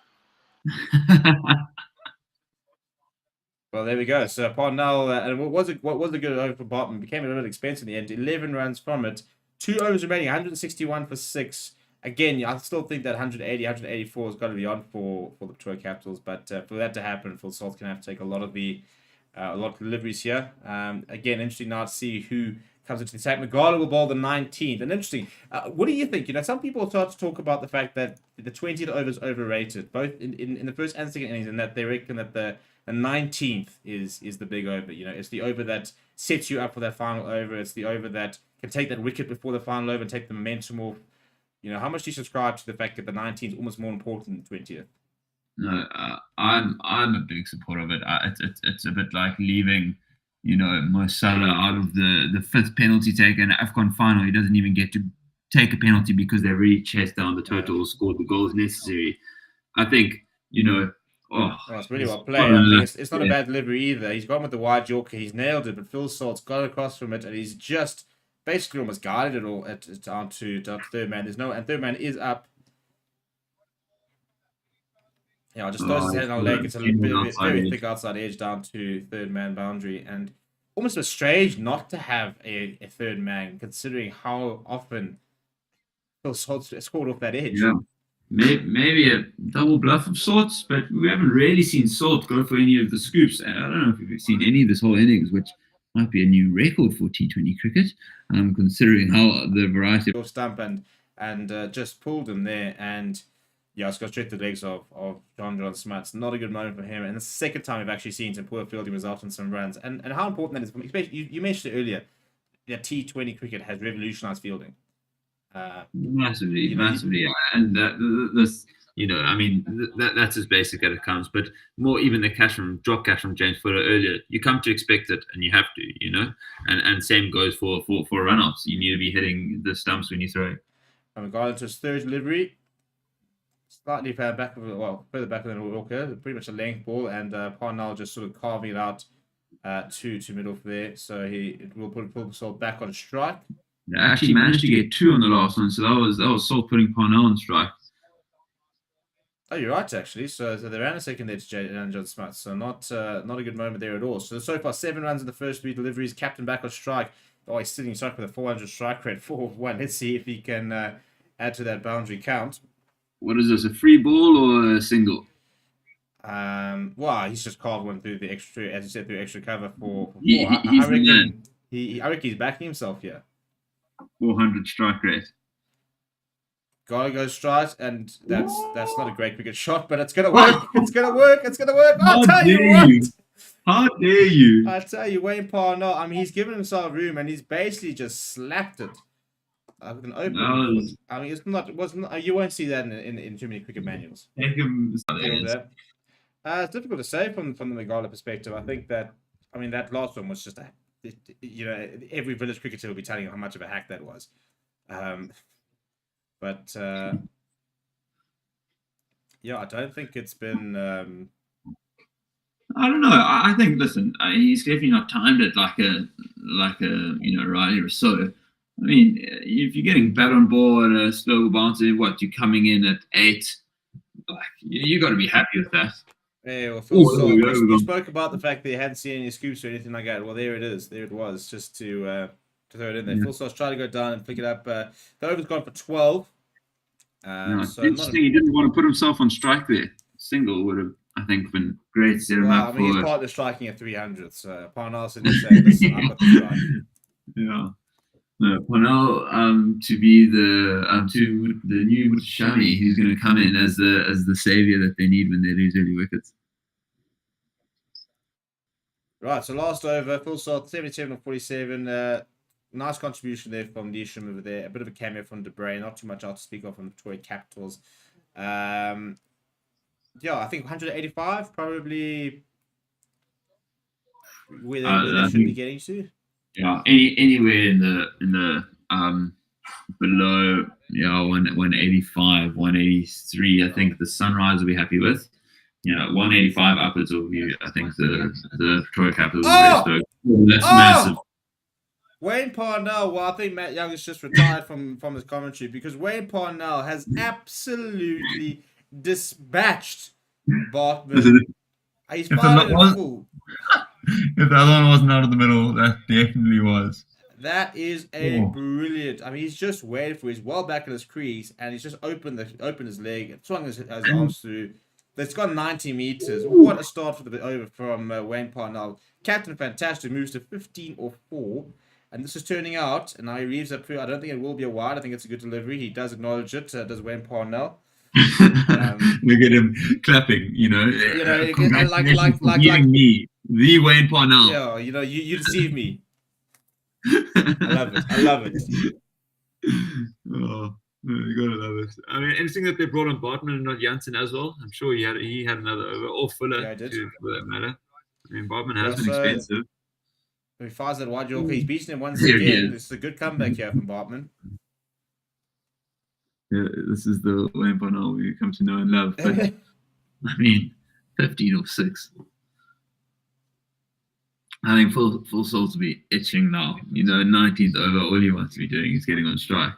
Well, there we go. So Parnell, and what was a good over for Bartman, became a little bit expensive in the end. 11 runs from it, 2 overs remaining, 161 for 6. Again, I still think that 180, 184 has got to be on for the Pretoria Capitals, but for that to happen, Phil Salt's going to have to take a lot of deliveries here. Again, interesting now to see who comes into the attack. Magala will bowl the 19th. And interesting, what do you think? You know, some people start to talk about the fact that the 20th over is overrated, both in the first and second innings, and that they reckon that the 19th is the big over. You know, it's the over that sets you up for that final over. It's the over that can take that wicket before the final over and take the momentum off. You know, how much do you subscribe to the fact that the 19th is almost more important than 20th? No, I'm a big supporter of it. It's a bit like leaving, you know, Mo Salah out of the 5th penalty taker in an AFCON final. He doesn't even get to take a penalty because they've really chased down the total, scored the goals necessary. I think, you know, it's really well played. I think it's not a bad delivery either. He's gone with the wide Yorker. He's nailed it, but Phil Salt's got across from it, and he's just basically almost guided it all down to third man. And third man is up. Yeah, I just throws his head on leg. It's a very thick outside edge down to third man boundary, and almost a strange not to have a third man, considering how often Phil Salt scored off that edge. Yeah. Maybe a double bluff of sorts, but we haven't really seen Salt go for any of the scoops. And I don't know if we've seen any of this whole innings, which might be a new record for T20 cricket, considering how the variety of stump and just pulled him there, and yeah, it's got straight to the legs of John Smuts. Not a good moment for him, and the second time we've actually seen some poor fielding result in some runs, and how important that is for me. Especially you mentioned it earlier that T20 cricket has revolutionized fielding. Massively, and this, you know, I mean, that's as basic as it comes. But more even the drop catch from James Fuller earlier, you come to expect it, and you have to, you know, and same goes for run-offs. You need to be hitting the stumps when you throw. And we got into his third delivery, slightly further back than Walker, pretty much a length ball, and Parnell just sort of carving it out to middle there. So it will put Phil Salt back on strike. They actually managed to get 2 on the last one, so that was Salt putting Parnell on strike. Oh, you're right, actually. So they ran a second there to John Smuts, so not a good moment there at all. So far, 7 runs in the first 3 deliveries. Captain back on strike. Oh, he's sitting strike with a 400 strike rate, 4-1. Let's see if he can add to that boundary count. What is this, a free ball or a single? Well, he's just carved one through the extra, as you said, through extra cover for 4. He's I reckon he's backing himself here. 400 strike rate. Gotta go strike, and that's not a great cricket shot, but it's gonna work. It's gonna work. I'll tell you what. How dare you? I tell you, Wayne Parnell. I mean, he's given himself room, and he's basically just slapped it with an open. I mean, it wasn't. You won't see that in too many cricket manuals. It's difficult to say from the Megala perspective. I think that last one was just every village cricketer will be telling you how much of a hack that was. But I don't think it's been. I don't know. I think, listen, he's definitely not timed it like a Riley Rousseau. I mean, if you're getting bat on ball and a slow bouncer, you're coming in at 8. Like, you got to be happy with that. Yeah, well, Phil Salt, you spoke about the fact that he hadn't seen any scoops or anything like that. Well, there it is. There it was, just to throw it in there. Yeah. Phil Salt's trying to go down and pick it up. The over's gone for 12. So interesting. He didn't want to put himself on strike there. Single would have, I think, been great to set him up. I mean, his partner striking at 300. So Parnell said, "Listen, I've got the strike." Yeah. No, Parnell to be the new Shami, who's going to come in as the savior that they need when they lose early wickets. Right, so last over, Phil Salt 77 of 47. nice contribution there from Leisham over there. A bit of a cameo from De Bruyne. Not too much else to speak of from the Pretoria Capitals. Yeah, I think 185 probably where they should be getting to. Yeah, anywhere in the below 185, 183, I think the Sunrise will be happy with. 185 upwards will be, I think, the Pretoria Capitals. That's massive. Wayne Parnell, well, I think Matt Young has just retired from his commentary because Wayne Parnell has absolutely dispatched Bartman. He's fired in full. If the other one wasn't out of the middle, that definitely was. That is a brilliant. I mean, he's just waited for. He's well back in his crease, and he's just opened his leg, and swung his arms through. It's gone 90 meters. What a start for the over from Wayne Parnell. Captain Fantastic moves to 15 or 4, and this is turning out. And now he reaves up through. I don't think it will be a wide. I think it's a good delivery. He does acknowledge it. Does Wayne Parnell? Look at him clapping. Like me, the Wayne Parnell. Yeah, you deceive me. I love it. Oh, you gotta love it. I mean, interesting that they brought on Bartman and not Janssen as well. I'm sure he had another over, or Fuller too, for that matter. I mean, Bartman has been expensive. He fires that wide Yorker. He's beaten him once again. This is a good comeback here from Bartman. Yeah, this is the Wayne Parnell we come to know and love. But I mean, 15 or 6. I think full soul to be itching now. 19th over, all he wants to be doing is getting on strike.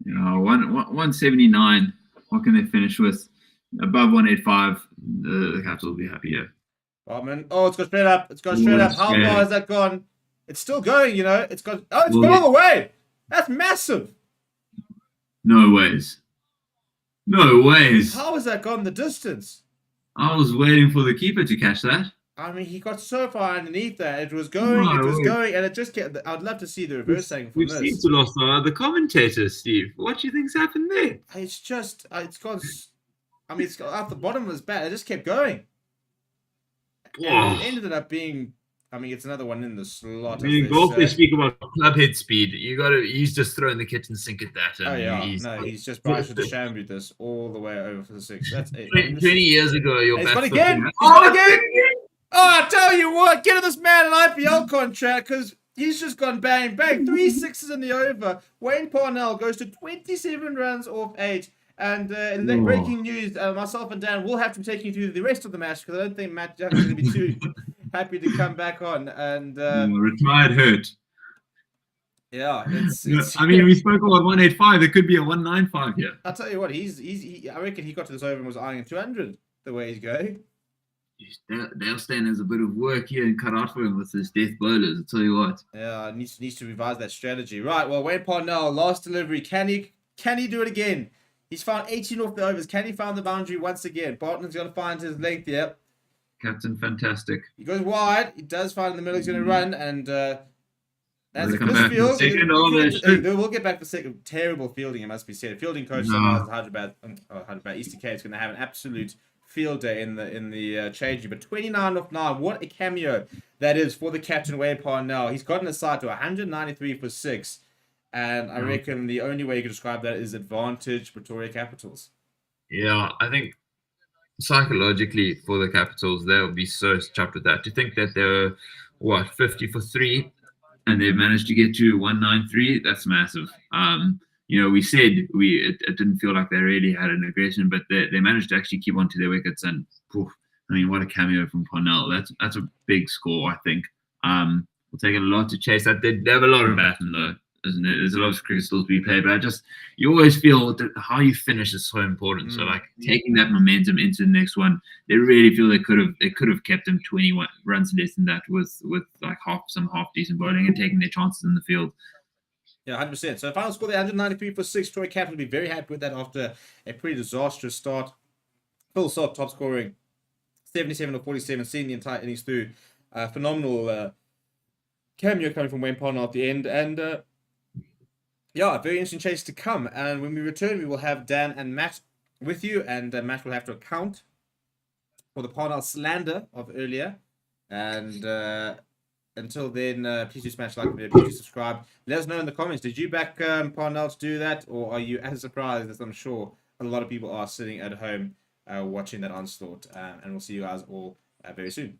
179. What can they finish with? Above 185, the Caps will be happier. Bartman. Oh, it's gone straight up. How far has that gone? It's still going, It's gone. Oh, it's gone all the way. That's massive. No ways. How has that gone the distance? I was waiting for the keeper to catch that. I mean, he got so far underneath that. It was going, and it just kept. I'd love to see the reverse angle from this. We've seen to lost the commentators, Steve. What do you think's happened there? It's just, it's gone. I mean, it's got out the bottom of his bat. It just kept going. And it ended up being. I mean, it's another one in the slot. In golf, they speak about club head speed. He's just throwing the kitchen sink at that. He's just Bryce with the Shambu this all the way over for the 6. That's it. 20 years ago, He's gone again. Oh, I tell you what, get this man an IPL contract because he's just gone bang, bang. 3 6s in the over. Wayne Parnell goes to 27 runs off 8. And breaking news, myself and Dan will have to take you through the rest of the match because I don't think Matt Young is going to be too happy to come back on. And retired hurt. Yeah, I mean, we spoke about 185. There could be a 195 here. I'll tell you what, I reckon he got to this over and was eyeing 200 the way he's going. Dale Stan has a bit of work here and cut out for him with his death bowlers. I'll tell you what. Yeah, needs to revise that strategy. Right, well, Wayne Parnell, last delivery. Can he do it again? He's found 18 off the overs. Can he find the boundary once again? Bartman's going to find his length here. Captain Fantastic. He goes wide. He does find in the middle. He's going to run. And that's a good field. We'll get back to second. Terrible fielding, it must be said. Fielding coach Hyderabad, Easter Cape is going to have an absolute field day in the changing. But 29 off 9. What a cameo that is for the captain, Wayne Parnell. He's gotten aside to 193 for 6. And I reckon the only way you can describe that is advantage Pretoria Capitals. Yeah, I think psychologically for the Capitals, they'll be so chuffed with that. To think that they're, 50 for 3, and they've managed to get to 193, that's massive. We said it didn't feel like they really had an aggression, but they managed to actually keep on to their wickets. And, I mean, what a cameo from Parnell. That's a big score, I think. We'll take a lot to chase that. They have a lot of batsmen, though. Isn't it? There's a lot of cricket still to be played, but you always feel that how you finish is so important. So taking that momentum into the next one, they really feel they could have kept them 21 runs less than that with like half decent bowling and taking their chances in the field. Yeah, 100%. So final score, the 193 for 6. Troy Captain will be very happy with that after a pretty disastrous start. Phil Salt top scoring 77 or 47, seeing the entire innings through. Phenomenal cameo coming from Wayne Parnell at the end, and very interesting chase to come. And when we return, we will have Dan and Matt with you, and Matt will have to account for the Parnell slander of earlier. And until then, please do smash like video, please do subscribe. Let us know in the comments, did you back Parnell to do that, or are you as surprised as I'm sure a lot of people are sitting at home watching that onslaught? And we'll see you guys all very soon.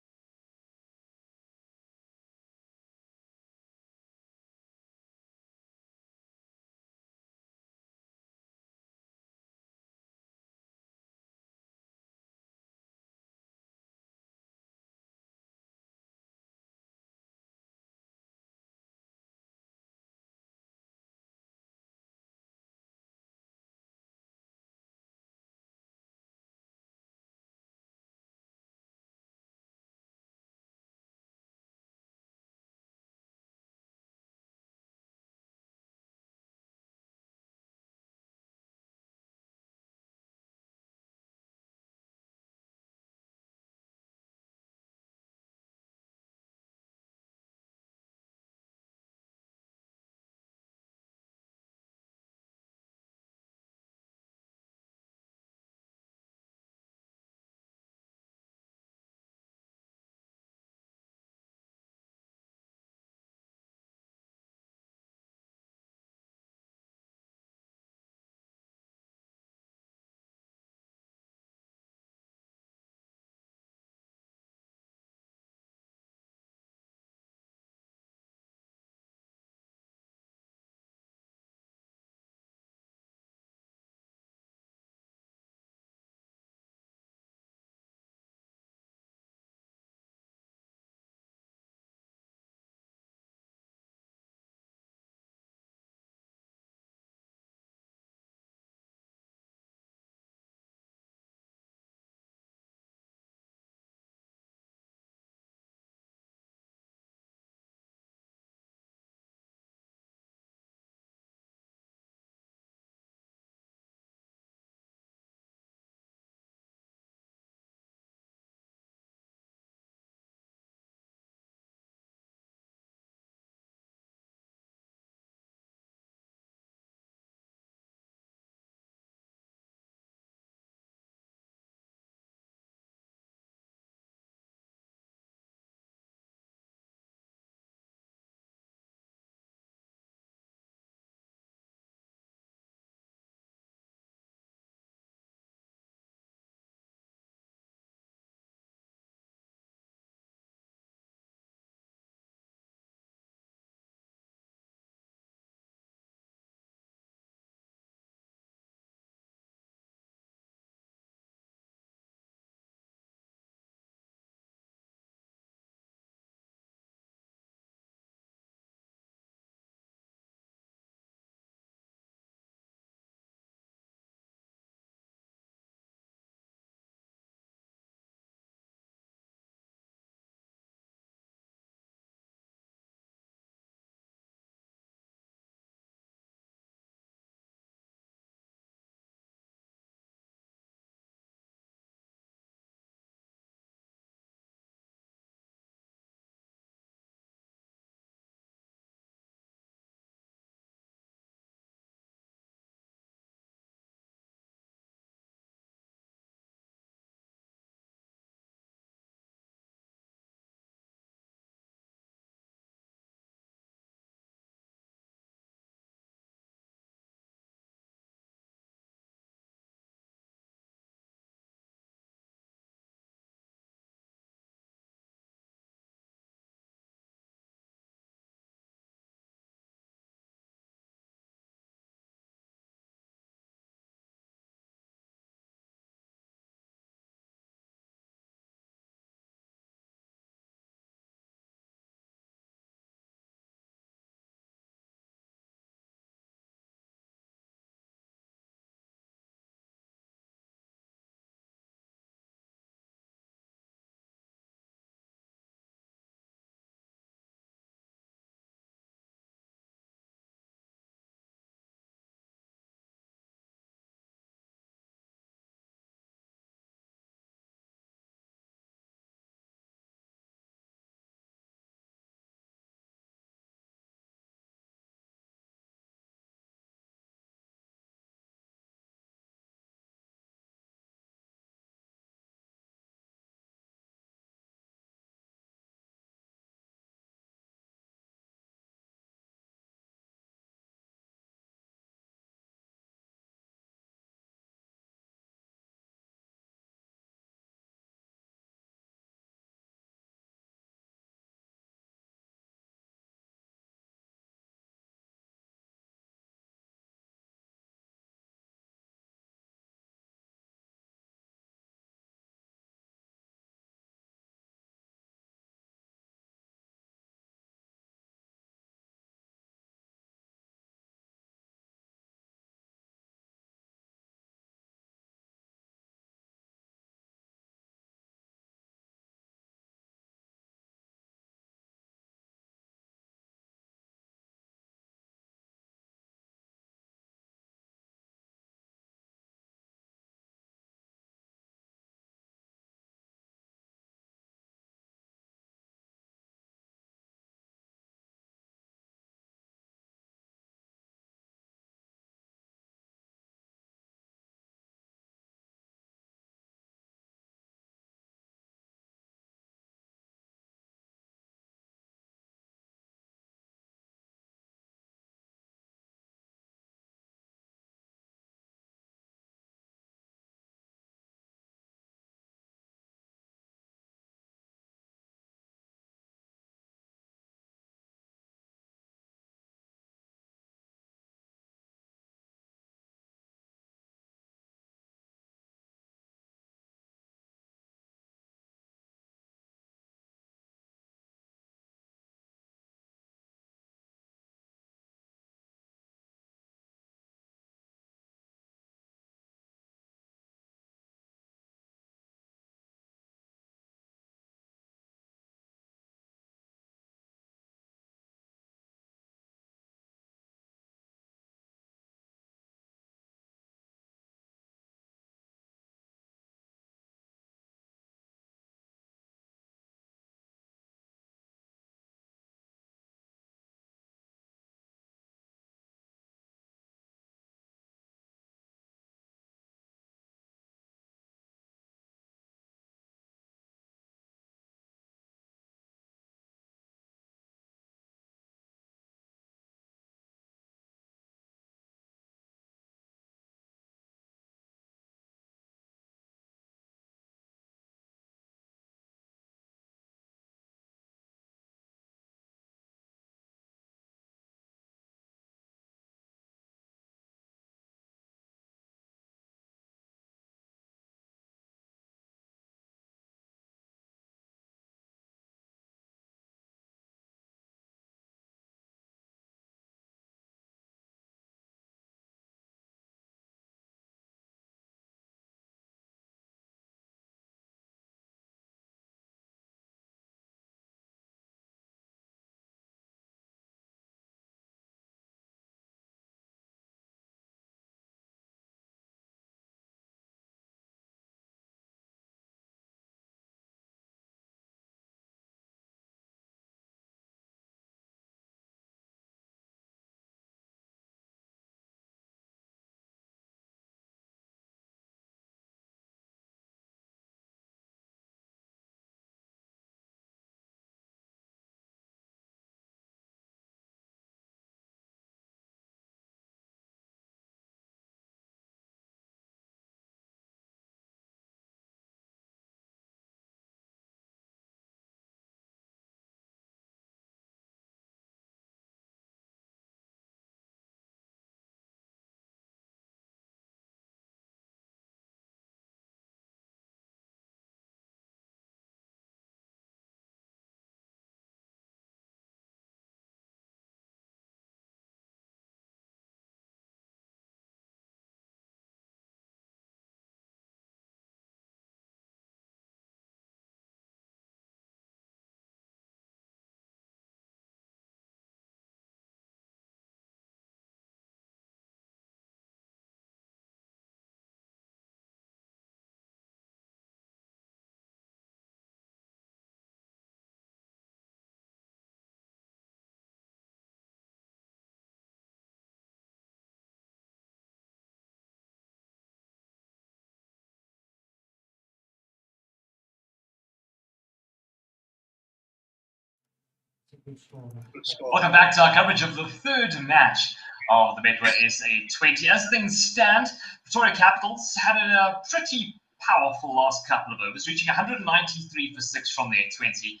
Welcome back to our coverage of the third match of the Betway SA20. As things stand, Pretoria Capitals had a pretty powerful last couple of overs, reaching 193 for 6 from their 20.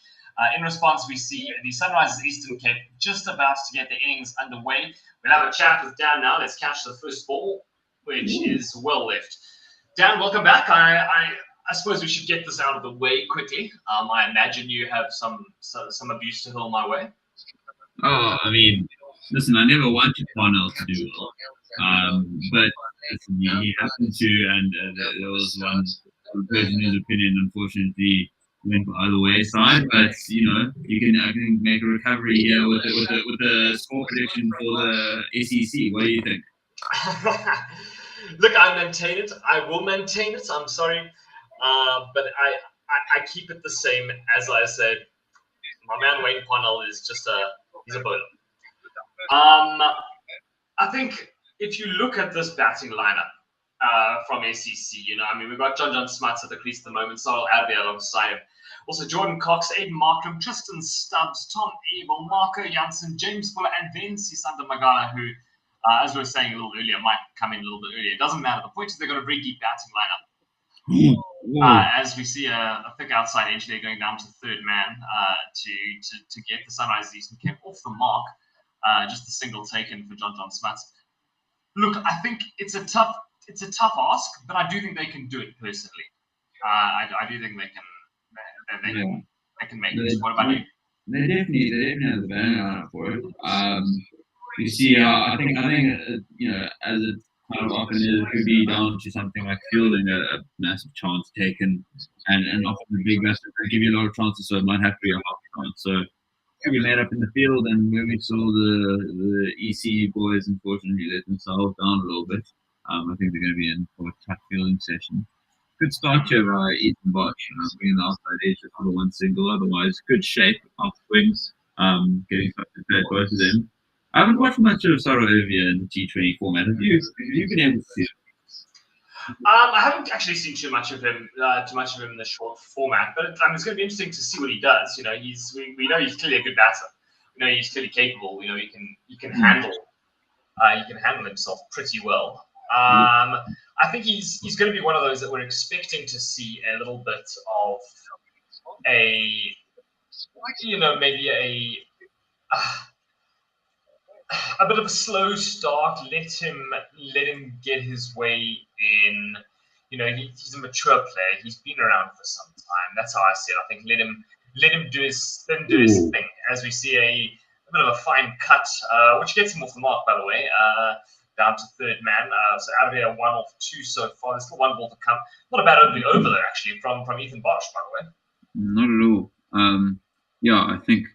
In response, we see the Sunrisers Eastern Cape just about to get the innings underway. We'll have a chat with Dan now. Let's catch the first ball, which is well left. Dan, welcome back. I suppose we should get this out of the way quickly. I imagine you have some abuse to hurl my way. Oh, I mean, listen, I never wanted Parnell to do well, but listen, he happened to, and there was one person whose opinion, unfortunately, went the other way side. But I can make a recovery here with the score prediction for the SEC. What do you think? Look, I maintain it. I will maintain it. I'm sorry, but I keep it the same. As I said, my man Wayne Parnell is just he's a bowler. I think if you look at this batting lineup from SEC, we've got John Smuts at the crease at the moment, Cyril Adby alongside him. Also, Jordan Cox, Aiden Markham, Tristan Stubbs, Tom Abel, Marco Janssen, James Fuller, and then Sisanda Magala, who, as we were saying a little earlier, might come in a little bit earlier. It doesn't matter. The point is they've got a very deep batting lineup. As we see a thick outside edge there going down to third man to get the Sunrisers Eastern Cape off the mark. Just a single taken for John Smuts. Look, I think it's a tough ask, but I do think they can do it personally. I do think they can make it. What about you? They definitely have the batting lineup for it. You see, I think as it kind of often is, it could be down to something like fielding a massive chance taken, and often the big bats give you a lot of chances, so it might have to be a half chance. So it could be made up in the field, and where we saw the EC boys unfortunately let themselves down a little bit. I think they're going to be in for a tough fielding session. Good start here by Ethan Bosch, being the outside edge for the one single. Otherwise, good shape off swings, getting stuff to play both of them. I haven't watched much of Saro Ovia in the T20 format. Have you been able to see it? I haven't actually seen too much of him in the short format, but it's going to be interesting to see what he does. We know he's clearly a good batter. He's clearly capable. He can handle himself pretty well. I think he's going to be one of those that we're expecting to see a little bit of maybe a bit of a slow start. Let him get his way in. He's a mature player. He's been around for some time. That's how I see it. I think let him do his thing. As we see a bit of a fine cut, which gets him off the mark, by the way. Down to third man. So out of here, 1 off 2 so far. There's still 1 ball to come. Not a bad opening over there, actually, from Ethan Bosch, by the way. Not at all. I think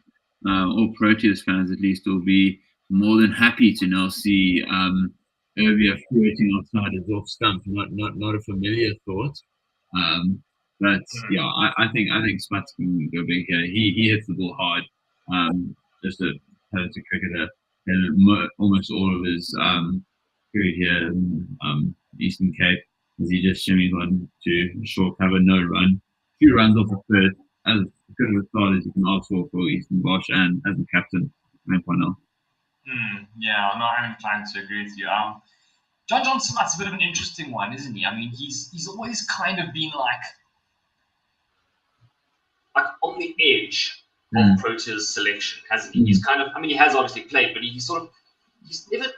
all Proteas fans, at least, will be more than happy to now see Ovia floating outside his off stump. Not a familiar thought. I think Smuts can go big here. He hits the ball hard. Just a talented cricketer. And almost all of his period here in Eastern Cape, as he just shimmies on to short cover, no run. A few runs off the first, as good of a start as you can ask for Eastern Bosch and as the captain, Wayne Parnell. I'm inclined to agree with you. John Smuts a bit of an interesting one, isn't he? I mean, he's always kind of been like on the edge of Protea's selection, hasn't he? He's kind of, he has obviously played, but he's never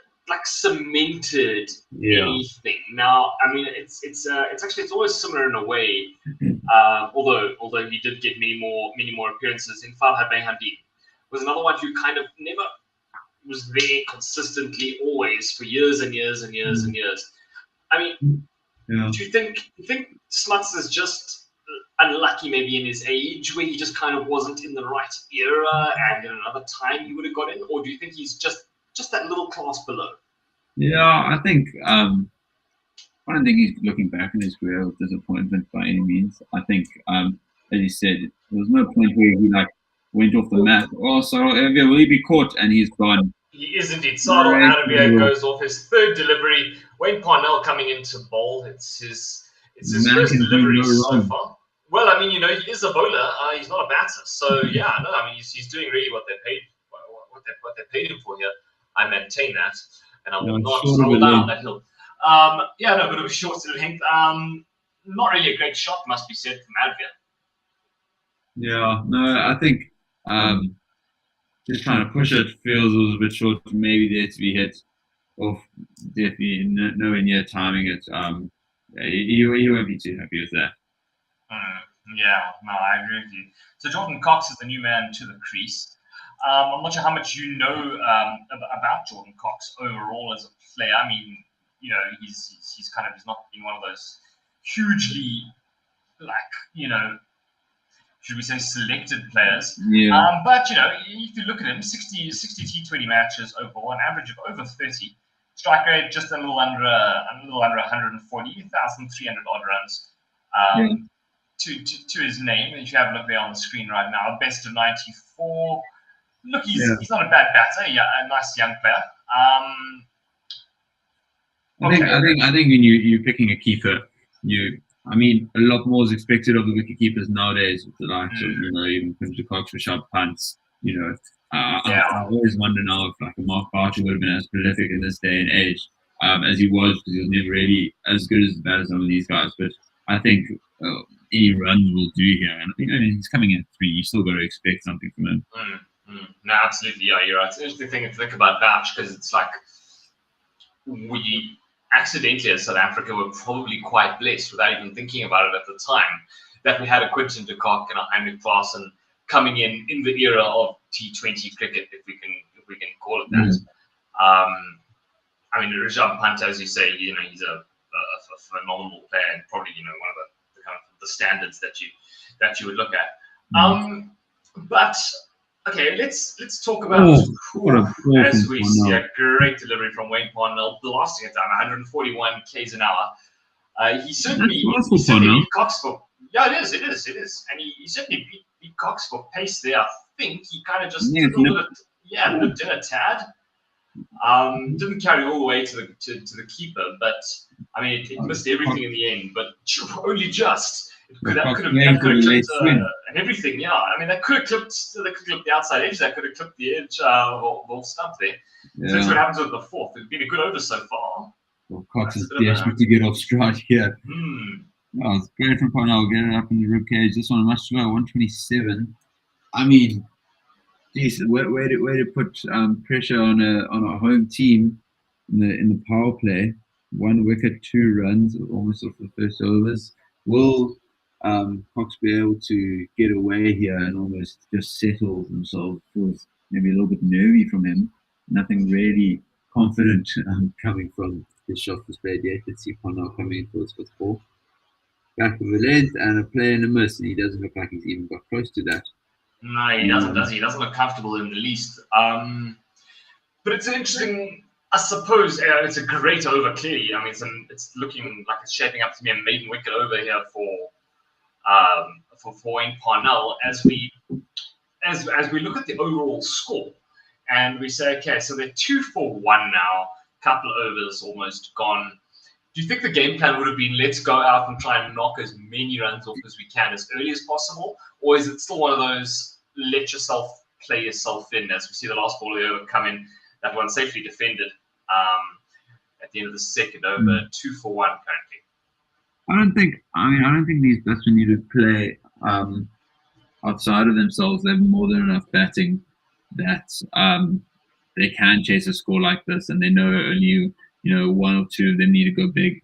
cemented anything. Now, it's always similar in a way. Although he did get many more appearances. In Farhad Behandi was another one who kind of never was there consistently, always for years and years and years and years. Do you think Smuts is just unlucky maybe in his age, where he just kind of wasn't in the right era, and in another time he would have got in? Or do you think he's just that little class below? I think I don't think he's looking back in his career with disappointment by any means. I think, as you said, there was no point where he went off the map. Oh, Saro Ovia, will he be caught? And he's gone. He is indeed. Saro Ovia goes off his third delivery. Wayne Parnell coming into bowl. It's his first delivery so far. Well, I mean, he is a bowler. He's not a batter. So yeah, no, I mean, he's doing really what they paid him for here. I maintain that, and I will not roll down that hill. Yeah, no, but it was short to length. Not really a great shot, must be said, from Advia. Yeah, no, I think just trying to push it feels a little bit short. Maybe there to be hit, or definitely nowhere near timing it. He won't be too happy with that. Yeah, no, I agree with you. So Jordan Cox is the new man to the crease. I'm not sure how much you know about Jordan Cox overall as a player. I mean, he's not been one of those hugely, should we say, selected players. Yeah. But if you look at him, 60 T20 matches overall, an average of over 30. Strike rate just a little under 140, 1,300 odd runs. To his name, if you have a look there on the screen right now, best of 94. Look, he's not a bad batter. Yeah, a nice young player. I think when you're picking a keeper, a lot more is expected of the wicket keepers nowadays with the likes of even Quinton Cox for sharp punts. I always wonder now if like a Mark Archer would have been as prolific in this day and age as he was, because he was never really as good as bad as some of these guys. But I think any runs will do here, and I think he's coming in at 3. You still got to expect something from him. No, absolutely, yeah, you're right. It's an interesting thing to think about Batch, because it's like we accidentally as South Africa were probably quite blessed, without even thinking about it at the time, that we had a Quinton de Kock and a Heinrich Klaassen coming in the era of T20 cricket, if we can call it that. I mean, Rishabh Pant, as you say, he's a phenomenal player, and probably one of the kind of the standards that you would look at. But okay, let's talk about as we see a great delivery from Wayne Parnell, blasting it down 141 k's an hour. He certainly beat Cox for it is, and he certainly beat Cox for pace there. I think he kind of just nipped in a tad. Didn't carry all the way to the keeper, but I mean it missed everything in the end, but only just. That could have clipped and everything. Yeah, I mean that could have clipped the outside edge. That could have clipped the edge of stump there. Yeah. So that's what happens with the fourth. It's been a good over so far. Well, Cox is desperate to get off strike here. Oh, it's great from Parnell. Get it up in the rib cage. This one must go 127. I mean, geez, way to put pressure on a home team in the power play. 1 wicket, 2 runs, almost off the first overs. Will Cox be able to get away here and almost just settle himself? Feels maybe a little bit nervy from him. Nothing really confident coming from his shot was played yet. Let's see Parnell coming in for his 5th ball. Back of the length and a play in a miss, and he doesn't look like he's even got close to that. No, he doesn't, does he? He doesn't look comfortable in the least. But it's an interesting, I suppose, it's a great over, clearly. I mean, it's looking like it's shaping up to be a maiden wicket over here for Wayne Parnell as we look at the overall score, and we say, okay, so they're 2 for 1 now, couple of overs almost gone. Do you think the game plan would have been let's go out and try and knock as many runs off as we can as early as possible, or is it still one of those let yourself play yourself in, as we see the last ball of the over come in, that one safely defended at the end of the second over, 2 for 1 currently? I don't think these batsmen need to play outside of themselves. They have more than enough batting that they can chase a score like this, and they know only 1 or 2 of them need to go big.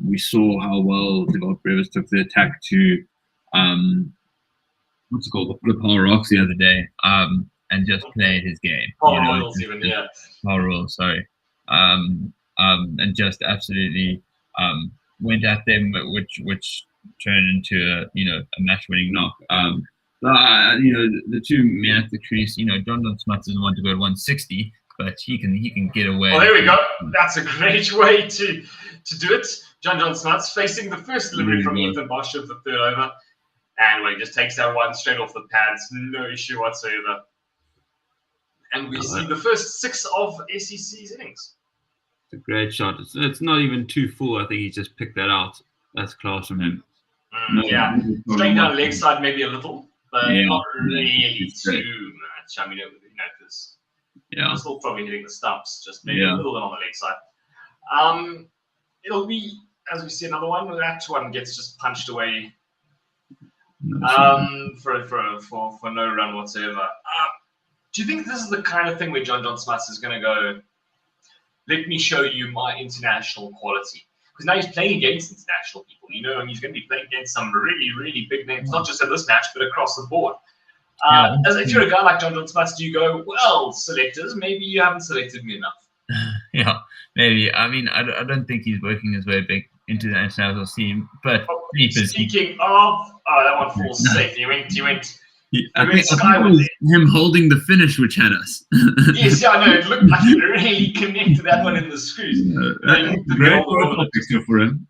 We saw how well Devon Rivers took the attack to what's it called, the Paul Rocks the other day, and just played his game. Paul Royals, even, yeah. Paul Royals, sorry. And just absolutely went at them, which turned into a match-winning knock. The 2 men at the crease, John Smith doesn't want to go at 160, but he can get away. Well, there we go. That's a great way to do it. John Smith facing the first delivery from Ethan Bosch of the 3rd over, and he just takes that one straight off the pads, no issue whatsoever. And we see the first 6 of SEC's innings. It's a great shot. It's not even too full. I think he just picked that out. That's class from him. Yeah, straight down leg side maybe a little, but not really too much. I mean, because you're still probably hitting the stumps, just maybe a little bit on the leg side. It'll be, as we see, another one. That one gets just punched away for no run whatsoever. Do you think this is the kind of thing where John Smuts is going to go, let me show you my international quality? Because now he's playing against international people, and he's going to be playing against some really, really big names, not just at this match, but across the board. If you're a guy like John Smuts, do you go, well, selectors, maybe you haven't selected me enough? Yeah, maybe. I mean, I don't think he's working his way big into the international scene, but speaking of, that one falls safe. You went I think it was him holding the finish which had us. Yes, I know. It looked like he really connected that one in the screws. Great picture for him.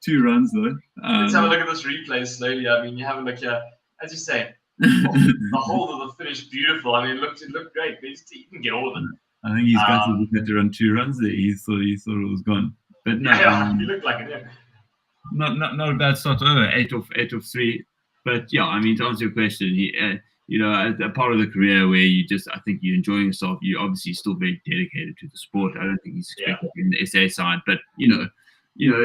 2 runs though. Let's have a look at this replay slowly. I mean, you have a look here. As you say, the hold of the finish, beautiful. I mean, it looked great. He didn't get all of it. I think he's got to run 2 runs there. He thought it was gone. But no, he looked like it. Yeah. Not a bad start over. 8 off 3. But yeah, I mean, to answer your question, a part of the career where I think you're enjoying yourself. You're obviously still very dedicated to the sport. I don't think he's expected in the SA side, but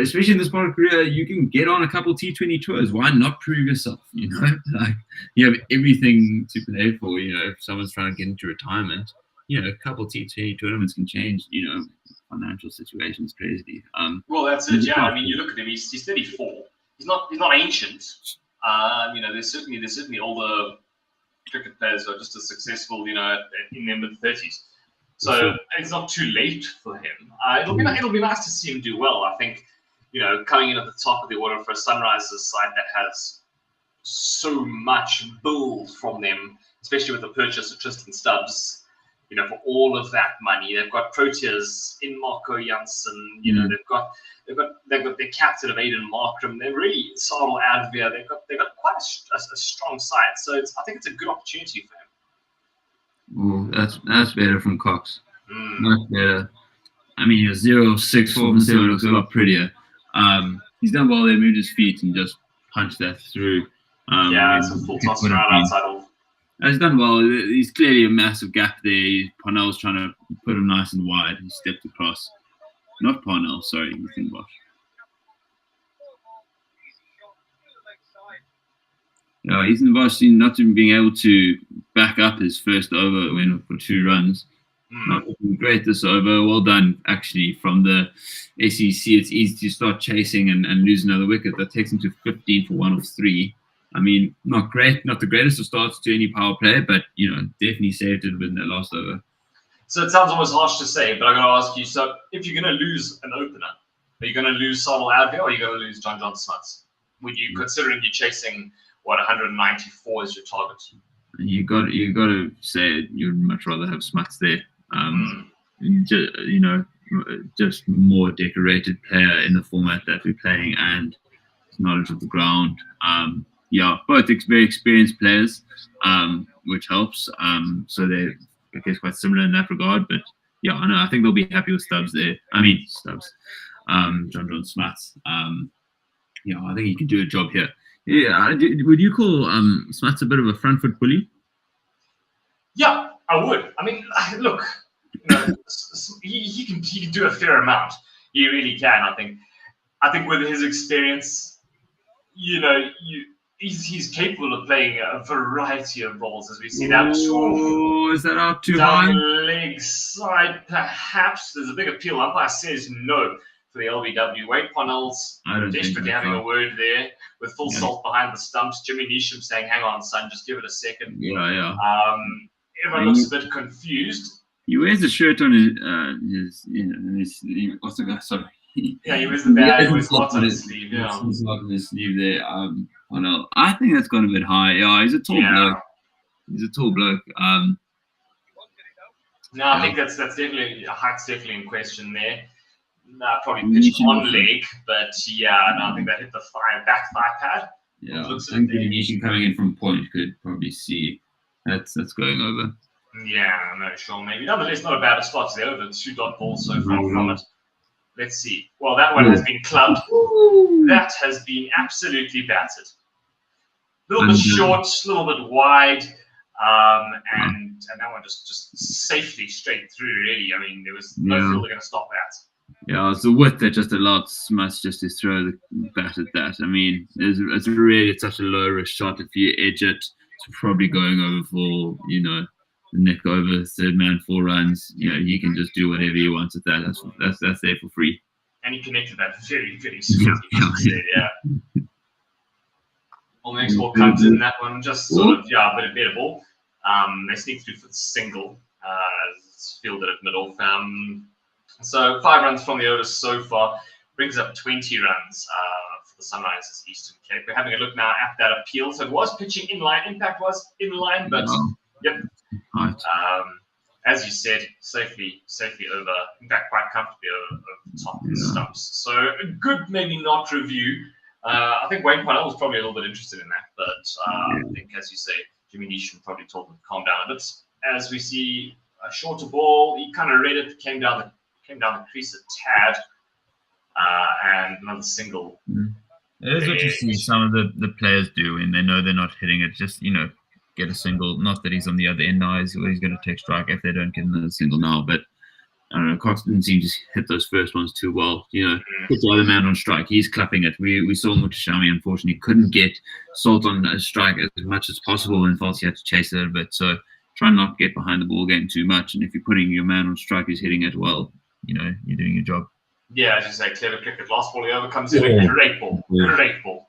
especially in this part of career, you can get on a couple T20 tours. Why not prove yourself? Like you have everything to play for. If someone's trying to get into retirement, a couple T20 tournaments can change. Financial situations crazily. Well, that's it. Yeah, I mean, you look at him. He's 34. He's not ancient. There's certainly older cricket players who are just as successful, in their mid-30s. So it's not too late for him. It'll be nice to see him do well. I think, coming in at the top of the order for a Sunrisers side that has so much build from them, especially with the purchase of Tristan Stubbs. For all of that money, they've got Proteas in Marco Jansen. They've got their captain of Aiden Markram. They're really Sadal Advia. They've got quite a strong side. So I think it's a good opportunity for him. Oh, that's better from Cox. Much better. I mean, 0-6, 4-7 looks a lot prettier. He's done well there, moved his feet and just punched that through. It's a full toss around outside of. He's done well. He's clearly a massive gap there. Parnell's trying to put him nice and wide. He stepped across. Not Parnell, sorry, Ethan Bosch. Ethan Bosch seemed not to being able to back up his first over when for 2 runs. Not looking great this over. Well done, actually, from the SEC. It's easy to start chasing and lose another wicket. That takes him to 15 for 1 of 3. I mean, not great, not the greatest of starts to any power play, but, definitely saved it within that last over. So it sounds almost harsh to say, but I'm going to ask you, so if you're going to lose an opener, are you going to lose Sadal Advia or are you going to lose John Smuts? Would you, considering you're chasing, 194 as your target? You got to say you'd much rather have Smuts there. Just more decorated player in the format that we're playing and knowledge of the ground. Both very experienced players, which helps. So they're, I guess, quite similar in that regard. But I think they'll be happy with Stubbs there. I mean, Stubbs, John Smuts. I think he can do a job here. Yeah, would you call Smuts a bit of a front foot bully? Yeah, I would. I mean, look, he can do a fair amount. He really can. I think with his experience, he's capable of playing a variety of roles, as we see that. Is that out too down high? Leg side, perhaps. There's a big appeal. Umpire says no for the LBW. Wade Parnell's desperately having a word there with full salt behind the stumps. Jimmy Neesham saying, "Hang on, son, just give it a second." Yeah. Everyone looks a bit confused. He wears a shirt on his what's the guy? Sorry. Yeah, he wears the bag with spots on his sleeve. Yeah, he's on his sleeve there. I think that's gone a bit high. Yeah, he's a tall bloke. No, I think that's definitely height's definitely in question there. Probably pitched on leg, but I think that hit the back thigh pad. Yeah, I think Nishin coming in from point could probably see that's going over. Yeah, no, sure, maybe. Nonetheless, not a bad start to the over. 2 dot balls so far from it. Let's see. Well, that one has been clubbed. That has been absolutely battered. A little bit short, a little bit wide, and that one just safely straight through, really. I mean, there was no fielder going to stop that. Yeah, it's the width that just allowed Smuts just to throw the bat at that. I mean, it's really such a low risk shot. If you edge it, it's probably going over for, the neck over, third man, 4 runs. You can just do whatever you want at that. That's there for free. And he connected that very, very smoothly. Yeah. Well, next ball comes in, that one just sort of, a bit of better ball. They sneak through for the single. It's fielded at mid-off. So 5 runs from the over so far, brings up 20 runs for the Sunrisers Eastern Cape. We're having a look now at that appeal. So it was pitching in line. Impact was in line, but yep. Right. As you said, safely over. In fact, quite comfortably over the top of the stumps. So a good, maybe not review. I think Wayne Parnell was probably a little bit interested in that, but I think, as you say, Jimmy Neesham probably told him to calm down a bit. As we see a shorter ball, he kind of read it, came down the crease a tad, and another single. It is what you see some of the players do when they know they're not hitting it. Just get a single. Not that he's on the other end now. He's going to take strike if they don't get another single now. But I don't know. Cox didn't seem to hit those first ones too well. Put the other man on strike. He's clapping it. We saw Mutashami, unfortunately, couldn't get Salt on a strike as much as possible, and felt he had to chase it a bit. So try and not get behind the ball game too much. And if you're putting your man on strike who's hitting it well, you're doing your job. Yeah, as you say, clever cricket. Last ball, the over comes in. A great ball. Great ball.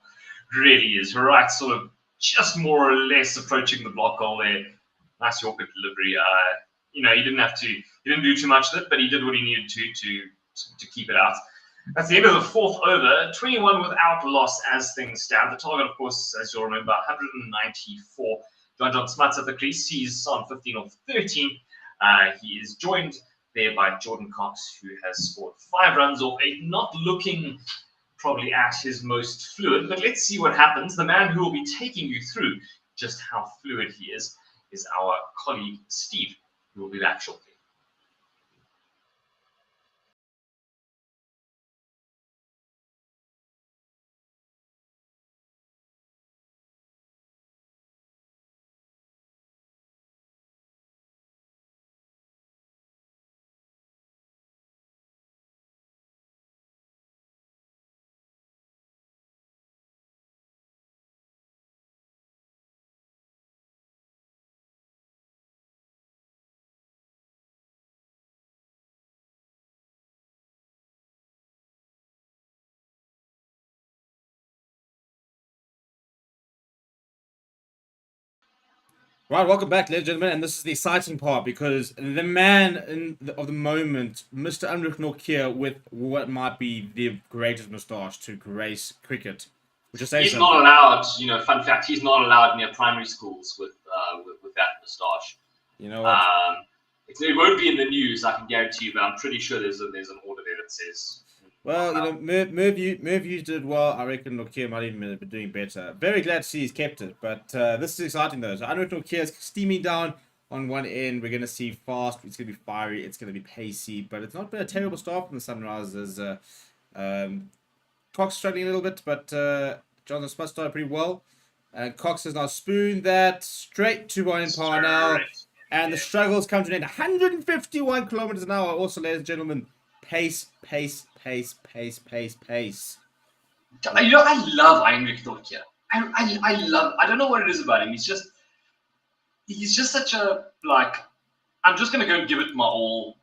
Really is. Right, sort of just more or less approaching the block hole there. Nice Yorker delivery. He didn't do too much of it, but he did what he needed to keep it out. That's the end of the 4th over. 21 without loss as things stand. The target, of course, as you'll remember, 194. John Smuts at the crease. He's on 15 off 13. He is joined there by Jordan Cox, who has scored 5 runs off 8. Not looking probably at his most fluid, but let's see what happens. The man who will be taking you through just how fluid he is our colleague Steve, who will be back shortly. Right, welcome back, ladies and gentlemen, and this is the exciting part because the man of the moment, Mr. Unrich Norkia, with what might be the greatest moustache to grace cricket. He's not allowed, fun fact, he's not allowed near primary schools with that moustache. You know what? It won't be in the news, I can guarantee you, but I'm pretty sure there's an order there that says. Well, Merv used it well. I reckon Nokia might even be doing better. Very glad to see he's kept it, but this is exciting though. So I know Nokia is steaming down on one end. We're going to see fast. It's going to be fiery. It's going to be pacey, but it's not been a terrible start from the Sunrisers. Cox struggling a little bit, but Johnson Smith started pretty well. Cox has now spooned that straight to Wayne Parnell, and the struggles come to an end. 151 kilometers an hour. Also, ladies and gentlemen, pace. I love Heinrich Norkia. I don't know what it is about him. He's just such a, I'm just going to go give it my all,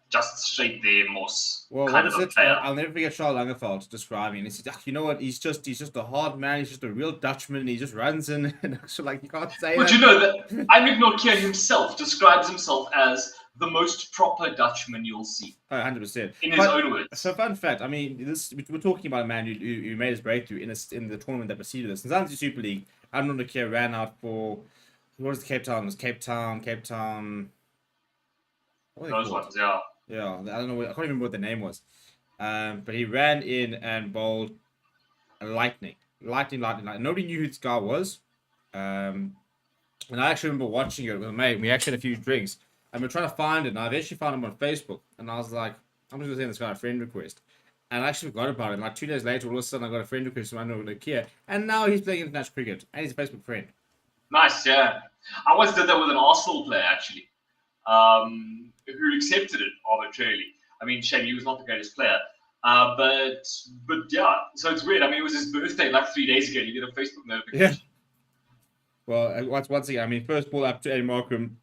just straight there, Moss. Well, kind what of is a it? player. I'll never forget Charles Langerveld describing. He said, you know what? He's just a hard man. He's just a real Dutchman. He just runs in, and so you can't say But that. you know that Heinrich Norkia himself describes himself as the most proper Dutchman you'll see. Oh, 100%. In his own words. So, fun fact. I mean, we're talking about a man who made his breakthrough in the tournament that preceded this. In the Super League, Heinrich Norkia ran out for what was Cape Town? It was Cape Town. What are they Those called? ones, yeah. Yeah, I don't know. I can't remember what the name was. But he ran in and bowled a lightning. Nobody knew who this guy was. And I actually remember watching it with a mate. We actually had a few drinks. And we're trying to find it. And I eventually found him on Facebook. And I was like, I'm just going to send this guy a friend request. And I actually forgot about it. Like 2 days later, all of a sudden, I got a friend request from Nokia, and now he's playing international cricket, and he's a Facebook friend. Nice, yeah. I once did that with an Arsenal player, actually, who accepted it arbitrarily. I mean, shame he was not the greatest player. But yeah, so it's weird. I mean, it was his birthday like 3 days ago, and you get a Facebook notification. Yeah. Well, once again, I mean, first ball up to Eddie Markham,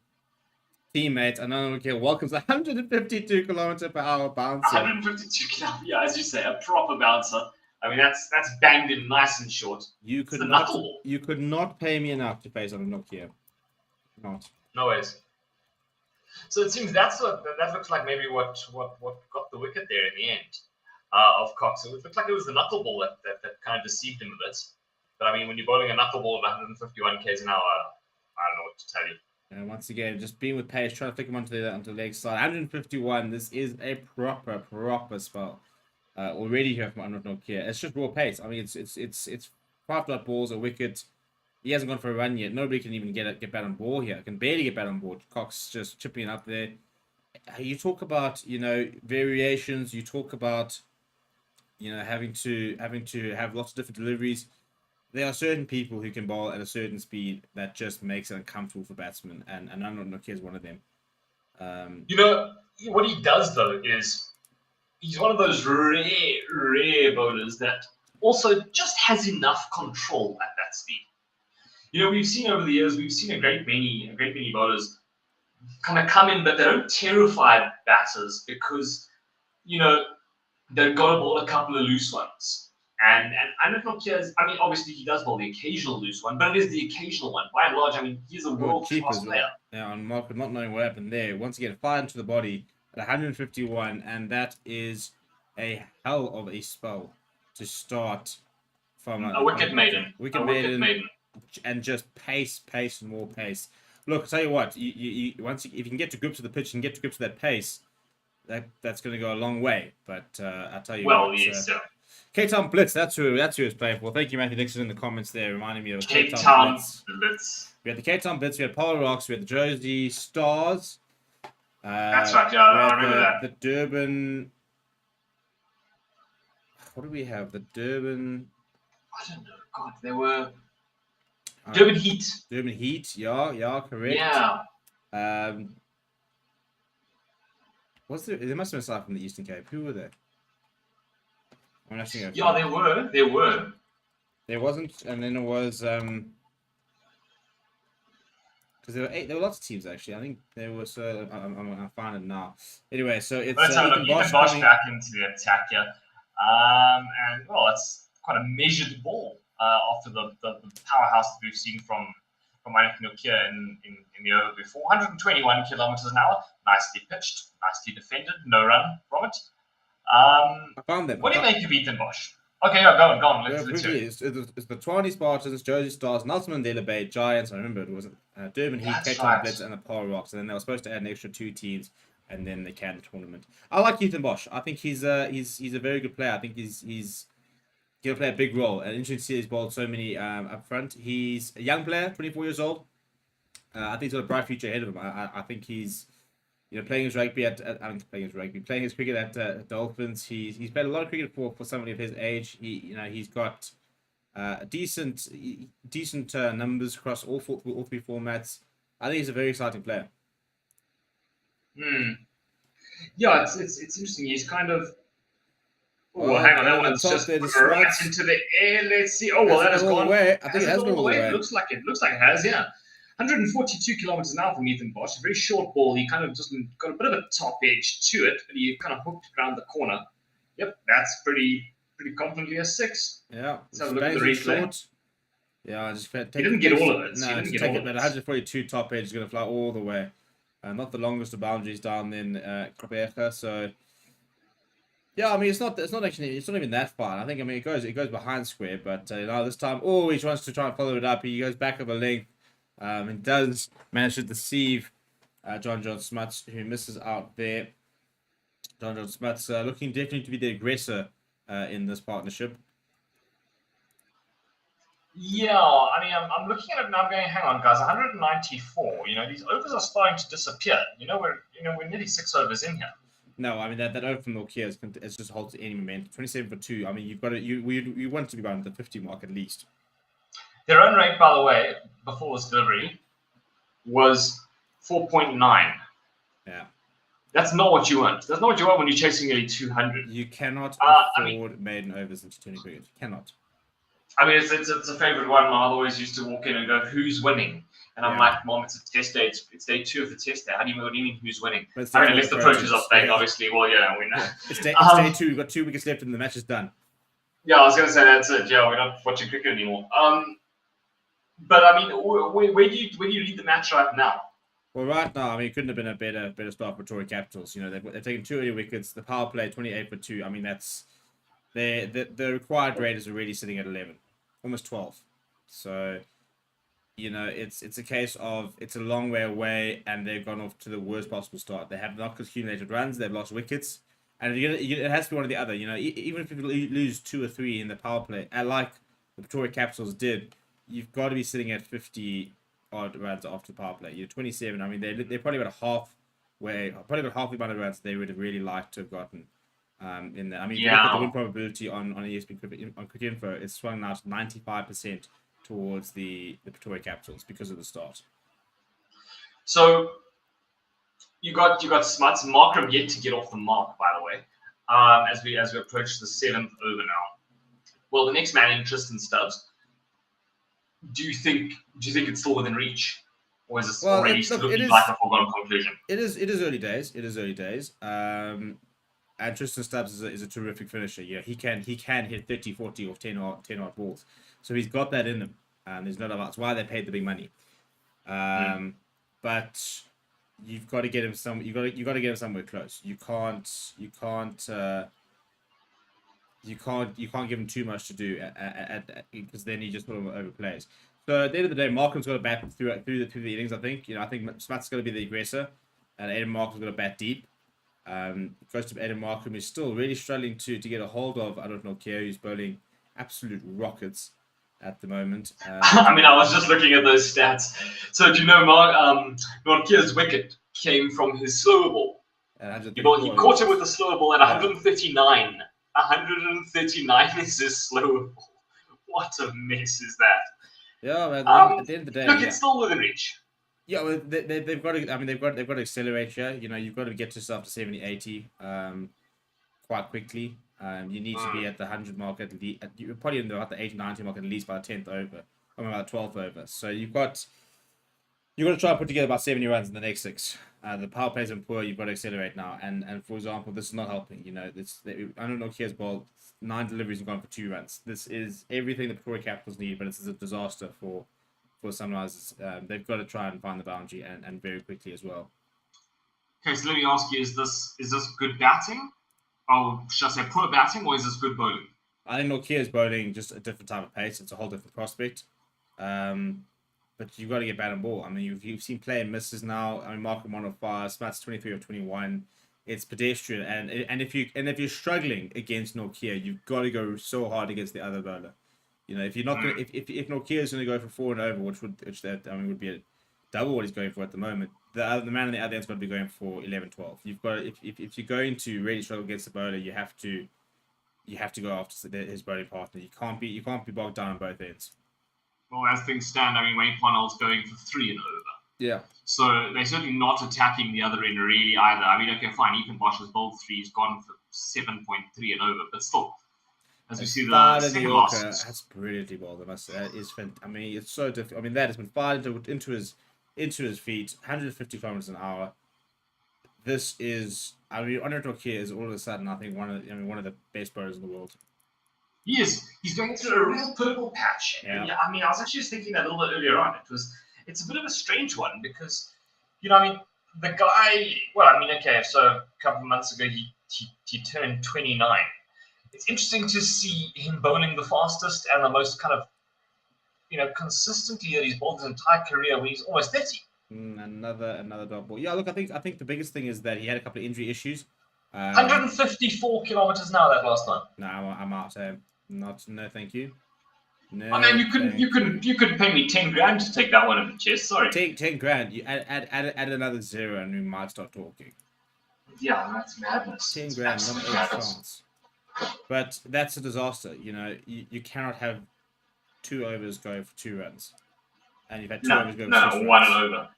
teammate, and then okay, welcomes a 152 kilometer per hour bouncer. 152 kilometers, yeah, as you say, a proper bouncer. I mean, that's banged in nice and short. You could It's a not, knuckleball. you could not pay me enough to face on a Nokia. Not. No ways. So it seems that looks like maybe what got the wicket there in the end of Cox. It looked like it was the knuckleball that kind of deceived him a bit. But I mean, when you're bowling a knuckleball at 151 k's an hour, I don't know what to tell you. And once again, just being with pace, trying to flick him onto the leg side. 151. This is a proper spell. Already here from Nokia. It's just raw pace. I mean, it's 5-dot balls, a wicket. He hasn't gone for a run yet. Nobody can even get bat on ball here. Can barely get bat on board. Cox just chipping up there. You talk about variations. You talk about having to have lots of different deliveries. There are certain people who can bowl at a certain speed that just makes it uncomfortable for batsmen, and Nokia is one of them. What he does though is he's one of those rare bowlers that also just has enough control at that speed. We've seen over the years, we've seen a great many bowlers kind of come in, but they don't terrify batters because, they've got to bowl a couple of loose ones. And Nokia I mean, obviously he does bowl the occasional loose one, but it is the occasional one. By and large, I mean, he's a world-class player. Yeah, on Mark, not knowing what happened there. Once again, fire into the body at 151, and that is a hell of a spell to start from a wicket maiden. Wicket maiden. And just pace, and more pace. Look, I'll tell you what. You if you can get to grips with the pitch and get to grips with that pace, that's going to go a long way. But I'll tell you. Well, what, yes, sir. Cape Town Blitz. That's who he's playing for. Thank you, Matthew Dixon, in the comments there, reminding me of Cape Town Blitz. We had the Cape Town Blitz. We had Polar Rocks. We had the Jersey Stars. That's right. Yeah, I remember that. The Durban. What do we have? The Durban. I don't know. God, there were. Durban Heat. Durban Heat, yeah, correct. Yeah. There must have been side from the Eastern Cape. Who were they? Yeah, there were. There wasn't, and then it was because there were lots of teams actually. I think there was. I'm finding it now. Anyway, so it's Ethan Bosch back into the attack here, and well, it's quite a measured ball. After the powerhouse that we've seen from Nokia in the over before. 121 kilometers an hour, nicely pitched, nicely defended, no run from it. I found them. What do you make of Ethan Bosch? Okay, yeah, go on. Let's hear it. It's the Tshwane Spartans, Jersey Stars, Nelson Mandela Bay, Giants. I remember it was Durban Heat, Cape Town Blitz, and the Polar Rocks. And then they were supposed to add an extra 2 teams, and then they can tournament. I like Ethan Bosch. I think he's a very good player. I think he's going to play a big role. And interesting to see he's bowled so many up front. He's a young player, 24 years old. I think he's got a bright future ahead of him. I think he's playing his cricket at Dolphins. He's played a lot of cricket for somebody of his age. He's got decent numbers across all three formats. I think he's a very exciting player. Yeah, it's interesting. He's kind of. Oh, hang on, that one's just right into the air. Let's see. Oh, well, that has gone away. I think it has gone all the way. It looks like it has, yeah. 142 kilometers an hour from Ethan Bosch. A very short ball. He kind of just got a bit of a top edge to it, but he kind of hooked around the corner. Yep, that's pretty confidently a 6. Yeah. Let's have a look at the replay. Yeah, he didn't get all of it. No, just take it. But 142 top edge is going to fly all the way. Not the longest of boundaries down in Quebec. So. Yeah, I mean it's not even that far. I think it goes behind square, but this time he wants to try and follow it up. He goes back of a length, and does manage to deceive John Smuts, who misses out there. John Smuts looking definitely to be the aggressor in this partnership. Yeah, I mean I'm looking at it now. I'm going, hang on, guys, 194. These overs are starting to disappear. We're nearly 6 overs in here. No, I mean that over from Nokia is just holds any momentum. 27 for 2. I mean you've got to you want it to be around the 50 mark at least. Their run rate, by the way, before this delivery was 4.9. Yeah. That's not what you want. That's not what you want when you're chasing nearly 200. You cannot afford maiden overs into 20 cricket. You cannot. I mean, it's a favorite one. I always used to walk in and go, "Who's winning?" And I'm like, "Mom, it's a test day. It's day 2 of the test day. What do you mean who's winning?" I mean, unless the approach is off playing, obviously. Well, yeah, we know. Yeah. It's day 2. We've got 2 wickets left and the match is done. Yeah, I was going to say that's it. Yeah, we're not watching cricket anymore. But I mean, where do you lead the match right now? Well, right now, I mean, it couldn't have been a better start for Pretoria Capitals. You know, they've taken 2 early wickets. The power play 28 for 2. I mean, that's the required rate is already sitting at 11, almost 12. So, you know, it's a case of it's a long way away, and they've gone off to the worst possible start. They have not accumulated runs. They've lost wickets, and it has to be one or the other. You know, even if you lose 2 or 3 in the power play, like the Pretoria Capitals did, you've got to be sitting at 50 odd runs after the power play. You're 27. I mean, they're probably about half the amount of runs they would have really liked to have gotten in there. I mean, if you look at the win probability on ESPN on Cricket Info, it's swung now to 95% towards the Pretoria Capitals because of the start. So you got Smuts, Markram yet to get off the mark, by the way, as we approach the 7th over now. Well, the next man in Tristan Stubbs. Do you think it's still within reach, or is this already looking like a foregone conclusion? It is early days. And Tristan Stubbs is a terrific finisher. Yeah, he can hit 30, 40 or 10 odd balls. So he's got that in him. There's no doubt. That's why they paid the big money. But you've got to get him some. You got to get him somewhere close. You can't give him too much to do because then he just sort of overplays. So at the end of the day, Markham's got to bat through the innings. I think Smuts going to be the aggressor, and Adam Markham's got to bat deep. Goes to Adam Markham, who's still really struggling to get a hold of. I don't know, Nokia, who's bowling absolute rockets at the moment. I mean, I was just looking at those stats. So do you know, Nokia's wicket came from his slower ball. He caught him with a slower ball at 139. 139 is his slower ball. What a mess is that? Yeah, man. At the end of the day, look, it's still within reach. Yeah, well, they've got to. I mean, they've got to accelerate here. You know, you've got to get yourself to 70, 80 quite quickly. You need to be at the 100 mark at least. You're probably in about the 80, 90 mark at least by the 10th over, or about the 12th over. So you've got to try and put together about 70 runs in the next 6. The power plays been poor. You've got to accelerate now. And for example, this is not helping. You know, I don't know. Here's ball 9 deliveries and gone for 2 runs. This is everything the Pretoria Capitals need, but it's a disaster for Sunrisers. They've got to try and find the boundary and very quickly as well. Okay, so let me ask you: Is this good batting, or should I say poor batting, or is this good bowling? I think Nokia's bowling just a different type of pace. It's a whole different prospect. But you've got to get bat and ball. I mean, you've seen play and misses now. I mean, Markham 1 of 5, Smuts 23 of 21. It's pedestrian, and if you're struggling against Nokia, you've got to go so hard against the other bowler. You know, if you're not going, if Nokia is going to go for 4 and over, which would be a double what he's going for at the moment. The man on the other end's got to be going for 11, 12. You've got if you're going to really struggle against the bowler, you have to go after his bowling partner. You can't be bogged down on both ends. Well, as things stand, I mean, Wayne Parnell's going for 3 and over. Yeah. So they're certainly not attacking the other end really either. I mean, okay, fine. Ethan Bosch has bowled 3. He's gone for 7.3 and over, but still, as we see the second last. That's brilliantly bowled. I must say, that is fantastic. I mean, it's so difficult. I mean, that has been fired into his feet, 150 kilometers an hour. This is, I mean, Andre Nokia is all of a sudden, I think, one of the best bowlers in the world. He is. He's going through a real purple patch. Yeah. And, I mean, I was actually just thinking that a little bit earlier on. It's a bit of a strange one because, you know, I mean, the guy. Well, I mean, okay, so a couple of months ago he turned 29. It's interesting to see him bowling the fastest and the most kind of, you know, consistently that he's bowled his entire career when he's almost 30. Another dot ball. Yeah, look, I think the biggest thing is that he had a couple of injury issues. 154 kilometers now that last time. No, I'm out. No, thank you. No. I mean, you couldn't pay me 10 grand to take that one of the chest. Sorry. Take 10 grand. You add another 0, and we might start talking. Yeah, that's madness. 10 It's grand, not absolute 8 madness. chance. But that's a disaster. You cannot have 2 overs go for 2 runs. And you've had 2 overs go for 6 runs. 1 and over.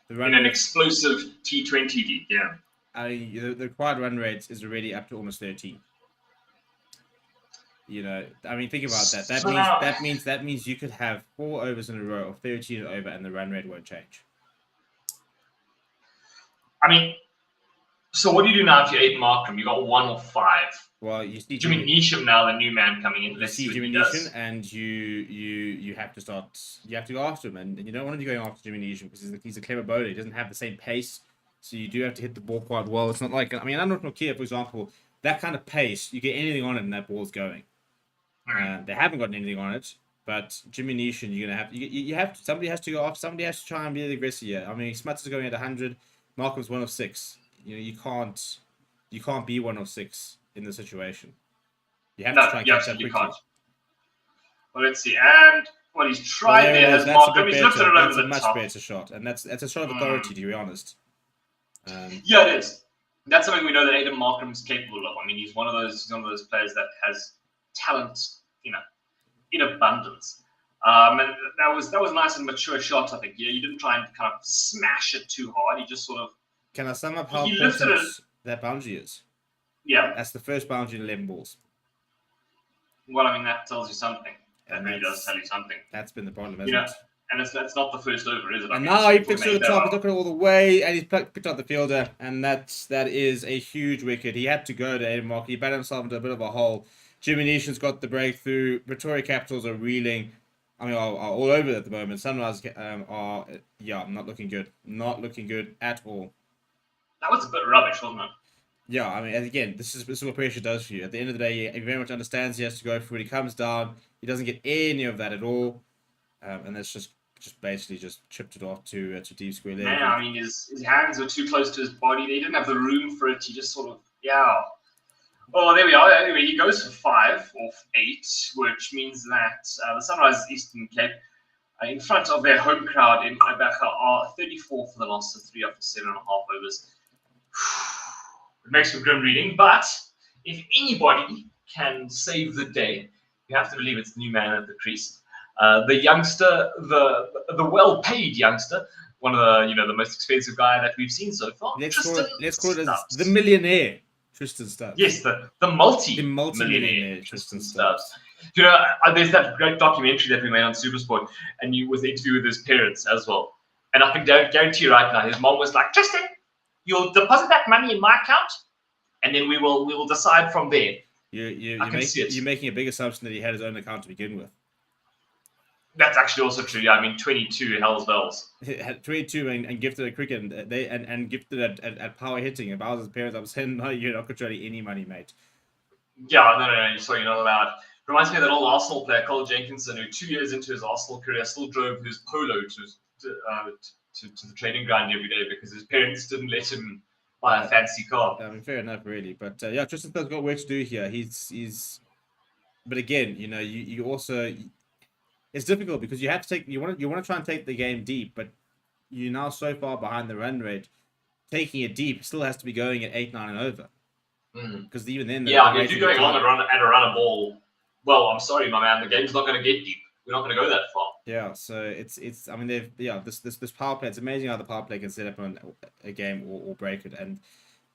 The In run an rate, explosive T20 league, yeah. I mean, the required run rate is already up to almost 13. I mean, think about that. That means you could have 4 overs in a row of 13 over, and the run rate won't change. I mean, so what do you do now if you're Aiden Markham? You got 1 or 5. Well, you see Jimmy Neesham now, the new man coming in. You Let's see see what Jimmy he does. Neesham, and you have to start. You have to go after him, and you don't want to be going after Jimmy Neesham because he's a clever bowler. He doesn't have the same pace, so you do have to hit the ball quite well. It's not like I'm not Nokia, for example. That kind of pace, you get anything on it, and that ball's going. They haven't gotten anything on it, but Jimmy Neesham, you're gonna have you have to, somebody has to go off. Somebody has to try and be the aggressor here. I mean, Smuts is going at 100. Malcolm's 1 of 6. You can't be 1 of 6 in the situation. You have to try and catch up quickly. Can't. Well, let's see. And he's tried there. Has Markham. He's lifted it over the top. That's a much better shot, and that's a shot of authority, to be honest. Yeah, it is. That's something we know that Aiden Markham is capable of. I mean, he's one of those players that has talent, in abundance. And that was a nice and mature shot, I think. Yeah, you didn't try and kind of smash it too hard. He just sort of. Can I sum up how important that boundary is? Yeah. That's the first boundary in 11 balls. Well, I mean, that tells you something. That really does tell you something. That's been the problem, isn't it? And that's not the first over, is it? And now he flicks to the top, he's not going all the way, and he's picked up the fielder, and that is a huge wicket. He had to go to Aiden Markham. He batted himself into a bit of a hole. Jimmy Neesham's got the breakthrough. Pretoria Capitals are reeling. I mean, are all over it at the moment. Sunrise are not looking good. Not looking good at all. That was a bit rubbish, wasn't it? Yeah, I mean, again, this is what pressure does for you. At the end of the day, he very much understands he has to go for it. He comes down. He doesn't get any of that at all. And that's just basically just chipped it off to deep square leg. Man, I mean, his hands were too close to his body. He didn't have the room for it. He just sort of, Oh, there we are. Anyway, he goes for 5 off 8, which means that the Sunrise Eastern Cape, in front of their home crowd in Ibaka, are 34 for the loss of 3 after 7.5 overs. It makes for grim reading, but if anybody can save the day, you have to believe it's the new man at the crease. The youngster, the well-paid youngster, one of the most expensive guy that we've seen so far. Let's call it as the millionaire Tristan Stubbs. Yes, the multi-millionaire Tristan Stubbs. There's that great documentary that we made on Supersport, and you was the interview with his parents as well. And I can guarantee you right now, his mom was like, Tristan, you'll deposit that money in my account, and then we will decide from there. You're making a big assumption that he had his own account to begin with. That's actually also true. Yeah, I mean, 22 hell's bells. He had 22 and gifted at cricket, and gifted at power hitting. If I was his parents, I was saying, no, you're not controlling any money, mate. Yeah, no. So you're not allowed. Reminds me of that old Arsenal player, Cole Jenkinson, who 2 years into his Arsenal career still drove his polo to the training ground every day because his parents didn't let him buy a fancy car. I mean, fair enough, really. But Tristan Stubbs got work to do here. He's. But again, you also. It's difficult because you have to take. You want to try and take the game deep, but you're now so far behind the run rate. Taking it deep still has to be going at 8, 9 and over. Because even then, if you're going on at a run a ball, well, I'm sorry, my man, the game's not going to get deep. We're not going to go that far. Yeah, so it's. I mean, this power play. It's amazing how the power play can set up on a game or break it, and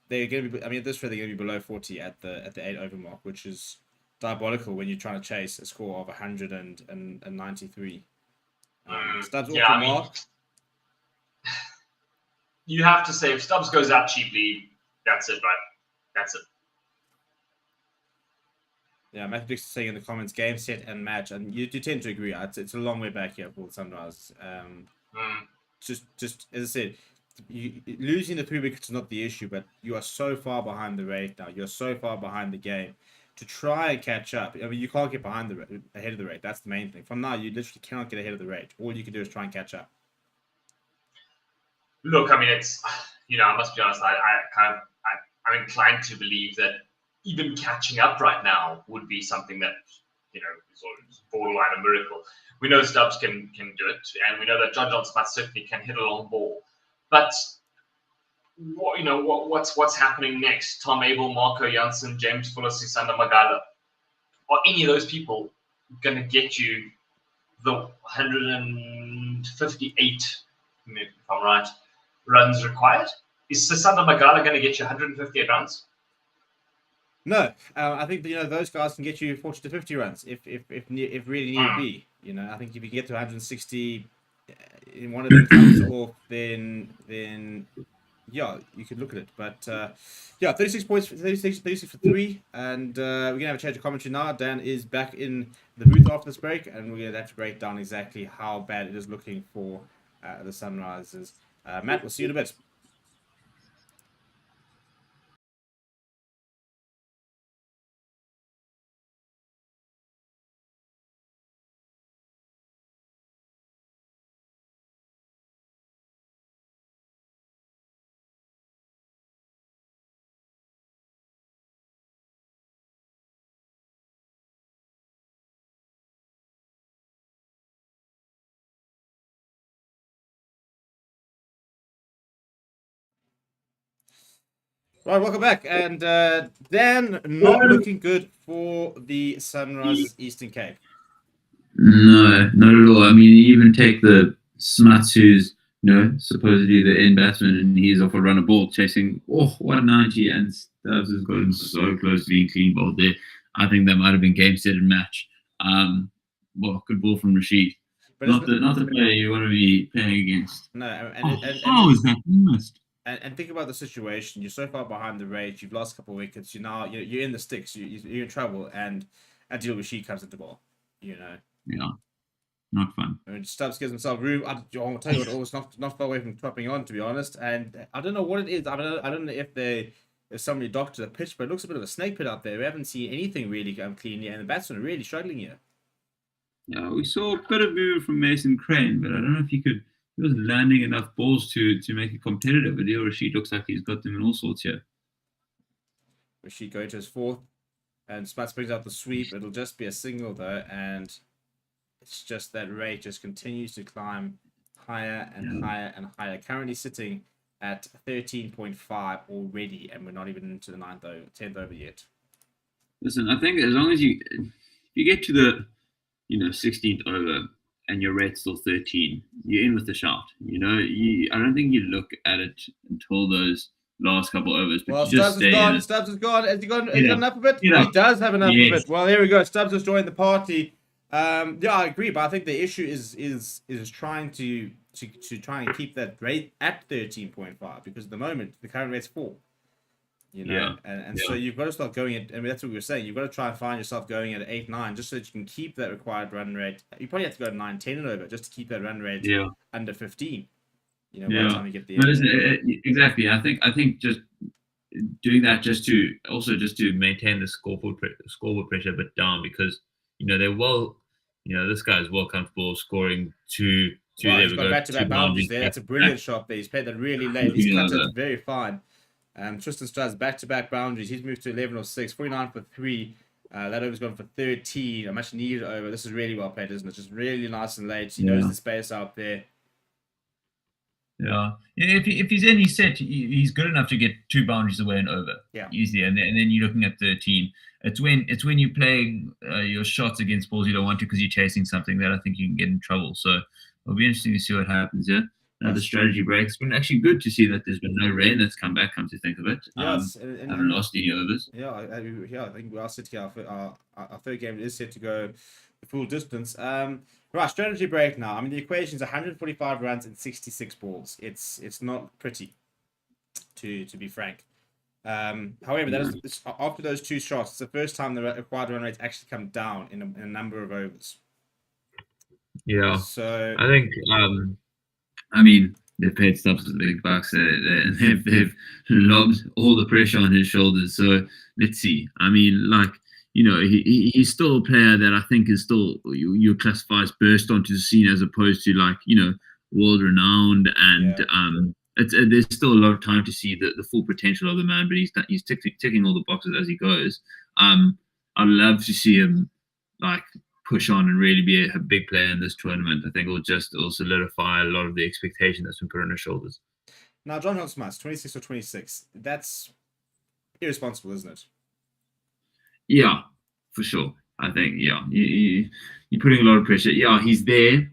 they're going to be. I mean, at this rate, they're going to be below 40 at the 8 over mark, which is diabolical when you're trying to chase a score of 193. Stubbs off the mark. You have to say if Stubbs goes out cheaply, that's it, right? That's it. Yeah, Matthew Dixon saying in the comments, game, set, and match, and you tend to agree. It's a long way back here for the Sunrise. Just as I said, losing the 3 wickets is not the issue, but you are so far behind the rate now. You're so far behind the game. To try and catch up, I mean, you can't get ahead of the rate. That's the main thing. From now, you literally cannot get ahead of the rate. All you can do is try and catch up. Look, I mean, it's I must be honest. I'm inclined to believe that even catching up right now would be something that sort of borderline a miracle. We know Stubbs can do it, and we know that John Smuts certainly can hit a long ball. But what's happening next? Tom Abel, Marco Jansen, James Fuller, Sisanda Magala. Are any of those people going to get you the 158, if I'm right, runs required? Is Sisanda Magala going to get you 158 runs? No, I think those guys can get you 40 to 50 runs if really need be. I think if you can get to 160, in one of them comes off, then yeah, you could look at it. But 36 points, 36 for 3, and we're gonna have a change of commentary now. Dan is back in the booth after this break, and we're gonna have to break down exactly how bad it is looking for the Sunrisers. Matt, we'll see you in a bit. Right, welcome back. And Dan, not looking good for the Sunrise Eastern Cape. No, not at all. I mean, you even take the Smuts, who's supposedly the end batsman, and he's off a run of ball chasing 190, and Stubbs has gotten so close to being clean bowled there. I think that might have been game, set, and match. Good ball from Rashid. But not the player you want to be playing against. No, how is that missed? And think about the situation. You're so far behind the rate. You've lost a couple of wickets. You're in the sticks. You're in trouble. And Adil Rashid comes at the ball. Yeah, not fun. I mean, Stubbs gives himself room. I'll tell you what, it was not far away from dropping on, to be honest. And I don't know what it is. I don't know if somebody doctored the pitch, but it looks a bit of a snake pit out there. We haven't seen anything really clean yet, and the batsmen are really struggling here. Yeah, we saw a bit of movement from Mason Crane, but I don't know if he wasn't landing enough balls to make it competitive. But Rashid looks like he's got them in all sorts here. Rashid going to his 4th, and Smuts brings out the sweep. It'll just be a single though, and it's just that rate just continues to climb higher and higher and higher. Currently sitting at 13.5 already, and we're not even into the 10th over yet. Listen, I think as long as you get to the 16th over and your rate's still 13, you're in with the shout. I don't think you look at it until those last couple overs. But Stubbs is gone. Stubbs is gone. Has he got enough of it? He does have enough of it. Well, there we go. Stubbs has joined the party. I agree, but I think the issue is trying to try and keep that rate at 13.5, because at the moment the current rate's 4. So you've got to start going at, that's what we were saying, you've got to try and find yourself going at 8-9 just so that you can keep that required run rate. You probably have to go to 9-10 and over just to keep that run rate under 15. By the time you get the exactly. I think just doing that just to maintain the scoreboard pressure a bit down, because they're this guy's well comfortable scoring two. He's got back-to-back boundaries there. That's a brilliant shot there. He's played that really late. He's cut it very fine. Tristan Strahd's back-to-back boundaries. He's moved to 11 or 6, 49 for 3. That over's gone for 13. A much needed over. This is really well played, isn't it? Just really nice and late. He knows the space out there. Yeah. If he's in his set, he's good enough to get 2 boundaries away and over. Yeah. Easily. And then you're looking at 13. It's when you're playing your shots against balls you don't want to because you're chasing something that I think you can get in trouble. So it'll be interesting to see what happens here. The strategy break. It's been actually good to see that there's been no rain that's come back, come to think of it. Haven't lost any overs. I think we are set here. Our third game is set to go the full distance. Right, strategy break now. I mean, the equation is 145 runs and 66 balls. It's not pretty, to be frank. However, that is after those 2 shots. It's the first time the required run rates actually come down in a number of overs. Yeah. So I think. I mean, they've paid Stubbs the big bucks. They've lobbed all the pressure on his shoulders. So let's see. I mean, he's still a player that I think is still you classify as burst onto the scene, as opposed to world renowned. And there's still a lot of time to see the full potential of the man. But he's ticking all the boxes as he goes. I'd love to see him push on and really be a big player in this tournament. I think it'll solidify a lot of the expectation that's been put on his shoulders. Now, John Smith, 26 or 26. That's irresponsible, isn't it? Yeah, for sure. I think you're putting a lot of pressure. Yeah, he's there,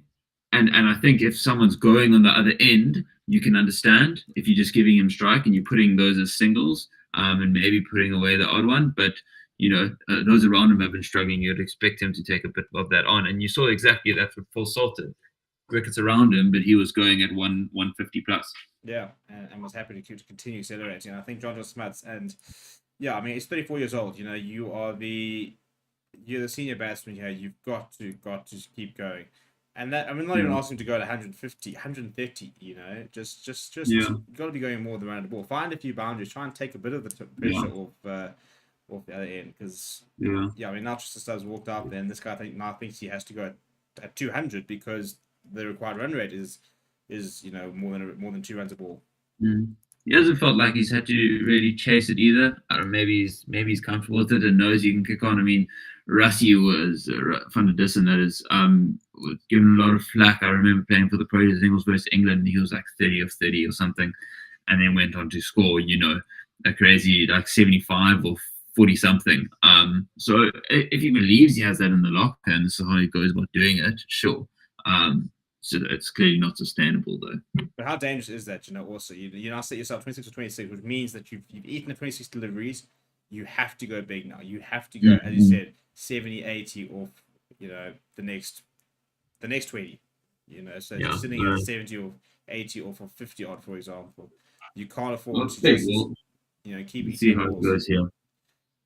and I think if someone's going on the other end, you can understand if you're just giving him strike and you're putting those as singles, and maybe putting away the odd one. But those around him have been struggling. You'd expect him to take a bit of that on, and you saw exactly that's what Paul salted. Crickets around him, but he was going at 150 plus. Yeah, and was happy to continue accelerating. I think John Smith, and yeah, I mean, he's 34 years old. You're the senior batsman here. You've got to keep going. And that, I mean, not even asking to go to 150, 130, just you got to be going more than around the ball. Find a few boundaries, try and take a bit of the pressure off the other end. Because, I mean, now just has walked up there, and this guy now thinks he has to go at 200 because the required run rate is more than 2 runs a ball. He hasn't felt like he's had to really chase it either. I don't know, maybe he's comfortable with it and knows he can kick on. I mean, Rassie was Van der Dussen, that is, was given a lot of flack. I remember playing for the Protest, I think it was versus England, and he was like 30 of 30 or something, and then went on to score, a crazy like 75 or 40 something. So if he believes he has that in the locker and this is how he goes about doing it, sure. So it's clearly not sustainable, though. But how dangerous is that? Also, you now set yourself 26 or 26, which means that you've eaten the 26 deliveries. You have to go big now. You have to go, as you said, 70, 80 off, the next 20. So just sitting at 70 or 80 or for 50 odd, for example. You can't afford to just, keep eating see the how balls. it goes here.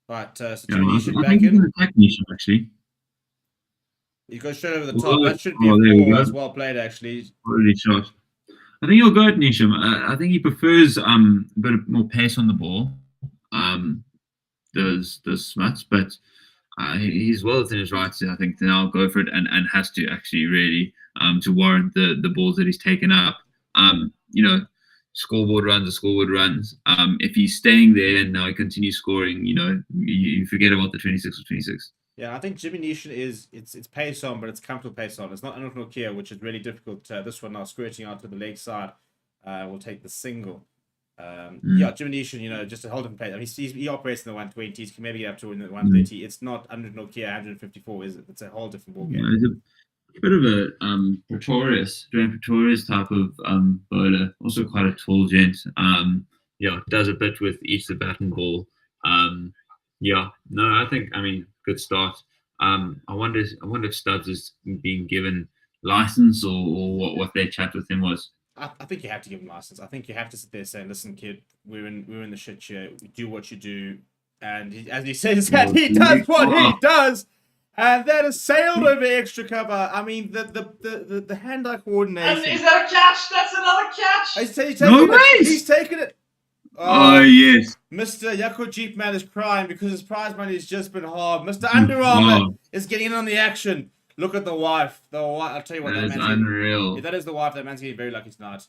But so I Nishan back think in. attack Nishan, actually. He goes straight over the top. That should be there a we ball go. as well played, actually. Already shot. I think he'll go at Nisham. I think he prefers a bit more pace on the ball. Does Smuts, but he's well within his rights, I think, to now go for it and has to actually really to warrant the balls that he's taken up. Scoreboard runs are scoreboard runs. If he's staying there and now he continues scoring, you forget about the 26 or 26. Yeah, I think Jimmy Nishan it's pace on, but it's comfortable pace on. It's not Anuk Nokia, which is really difficult. This one now squirting out to the leg side will take the single. Yeah, Jimmy Nishan, just a whole different pace. I mean, he operates in the 120s. He can maybe get up to the 130. It's not Anuk Nokia 154, is it? It's a whole different ball game. He's a bit of a Pretorius type of bowler. Also quite a tall gent. Does a bit with each the bat and ball. I mean, good start. I wonder if Stubbs is being given license or what their chat with him was. I think you have to give him license. I think you have to sit there saying, "Listen, kid, we're in the shit here. Do what you do." And as he says that, he does what he does, and that is sailed over extra cover. I mean, the hand-eye coordination. And is that a catch? That's another catch. He's taken it. Oh, yes. Mr. Yako Jeep Man is crying because his prize money has just been halved. Mr. Under Armour is getting in on the action. Look at the wife. I'll tell you what, that is unreal. That is the wife. That man's getting very lucky tonight.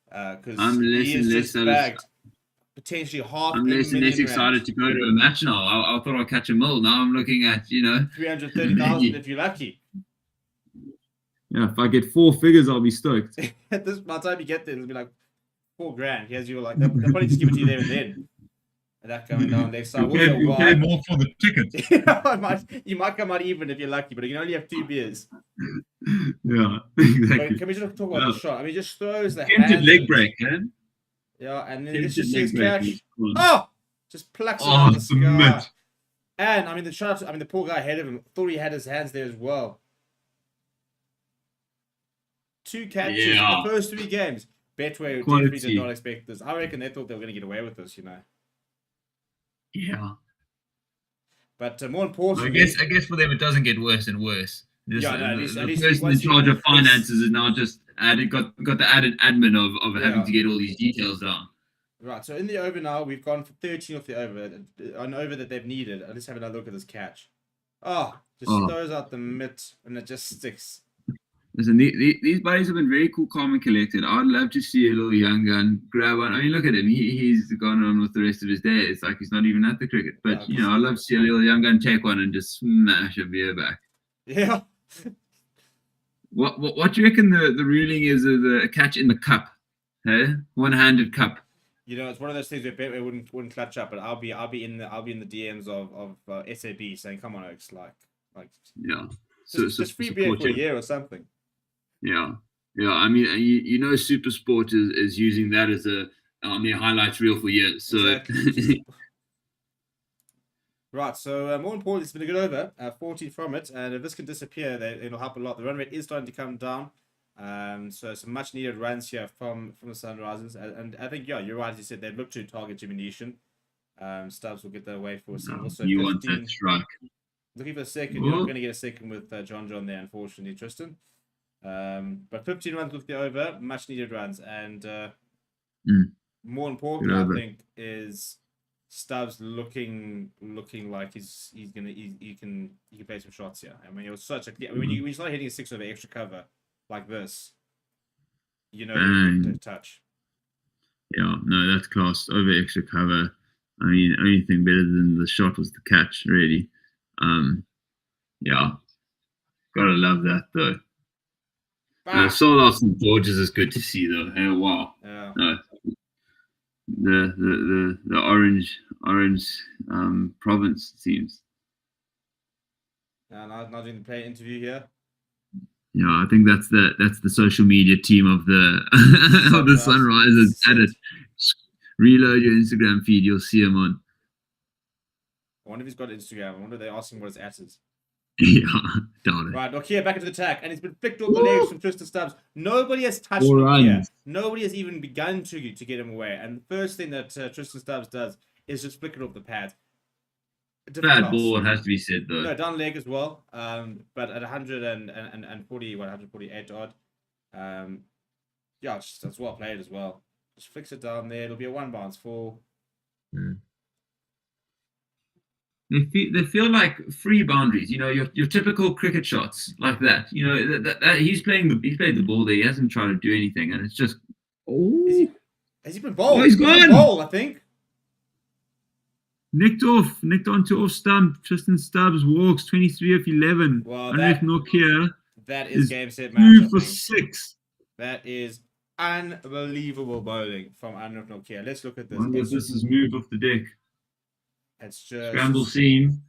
Because he is just bagged potentially half. I'm less and less excited to go to a match now. I thought I'd catch a mill. Now I'm looking at 330,000 if you're lucky. Yeah, if I get 4 figures, I'll be stoked. By the time you get there, it'll be like $4 grand. Here's you like they'll probably just give it to you there and then. And that going down next time. You pay more for the ticket. You might come out even if you're lucky, but you can only have 2 beers. Yeah, exactly. But can we just talk about the shot? I mean, just throws the Tempted leg break, man. Yeah, and then it's just his break. catch. Oh! Just plucks it out of the sky. Submit. And I mean, the poor guy ahead of him thought he had his hands there as well. 2 catches in the first 3 games. Betway definitely did not expect this. I reckon they thought they were going to get away with this, Yeah. But more importantly, I guess for them it doesn't get worse and worse. At The least person in charge of finances is now just got the added admin of having to get all these details down. Right, so in the over now, we've gone for 13 off the over, an over that they've needed. Let's have another look at this catch. Throws out the mitt and it just sticks. Listen, these buddies have been very cool, calm, and collected. I'd love to see a little young gun grab one. I mean, look at him. He's gone on with the rest of his day. It's like he's not even at the cricket. But, I'd love to see a little young gun take one and just smash a beer back. Yeah. What do you reckon the ruling is of the catch in the cup? Hey, one-handed cup. You know, it's one of those things where Betway wouldn't clutch up, but I'll be in the DMs of SAB saying, "Come on, Oaks, like Yeah. just free beer support for a you. year or something." Yeah. Yeah. I mean, you know, Super Sport is using that as a on their highlights reel for years. So Exactly. Right, so more importantly, it's been a good over, 14 from it, and if this can disappear, it'll help a lot. The run rate is starting to come down, so some much needed runs here from the Sunrisers, and I think, yeah, you're right, as you said, they'd look to target diminution. Stubbs will get that away for a single, so you want 15, that strike. looking for a second. You're not Oh. going to get a second with John there, unfortunately, Tristan. But 15 runs with the over, much needed runs, and more importantly, Good I over. think, is Stubbs looking like he can play some shots here. I mean, it was such a when you start hitting a 6 over extra cover like this, you know you're going to touch. Yeah, no, that's class. Over extra cover. I mean, only thing better than the shot was the catch, really. Yeah, gotta love that though. Sold out St. George's is good to see though. Hey, wow. Yeah. No, the orange province seems. Now doing the play interview here. Yeah, I think that's the social media team of the of the Sunrisers. At it, reload your Instagram feed, you'll see him on. I wonder if he's got Instagram. I wonder if they're asking what his at is. Yeah, doubt it. Right, Nokia back into the attack, and it's been flicked off the legs from Tristan Stubbs. Nobody has touched Four Nokia. runs. Nobody has even begun to get him away. And the first thing that Tristan Stubbs does is just flick it off the pad. Bad ball, it has to be said though. No, down leg as well. But at 148 odd. Yeah, that's well played as well. Just flicks it down there. It'll be a one bounce full. They feel like free boundaries, you know, your typical cricket shots like that. You know, that he's played the ball there. He hasn't tried to do anything, and it's just Has he been bowled? Oh, he's gone. Bowl, I think. Nicked onto off stump. Tristan Stubbs walks 23 of 11. Well, that is game set match. 2 for 6. That is unbelievable bowling from Anurag Nokia. Let's look at this. This is move off the deck. It's just scramble seam.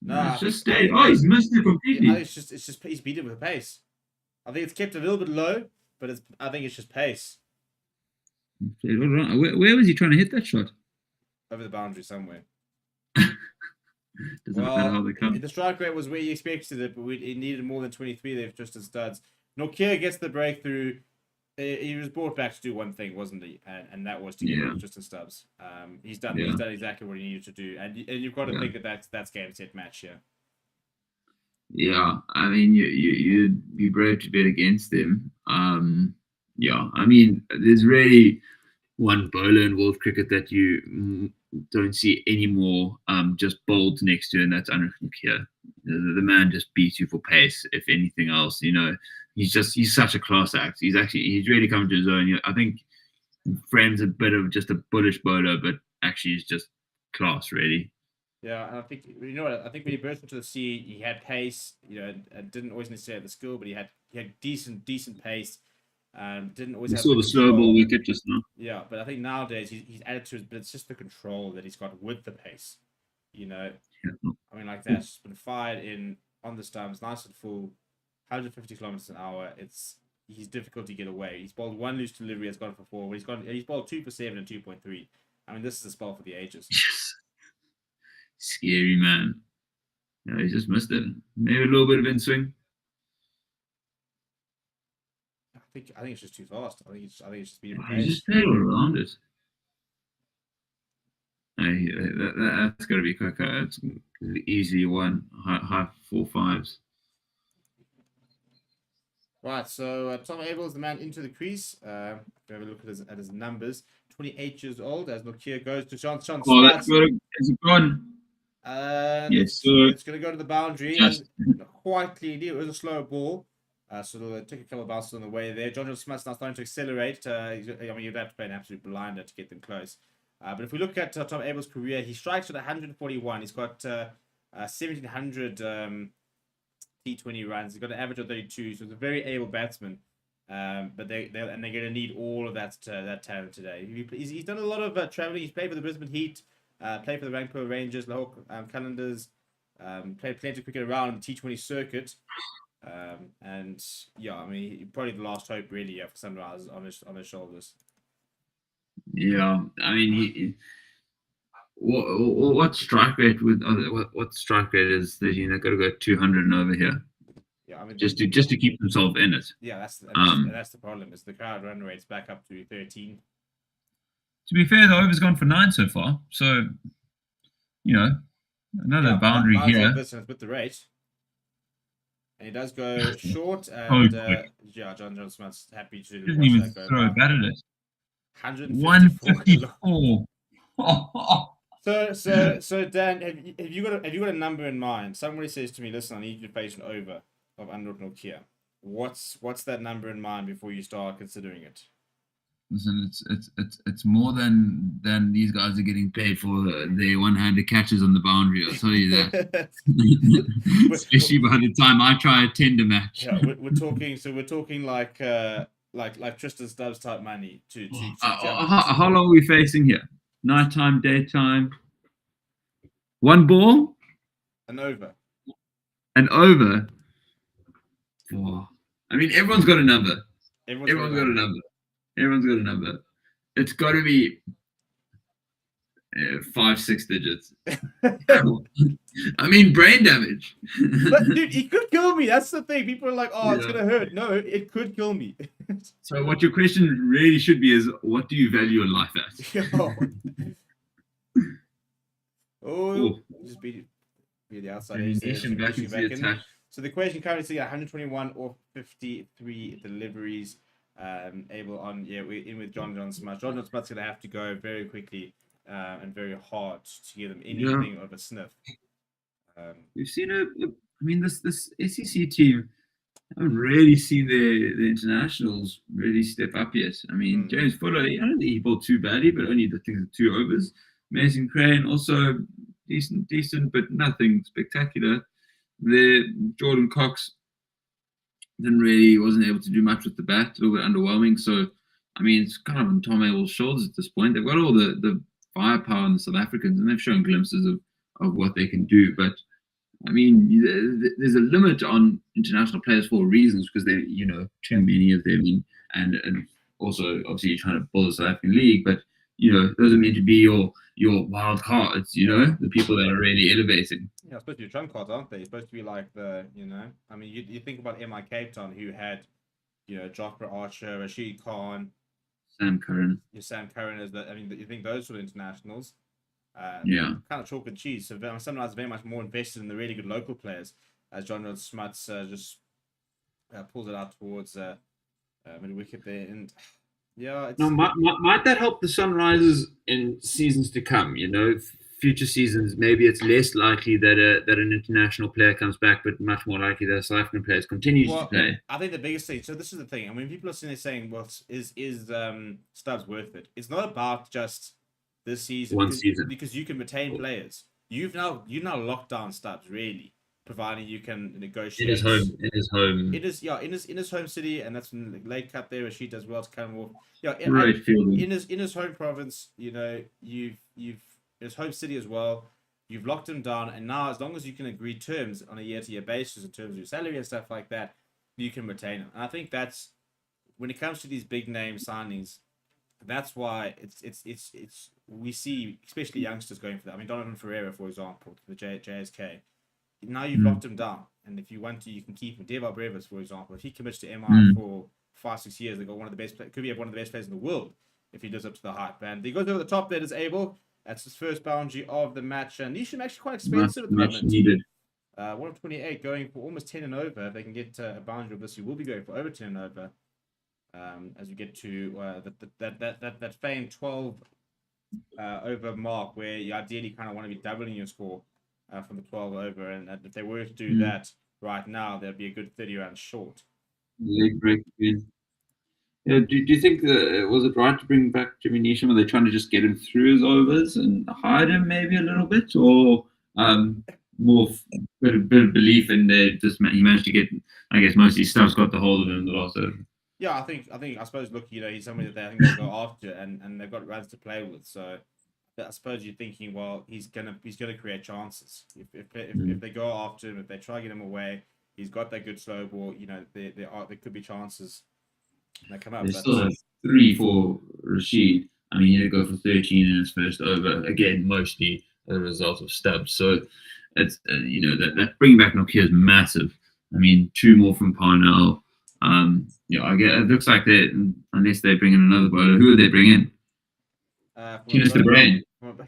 No, it's just stayed. Oh, he's missed it completely. It's just he's beat it with pace. I think it's kept a little bit low, but I think it's just pace. Where was he trying to hit that shot? Over the boundary somewhere. Doesn't matter how they come. The strike rate was where you expected it, but it needed more than 23 there just as studs. Nokia gets the breakthrough. He was brought back to do one thing, wasn't he? And that was to get rid of Tristan Stubbs. He's done exactly what he needed to do, and you've got to think that's game set match here. Yeah, I mean you'd be brave to bet against them. Yeah, I mean there's really one bowler in world cricket that you don't see anymore just bowled next to, and that's Anurag Nokia. The man just beats you for pace. If anything else, you know, he's such a class act. He's really come to his own. I think frames a bit of just a bullish bowler, but actually he's just class, really. Yeah, and I think I think when he burst into the sea, he had pace. You know, and didn't always necessarily have the skill, but he had decent pace. Didn't always have saw the slow ball wicket just now. Yeah, but I think nowadays he's added to it, but it's just the control that he's got with the pace. You know, I mean, like that's just been fired on the stumps, nice and full, 150 kilometers an hour. He's difficult to get away. He's bowled one loose delivery, has gone for 4. But he's bowled 2 for 7 and 2.3. I mean, this is a spell for the ages. Yes. Scary man. Yeah, he just missed it. Maybe a little bit of in swing. I think it's just too fast. I think it's just been He just played all around it. That's got to be quicker. It's easily one high 4 5s. Right, so Tom Abel is the man into the crease. Have a look at his numbers. 28 years old as Nokia goes to Sean. Oh, that's good. Is it gone? Yes, it's going to go to the boundary. Quite cleanly. It was a slow ball. So they'll take a couple of bounces on the way there. John Smith's now starting to accelerate. I mean, you'd have to play an absolute blinder to get them close. But if we look at Tom Abel's career, he strikes at 141. He's got 1,700 T20 runs. He's got an average of 32, so he's a very able batsman. But they're going to need all of that talent today. He's done a lot of traveling. He's played for the Brisbane Heat, played for the Vancouver Rangers, Lahore Calendars, played plenty of cricket around the T20 circuit. And yeah, I mean, probably the last hope really for Sunrise on his shoulders. Yeah, I mean, what strike rate what strike rate is that got to go 200 and over here? Yeah, I mean, just to keep themselves in it. Yeah, that's the problem. Is the crowd run rate's back up to 13. To be fair, the over's gone for 9 so far. So, another boundary here. With the rate. And he does go short. And John Smith's happy to didn't even that go throw a bat at it. 154. 154. So Dan, have you got a number in mind? Somebody says to me, "Listen, I need you to face an over of under Nokia." What's that number in mind before you start considering it? Listen, it's more than these guys are getting paid for their one-handed catches on the boundary. I'll tell you that. Especially by the time I try a tender match. Yeah, we're talking like Tristan Stubbs type money to how long are we facing here? Nighttime, daytime. One ball. An over. An over. Oh. I mean, everyone's got a number. Everyone's got a number. It's got to be 5-6 digits. I mean, brain damage. But dude, it could kill me. That's the thing. People are like, "Oh, it's gonna hurt." No, it could kill me. So, what your question really should be is, what do you value your life at? Just be the outside. So the equation currently sitting at 121 or 53 deliveries. Able on we're in with John Smith. John Smith's gonna have to go very quickly and very hard to give them anything of a sniff. We've seen this SEC team haven't really seen the internationals really step up yet. I mean, James Fuller, I don't think he bowled too badly, but only the 2 overs. Mason Crane also decent, but nothing spectacular. Jordan Cox wasn't able to do much with the bat, a little bit underwhelming. So, I mean, it's kind of on Tom Abel's shoulders at this point. They've got all the firepower in the South Africans, and they've shown glimpses of what they can do. But, I mean, there's a limit on international players for reasons, because they, too many of them, and also obviously you're trying to build a South African league, but those are meant to be your wild cards, the people that are really elevating. Yeah, it's supposed to be trump cards, aren't they? It's supposed to be like I mean, you think about MI Cape Town, who had, Jofra Archer, Rashid Khan, Sam Curran. Sam Curran is that. I mean, you think those sort of internationals, kind of chalk and cheese. So Sunrise very much more invested in the really good local players, as John Smuts just pulls it out towards mid wicket there, and yeah. Now, might that help the Sunrisers in seasons to come? Future seasons, maybe it's less likely that an international player comes back, but much more likely that a South African player continues to play. I think the biggest thing. So this is the thing. I mean, people are sitting there saying, "Well, is Stubbs worth it?" It's not about just this season. One season, because you can retain players. You've now locked down Stubbs, really, providing you can negotiate. In his home. In his home city, and that's in the late cut there where she does well to come off. In his home province, you've his home city as well. You've locked him down, and now as long as you can agree terms on a year-to-year basis in terms of your salary and stuff like that, you can retain him. And I think that's when it comes to these big name signings. That's why it's we see especially youngsters going for that. I mean, Donovan Ferreira, for example, the JSK. Now you've locked him down, and if you want to, you can keep him. Deval Brevis, for example, if he commits to MI for 5-6 years, they got one of the best. Could be one of the best players in the world if he lives up to the hype. And he goes over the top there, is able. That's his first boundary of the match, and Nisham actually quite expensive at the moment. Needed. 1 of 28, going for almost 10 and over. If they can get a boundary of this, you will be going for over 10 and over. As you get to that famed 12 over mark, where you ideally kind of want to be doubling your score from the 12 over, and if they were to do that right now, there'd be a good 30 rounds short. Leg break again. Yeah, do you think was it right to bring back Jimmy Neesham? Are they trying to just get him through his overs and hide him maybe a little bit, or more bit of belief in there? He managed to get, I guess, most of his stuff's got the hold of him in the last over. Yeah, I suppose. Look, he's somebody that I think they'll go after, and they've got runs to play with. So I suppose you're thinking, well, he's gonna create chances if they go after him, if they try to get him away. He's got that good slow ball. There could be chances that come up. They But still have 3 for Rashid. I mean, he did go for 13 in his first over. Again, mostly as a result of stubs. So it's that bringing back Nokia is massive. I mean, 2 more from Parnell. I get it looks like they, unless they bring in another bowler, who are they bringing? Tunis the Brain. From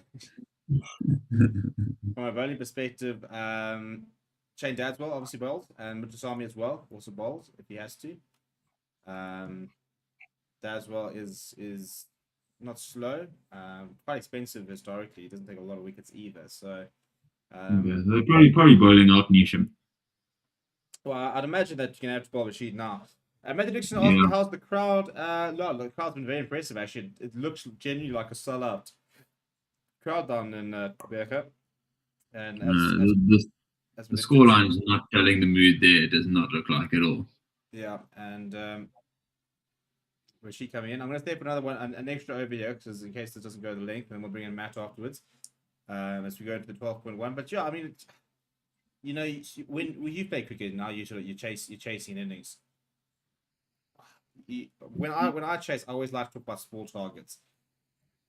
a bowling perspective, Shane Dadswell obviously bowls, and Mutusami as well also bowls if he has to. Dadswell is not slow, quite expensive historically. He doesn't take a lot of wickets either. So they're probably bowling out Nisham. Well, I'd imagine that you're gonna have to bowl Rashid now. Matthew Dixon asking how's the crowd? The crowd's been very impressive actually. It looks genuinely like a sellout crowd down in Quebec. And the scoreline is not telling the mood there. It does not look like at all. Yeah, and Rashid coming in. I'm going to stay for another one, an extra over here, because in case this doesn't go the length, and then we'll bring in Matt afterwards as we go into the 12.1. But yeah, I mean, when you play cricket now, you're chasing innings. When I chase, I always like to talk about small targets.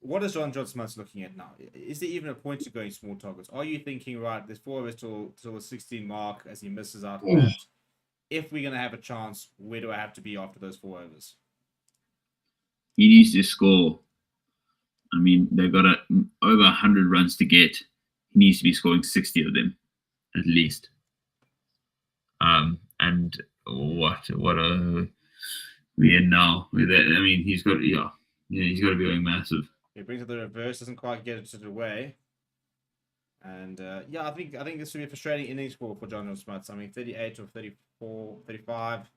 What is John Smith looking at now? Is there even a point to going small targets? Are you thinking, right, there's 4 overs till the 16 mark as he misses out on that? If we're going to have a chance, where do I have to be after those 4 overs? He needs to score. I mean, they've got over 100 runs to get. He needs to be scoring 60 of them, at least. And what are we in now with that? I mean, he's got to be going massive. He brings up the reverse, doesn't quite get it to the way. And I think this would be a frustrating innings for John Smith. I mean, 38 or 34, 35,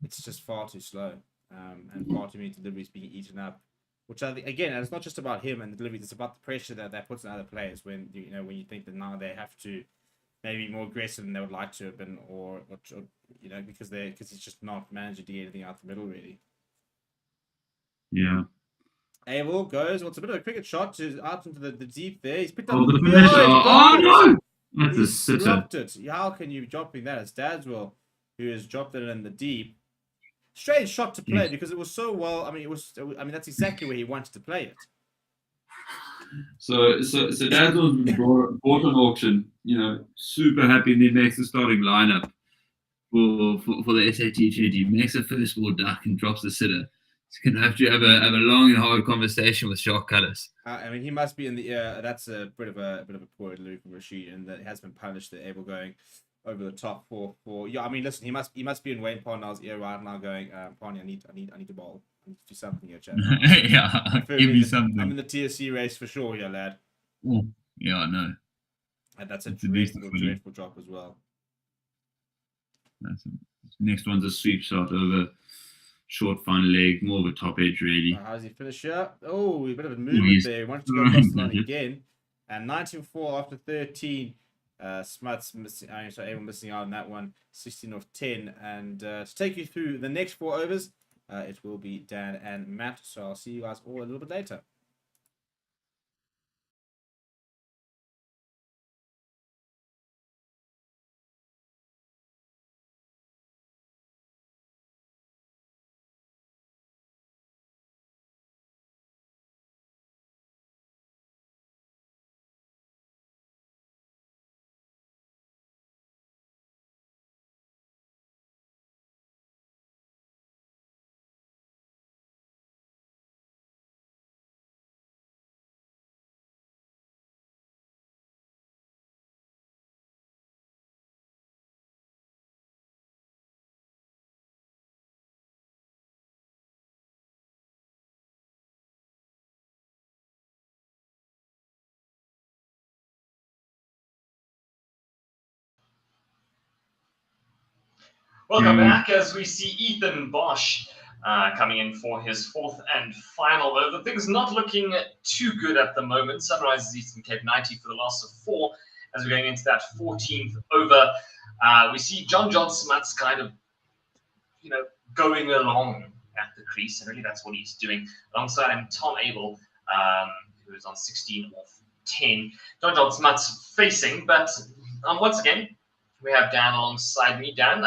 it's just far too slow. And far too many deliveries being eaten up. Which I think, again, it's not just about him and the deliveries, it's about the pressure that puts on other players when you think that now they have to maybe be more aggressive than they would like to have been, or because he's just not managing to get anything out the middle really. Yeah. Abel goes. What's a bit of a cricket shot out into the deep there. He's picked up the field. finish. No! That's a sitter. Dropped it. How can you be dropping that? It's Dadswell who has dropped it in the deep. Strange shot to play because it was so well. I mean, that's exactly where he wanted to play it. So Dadswell's been bought on auction. Super happy, and he makes the starting lineup for the SA20. Makes a first ball duck and drops the sitter. He's going to have to have a long and hard conversation with Shark Callis. I mean, he must be in the air. That's a bit of a poor delivery from Rashid, and that has been punished. The Abel going over the top for. Yeah, I mean, listen, he must be in Wayne Parnell's ear right now, going, Parney, I need to bowl. I need to do something here, chap. Yeah, give me something. I'm in the TSC race for sure here, lad. Yeah, I know. And that's a dreadful drop as well. Next one's a sweep shot over. Short fine leg, more of a top edge, really. How does he finish here? Oh, a bit of a movement there. He wanted to go across the line again. And 19-4 after 13. Smuts missing, Abel missing out on that one. 16 off 10. And to take you through the next 4 overs, it will be Dan and Matt. So I'll see you guys all a little bit later. Welcome back as we see Ethan Bosch coming in for his 4th and final over. Things not looking too good at the moment. Sunrisers Eastern Cape 90 for the loss of 4 as we're going into that 14th over. We see John Smuts kind of, going along at the crease, and really that's what he's doing. Alongside him, Tom Abel, who is on 16 off 10. John Smuts facing, but once again, we have Dan alongside me. Dan,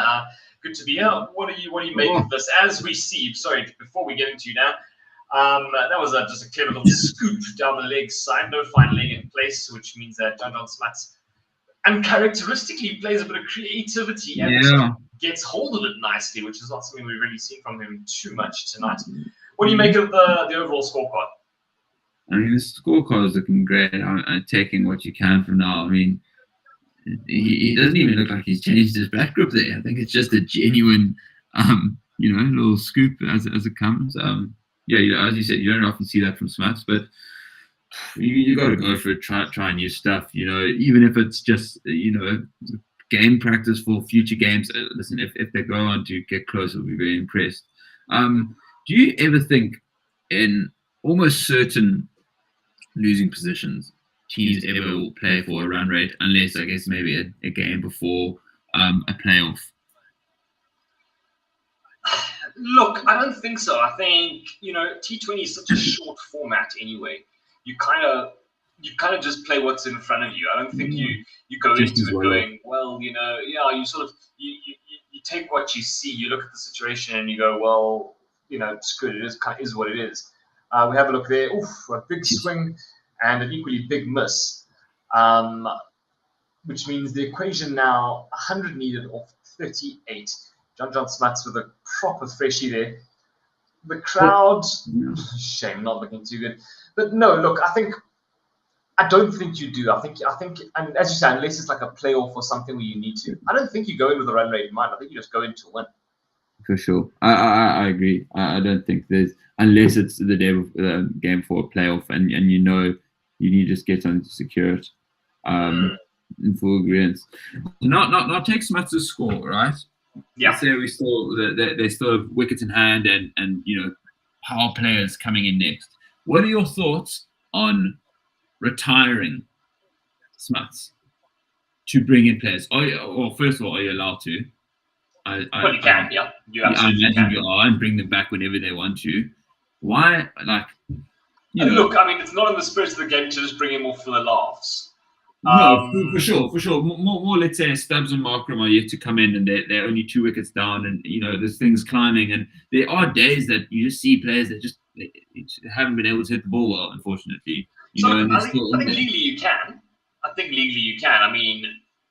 good to be here. What do you make of this? As we see, sorry, before we get into you, Dan, that was just a clever little scoop down the leg side. No fine leg in place, which means that John Smuts uncharacteristically plays a bit of creativity and gets hold of it nicely, which is not something we've really seen from him too much tonight. What do you make of the overall scorecard? I mean, the scorecard is looking great. I'm taking what you can from now. I mean, he doesn't even look like he's changed his back grip there. I think it's just a genuine, little scoop as it comes. As you said, you don't often see that from Smuts, but you got to go for it. Try new stuff. Even if it's just game practice for future games. Listen, if they go on to get close, I'll be very impressed. Do you ever think in almost certain losing positions, teams ever will play for a run rate, unless I guess maybe a game before a playoff? Look, I don't think so. I think T20 is such a short format anyway. You kind of just play what's in front of you. I don't think you go Just into as it well. going, well, you sort of you take what you see, you look at the situation, and you go, well, screw it, it is what it is. We have a look there. Oof, a big swing and an equally big miss, which means the equation now 100 needed off 38. John Smuts with a proper freshie there. The crowd, shame, not looking too good. But no, look, I don't think you do. I think, and as you say, unless it's like a playoff or something where you need to, I don't think you go in with a run rate in mind. I think you just go in to win. For sure, I agree. I don't think there's, unless it's the day of the game for a playoff, and you need to just get something to secure it. In full agreement. Not take Smuts' score, right? Yeah. Let's say they still have wickets in hand and power players coming in next. What are your thoughts on retiring Smuts to bring in players? First of all, are you allowed to? Well, you can, yeah. You I absolutely imagine can. you are, and bring them back whenever they want to. Why? Look, I mean, it's not in the spirit of the game to just bring him off for the laughs. No, for sure. More, let's say Stubbs and Markram are yet to come in, and they're only 2 wickets down, and there's things climbing, and there are days that you just see players that just they haven't been able to hit the ball well, unfortunately. I think legally you can. I mean,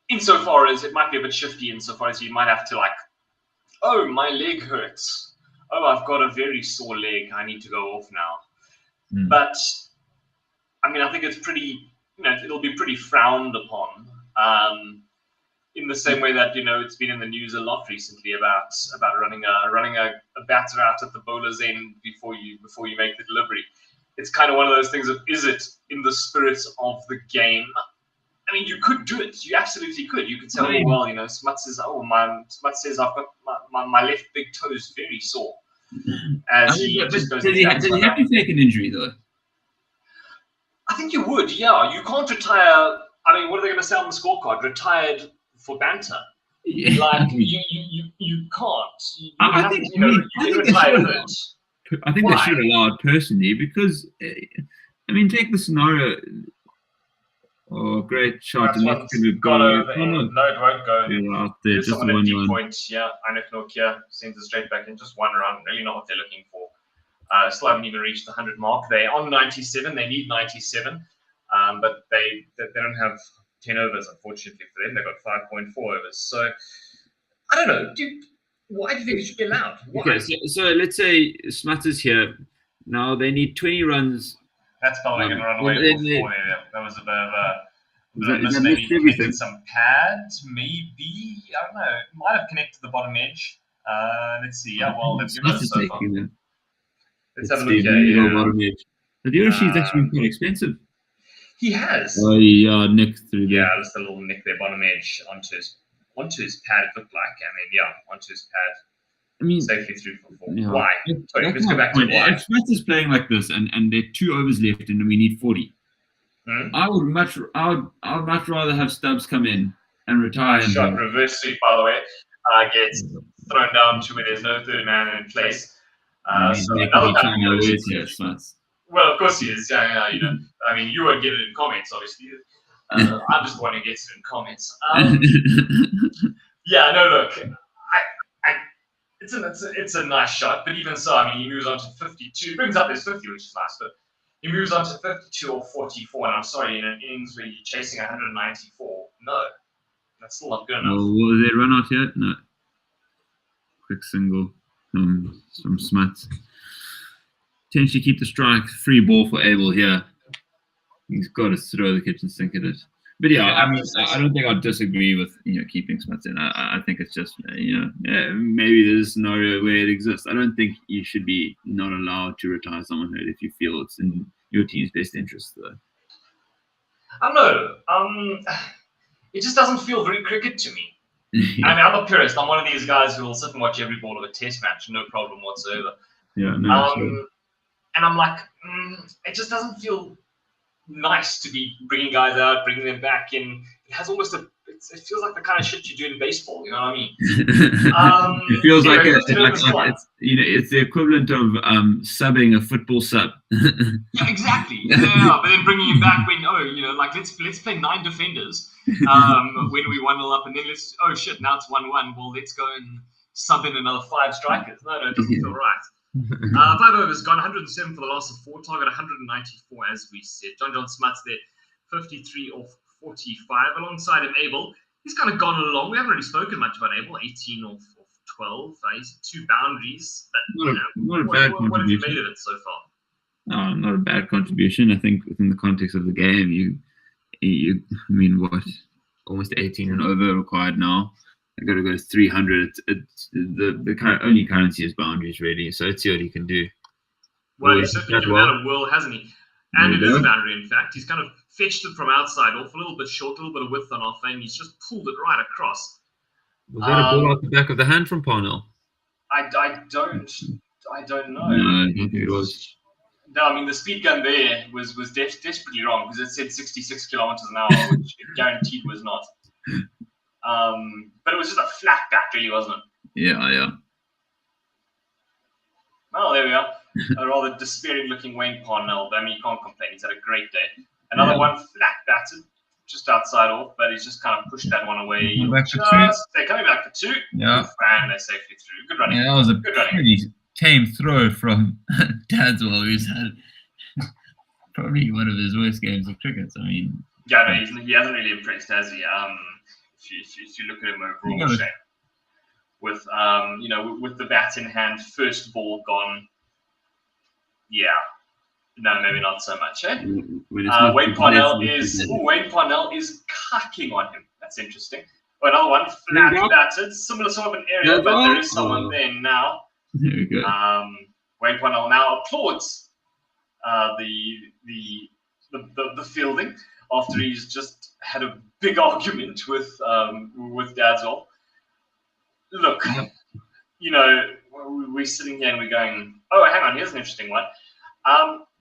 insofar as it might be a bit shifty, insofar as you might have to oh, my leg hurts. Oh, I've got a very sore leg. I need to go off now. But I mean, I think it's pretty. It'll be pretty frowned upon. In the same way that it's been in the news a lot recently about running a batter out at the bowler's end before you make the delivery. It's kind of one of those things of, is it in the spirit of the game? I mean, you could do it. You absolutely could. You could say, Smuts says I've got my left big toe is very sore. As Does he have to to take an injury though? I think you would, yeah. You can't retire. I mean, what are they going to say on the scorecard? Retired for banter. Yeah. You can't. I think they should allow it personally, because I mean, take the scenario. Oh, great shot! That's And one's gone over. No, it won't go. You're out there, There's just someone one at deep run. point. Yeah, Einik Nokia sends it straight back in. Just one run. Really not what they're looking for. Still haven't even reached the 100 mark. They're on 97. They need 97. But they don't have 10 overs, unfortunately for them. They've got 5.4 overs. So, I don't know. Why do you think it should be allowed? Why? Okay, so let's say Smuts is here. Now they need 20 runs. That's probably going to run away for 4 there. That was a bit of a Is that maybe missed everything? connected some pads, maybe. I don't know. It might have connected the bottom edge. Let's see. Yeah, well, let's give it a so far. Let's have a look here. The Yoroshi's actually been quite expensive. He has. Oh, yeah, nick through there. Yeah, just a little nick there, bottom edge onto his pad. It looked like. I mean, yeah, onto his pad. I mean, safely through for 4. Yeah. Why? Sorry, let's go back to why. If Smith is playing like this, and there are 2 overs left, and we need 40, I would much rather have Stubbs come in and retire. Shot reverse sweep, by the way, gets thrown down to where there's no third man in place. So They another could be pattern trying to notice. always here, Smats. Well, of course he is. Yeah, you know. I mean, you won't get it in comments, obviously. I'm just the one who gets it in comments. Yeah, no, look, it's a nice shot, but even so, I mean, he moves on to 52. He brings up his 50, which is nice, but he moves on to 52 or 44, and I'm sorry, in an innings where you're chasing 194, no, that's still not good enough. Well, will they run out here? No. Quick single from Smats. Potentially keep the strike. Free ball for Abel here. He's got to throw the kitchen sink at it. But yeah, I mean, I don't think I'd disagree with keeping Smats in. I think it's just maybe there's a scenario where it exists. I don't think you should be not allowed to retire someone hurt if you feel it's in your team's best interest, though. I don't know. It just doesn't feel very cricket to me. Yeah. I mean, I'm a purist. I'm one of these guys who will sit and watch every ball of a test match, no problem whatsoever. Yeah, no. Sure. And I'm like, it just doesn't feel nice to be bringing guys out, bringing them back in. It has almost it feels like the kind of shit you do in baseball. You know what I mean? It feels like it's it's the equivalent of subbing a football sub. Yeah, exactly. Yeah, but then bringing him back when like let's play 9 defenders when we 1-0 up, and then now it's 1-1. Well, let's go and sub in another 5 strikers. No, it doesn't feel right. 5 overs gone, 107 for the loss of 4, target 194 as we said. John Smuts there, 53 off 45. Alongside him, Abel, he's kind of gone along. We haven't really spoken much about Abel, 18 off 12. He's 2 boundaries. But, not a bad contribution. What have you made of it so far? Not a bad contribution. I think within the context of the game, you I mean, what, almost 18 and over required now. I got to go 300. It's the only currency is boundaries, really. So let's see what he can do. Well, he's certainly given that a whirl, hasn't he? And it is a boundary, in fact. He's kind of fetched it from outside off, a little bit short, a little bit of width on offer, and he's just pulled it right across. Was that a ball out the back of the hand from Parnell? I don't know. No, I think it was. No, I mean, the speed gun there was desperately wrong because it said 66 kilometers an hour, which it guaranteed was not. But it was just a flat bat, really, wasn't it? Yeah. Well, there we are. A rather despairing-looking Wayne Parnell. I mean, you can't complain. He's had a great day. Another one flat batted, just outside off, but he's just kind of pushed that one away. They're coming back for 2. Yeah. And they're safely through. Good running. Yeah, that was a good running. pretty tame throw from Dadswell, who's had probably one of his worst games of cricket. I mean, yeah, no, he hasn't really impressed, has he? If you look at him overall, shame. With with the bat in hand, first ball gone. Yeah, no, maybe not so much. Wayne Parnell is cucking on him. That's interesting. Oh, another one flat batted, similar sort of an area, but there is someone there now. There we go. Wayne Parnell now applauds the fielding after he's just had a big argument with Dadswell. Look, we're sitting here and we're going, oh, hang on, here's an interesting one.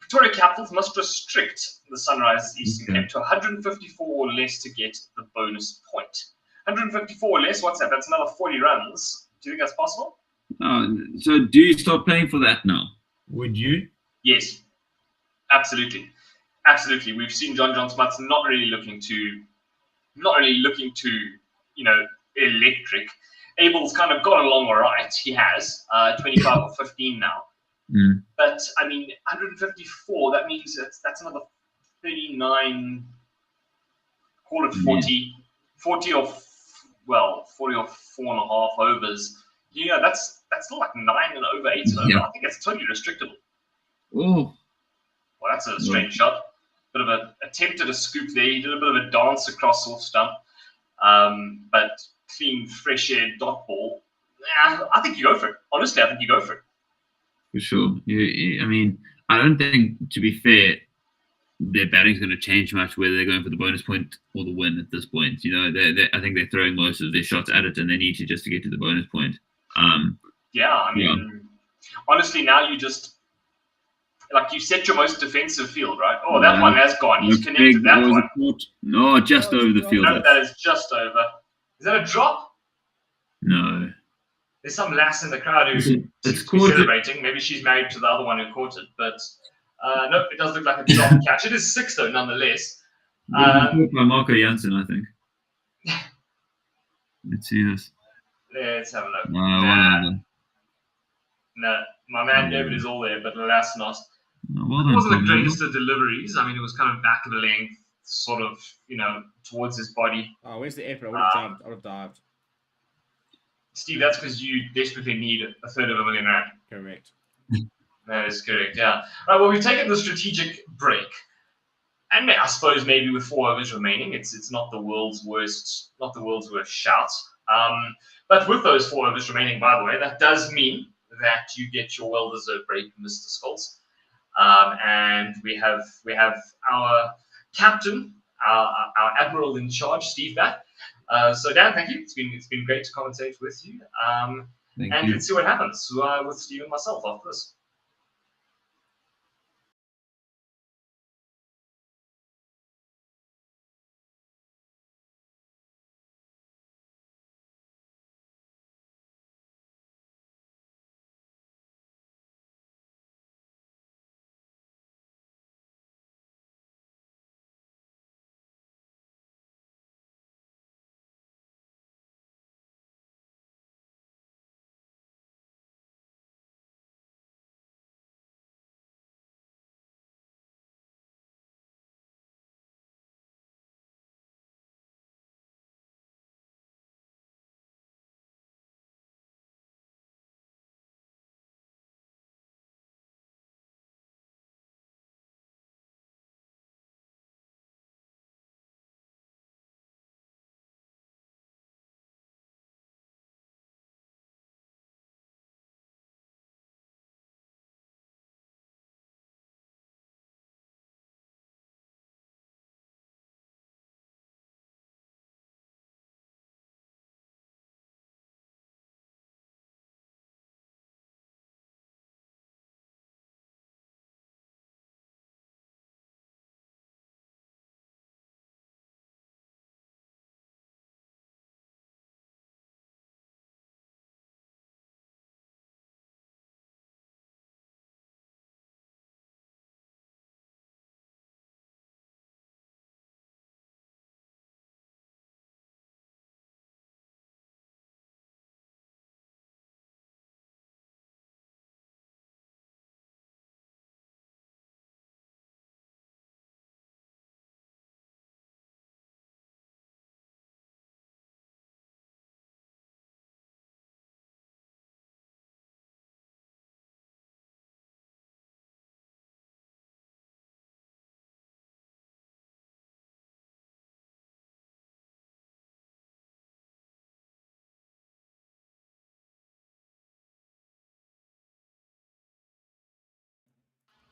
Pretoria Capitals must restrict the Sunrisers Eastern Cape to 154 or less to get the bonus point. 154 or less, what's that? That's another 40 runs. Do you think that's possible? So do you start playing for that now? Would you? Yes, absolutely. Absolutely. We've seen John Smuts not really looking to, electric. Abel's kind of gone along all right. He has 25 or 15 now. But, I mean, 154, that means that's another 39, call it 40, 40 or 4.5 overs. Yeah, that's still like 9 and over 8 and over. I think it's totally restrictable. Oh. Well, that's a strange shot. Bit of an attempt at a scoop there. He did a bit of a dance across off stump. But clean, fresh air dot ball. I think you go for it. Honestly, I think you go for it. For sure. I mean, I don't think, to be fair, their batting's going to change much whether they're going for the bonus point or the win at this point. I think they're throwing most of their shots at it, and they need to just to get to the bonus point. Honestly, now you just you set your most defensive field, right? Oh, that one has gone. He's connected that one. No, just over the field. No, that is just over. Is that a drop? No. There's some lass in the crowd who It's seems to be caught. celebrating. Maybe she's married to the other one who caught it. But no, it does look like a drop catch. It is 6 though, nonetheless. Caught by Marco Jansen, I think. Let's see this. Let's have a look. No, No, my man David is all there, but alas not. well It done, wasn't the Tom. greatest of deliveries. I mean, it was kind of back of the length, sort of, towards his body. Oh, where's the effort? I would have jumped. I would have dived. Steve, that's because you desperately need a third of R1,000,000. Correct. That is correct, yeah. Right, well, we've taken the strategic break. And I suppose maybe with 4 overs remaining, it's not the world's worst shout. But with those 4 overs remaining, by the way, that does mean that you get your well-deserved break, Mr. Skulls. And we have our captain, our admiral in charge, Steve, back. So Dan, thank you. It's been great to commentate with you. Thank and you. let's see what happens with Steve and myself after this.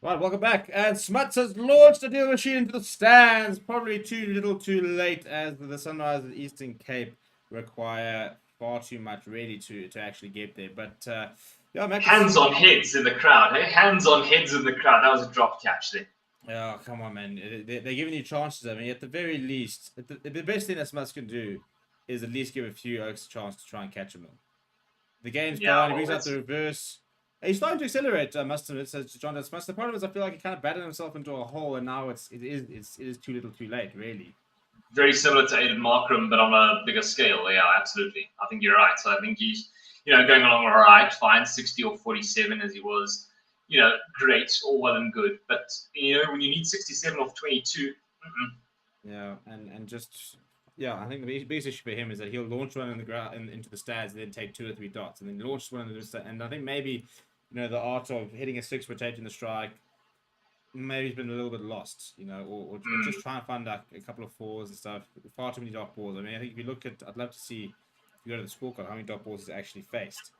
Right, welcome back. And Smuts has launched the deal machine into the stands. Probably too little too late, as the Sunrise and Eastern Cape require far too much really to actually get there. But yeah, man. Hands on heads in the crowd, hey? Hands on heads in the crowd. That was a drop catch there. Oh, come on, man. They're giving you chances. I mean, at the very least, the best thing that Smuts can do is at least give a few Oaks a chance to try and catch him. The game's gone. He brings out the reverse. He's starting to accelerate, must admit, says John Smuts. The problem is I feel like he kind of batted himself into a hole, and now it is too little too late, really. Very similar to Aiden Markram, but on a bigger scale. Yeah, absolutely. I think you're right. So I think he's, going along all right, fine, 60 or 47 as he was, great, all well and good. But, when you need 67 off 22, Yeah, and just... Yeah, I think the biggest issue for him is that he'll launch one in the ground into the stands and then take 2 or 3 dots, and then launch one in the stands. And I think maybe, the art of hitting a 6, rotating the strike, maybe he's been a little bit lost, or just trying to find a couple of 4s and stuff. Far too many dot balls. I mean, I think if you look at, I'd love to see, if you go to the scorecard, how many dot balls he's actually faced.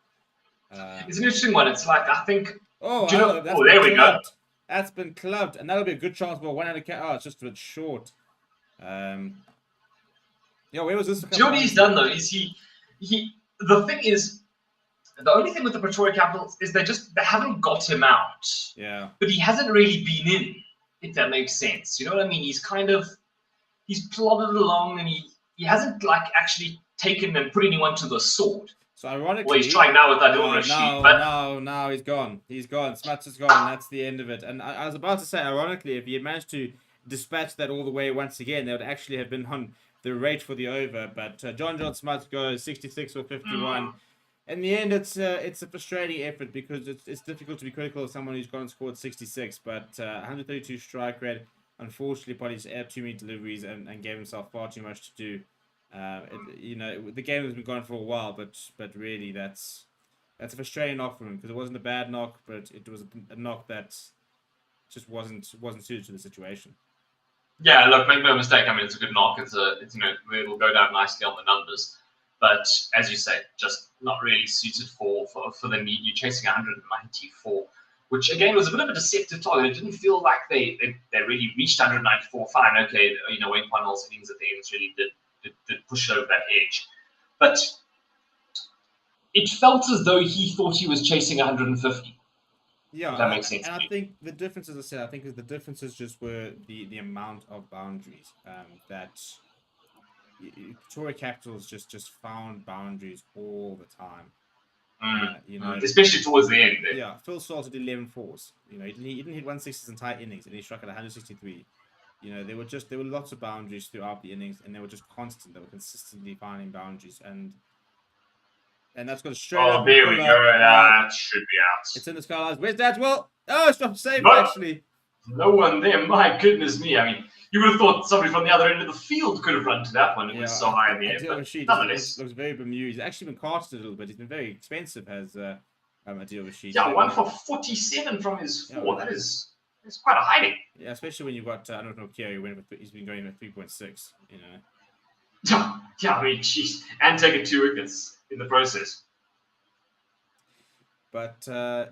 It's an interesting one. It's like, I think. Oh, there we go. That's been clubbed, and that'll be a good chance for a 1-handed catch. Oh, it's just a bit short. Yeah, where was this? Do you know what he's done though? Is he? The thing is, the only thing with the Pretoria Capitals is they haven't got him out. Yeah. But he hasn't really been in, if that makes sense. You know what I mean? He's plodded along, and he hasn't actually taken and put anyone to the sword. So ironically, Well, he's trying now with Adil Rashid, but no, he's gone. He's gone. Smuts is gone. That's the end of it. And I was about to say, ironically, if he had managed to dispatch that all the way once again, they would actually have been on the rate for the over. But John Smuts goes 66 or 51. In the end, it's a frustrating effort because it's difficult to be critical of someone who's gone and scored 66, but 132 strike rate. Unfortunately, probably just had too many deliveries and gave himself far too much to do. The game has been gone for a while, but really that's a frustrating knock for him because it wasn't a bad knock, but it was a knock that just wasn't suited to the situation. Yeah, look, make no mistake. I mean, it's a good knock. It's it'll go down nicely on the numbers, but as you say, just not really suited for the need. You're chasing 194, which again was a bit of a deceptive target. It didn't feel like they really reached 194. Fine, okay, Wayne Parnell's innings at the end really did push over that edge, but it felt as though he thought he was chasing 150. Yeah, if that makes sense. And I think the difference, as I said, the differences just were the amount of boundaries that Pretoria Capitals just found boundaries all the time. Especially towards the end. Yeah, Phil Salt did 11 fours. He didn't hit 160 his entire innings, and he struck at 163. There were lots of boundaries throughout the innings, and they were just constant. They were consistently finding boundaries, and that's got a straight up. Oh, there we go. That should be out. It's in the skylines. Where's that? Well, it's not safe actually. No one there. My goodness me. I mean, you would have thought somebody from the other end of the field could have run to that one. It was so high in the air. But nonetheless, looks very bemused. He's actually been carted a little bit. He's been very expensive, has Adil Rashid. Yeah, 1 for 47 from his 4. That is. It's quite a hiding. Yeah, especially when you've got, I don't know, Kyo, he's been going with 3.6, Yeah, I mean, jeez. And taking 2 wickets in the process. But, I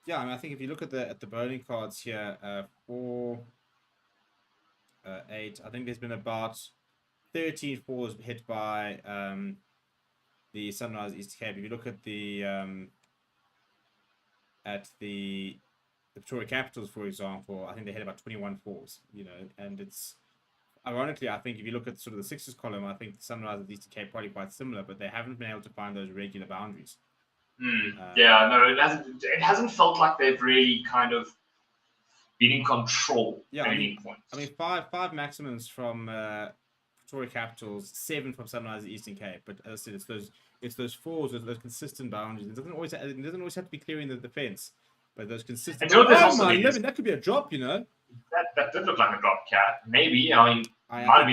mean, I think if you look at the bowling cards here, 4, 8, I think there's been about 13 fours hit by the Sunrise East Cape. If you look at the Pretoria Capitals, for example, I think they hit about 21 fours, and it's ironically, I think if you look at sort of the sixes column, I think the Sunrise and Eastern Cape probably quite similar, but they haven't been able to find those regular boundaries. It hasn't felt like they've really kind of been in control at any point. I mean, five maximums from Pretoria Capitals, 7 from Sunrise and Eastern Cape, but as I said, it's those fours, those consistent boundaries. It doesn't always have to be clearing the defense. But those consistent. That could be a drop, That did look like a drop, Cat. Maybe. I mean,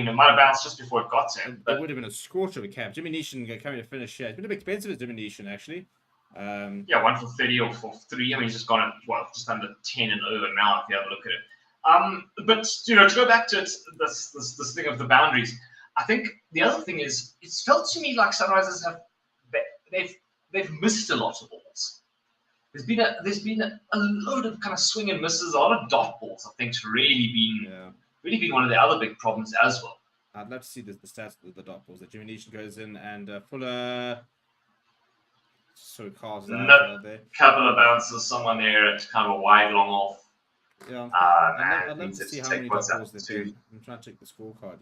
it might have bounced just before it got to him. It would have been a scorch of a cap. Jimmy Neesham coming to finish here. It's been a bit expensive as Jimmy Neesham, actually. 1 for 30 or for 3. I mean, he's just gone at just under 10 and over now if you have a look at it. But to go back to this thing of the boundaries, I think the other thing is it's felt to me like Sunrisers they've missed a lot of balls. There's been a load of kind of swing and misses, a lot of dot balls. I think's really been one of the other big problems as well. I'd love to see the stats of the dot balls. That Jimmy Neesham goes in and Fuller carves out there. Couple of bounces, someone there at kind of a wide long off. Yeah, I'd love to see how many dot balls they've been. I'm trying to check the scorecard.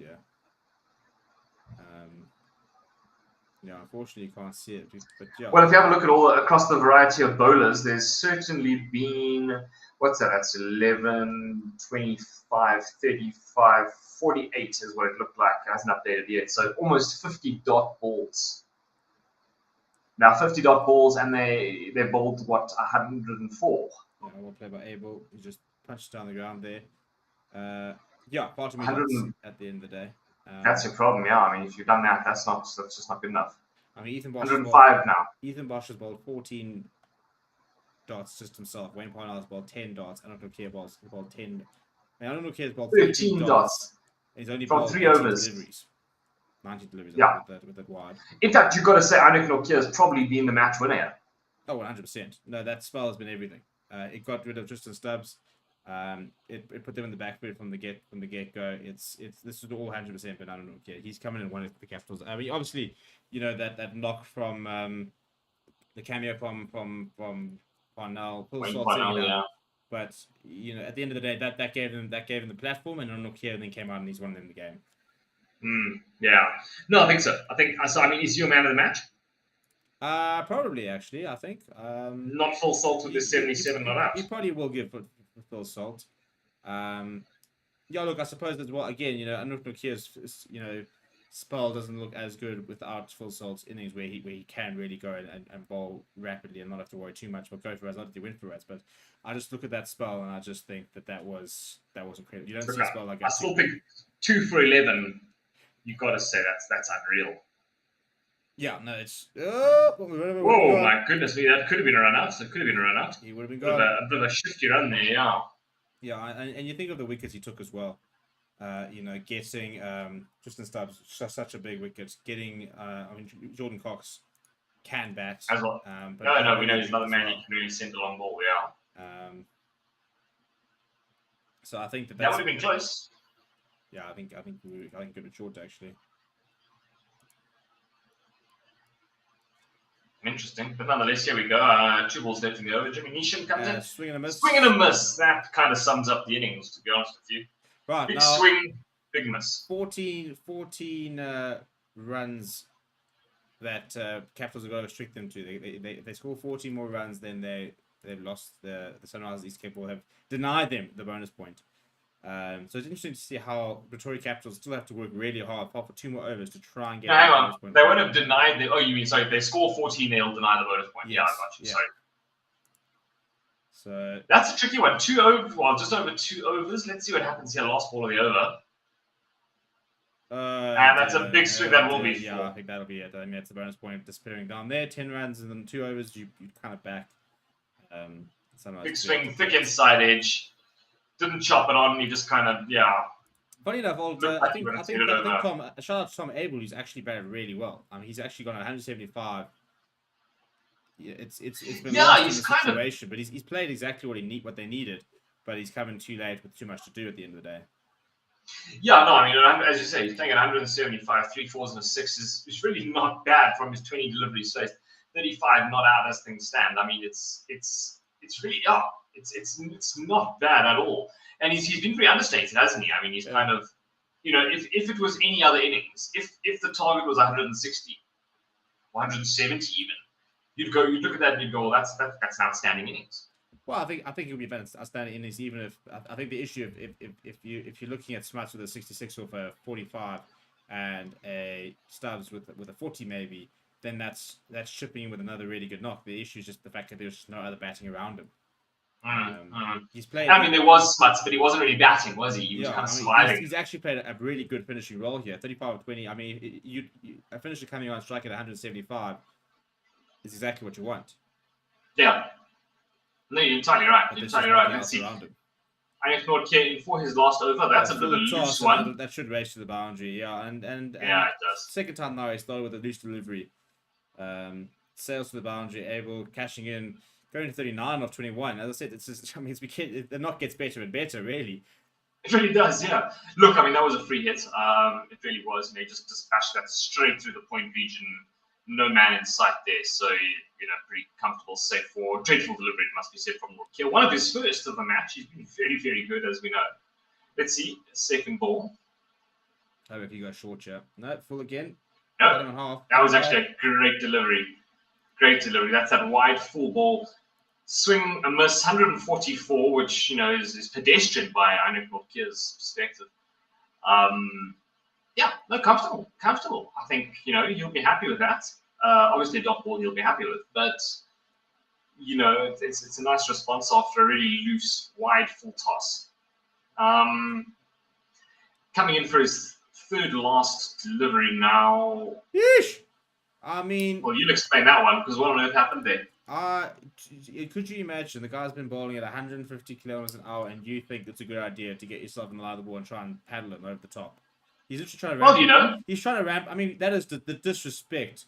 Unfortunately, you can't see it. But well, if you have a look at across the variety of bowlers, there's certainly been, what's that? That's 11, 25, 35, 48 is what it looked like. It hasn't updated yet. So almost 50 dot balls. Now 50 dot balls, and they bowled, 104? Yeah, well played by Abel. He just punched down the ground there. Far too many dots at the end of the day. That's your problem, yeah. I mean, if you've done that, that's just not good enough. I mean, Ethan Bosch 105 now. Ethan Bosch has bowled 14 dots just himself. Wayne Parnell has bowled 10 dots. I don't know Keir bowled 10. I don't know Keir's bowled 13 dots. He's only from 3 overs. Deliveries. 90 deliveries with that wide. In fact, you've got to say Anik Nokia has probably been the match winner. Oh, 100%. No, that spell has been everything. It got rid of Tristan Stubbs. It put them in the back foot from the get go. This is all 100%, but I don't know. Yeah, he's coming in one of the Capitals. I mean, obviously, that knock from the cameo from Parnell, but at the end of the day, that gave them the platform, and Nokia then came out and he's won them the game. Yeah, no, I think so. I mean, is he your man of the match? Probably actually. I think. Not full salt with the 77 not out. He probably will give full salt. Yeah, look, I suppose as well. Again, Anouk Nokia's spell doesn't look as good without full salt's innings where he can really go and bowl rapidly and not have to worry too much. But go for Raz, not that he went for Raz, but I just look at that spell and I just think that was incredible. You don't see a spell like that. I still think 2 for 11. You got to say that's unreal. Yeah, no, it's. Whoa, my goodness me, that could have been a run out. He would have been gone. A bit of a shifty run there, yeah. Yeah, and you think of the wickets he took as well. Getting Tristan Stubbs such a big wicket. Getting Jordan Cox can bat as well. But we know he's another man he can really send a long ball. Yeah. So I think that would have been close. Yeah, I think good at short actually. Interesting, but nonetheless, here we go. 2 balls left in the over. Jimmy Neesham comes in. Swing and a miss. Swing and a miss. That kind of sums up the innings, to be honest with you. Right, big now, swing, big miss. 14 runs that Capitals have got to restrict them to. They score 14 more runs, then they've lost. The Sunrisers East Cape will have denied them the bonus point. So it's interesting to see how Pretoria Capitals still have to work really hard for 2 more overs to try and get. Hang on, they won't have denied the. Oh, you mean sorry? If they score 14, they'll deny the bonus point. Yes. Yeah, I got you. Yeah. Sorry. So that's a tricky one. 2 over, well, just over 2 overs. Let's see what happens here. Last ball of the over. And that's a big swing. That will be. Yeah, I think that'll be it. I mean, it's the bonus point disappearing down there. 10 runs and then 2 overs. You kind of back. Big swing, thick inside edge. Didn't chop it on. He just kind of Funny enough, I think Tom. Shout out to Tom Abel, who's actually batted really well. I mean, he's actually gone 175. Yeah, it's been lost in the situation, but he's played exactly what they needed, but he's come in too late with too much to do at the end of the day. Yeah, no, I mean, as you say, he's taking 175, 3 fours and a 6 is really not bad from his 20 deliveries faced. 35 not out as things stand. I mean, it's really it's not bad at all. And he's been very understated, hasn't he? I mean, he's kind of, if it was any other innings, if the target was 160, 170 even, you'd look at that and you'd go, well, that's an outstanding innings. Well, I think it would be an outstanding innings, even if I think the issue if you're looking at Smuts with a 66 or a 45 and a Stubbs with a 40 maybe, then that's shipping in with another really good knock. The issue is just the fact that there's just no other batting around him. He's played. I mean, there was Smuts, but he wasn't really batting, was he? He was kind of surviving. He's actually played a really good finishing role here. 35 of 20. I mean, a finisher coming on strike at 175 is exactly what you want. Yeah. No, you're entirely right. Let's see. I thought for his last over, that's a bit of a loose one. That should race to the boundary, yeah. And yeah, it does. Second time now, he started with a loose delivery. Sails to the boundary, able cashing in, going to 39 of 21. As I said, the knock gets better and better, really. It really does, yeah. Look, I mean, that was a free hit. It really was. And they just dispatched that straight through the point region. No man in sight there. So, pretty comfortable, safe for dreadful delivery, it must be said, from Rourke. One of his first of the match. He's been very, very good, as we know. Let's see. Second ball. I hope you got short, yeah. No, full again. No, that was actually a great delivery. Great delivery. That's that wide full ball. Swing a miss, 144, which, is pedestrian by Anouk Nokia's perspective. Comfortable. I think, he'll be happy with that. Obviously, a dot ball he'll be happy with, but, it's a nice response after a really loose, wide full toss. Coming in for his third last delivery now. Yeesh! I mean... Well, you'll explain that one, because what on earth happened there? Could you imagine the guy's been bowling at 150 kilometers an hour, and you think it's a good idea to get yourself in the line of the ball and try and paddle him over the top? He's literally trying to ramp. Well, he's trying to ramp. I mean, that is the disrespect.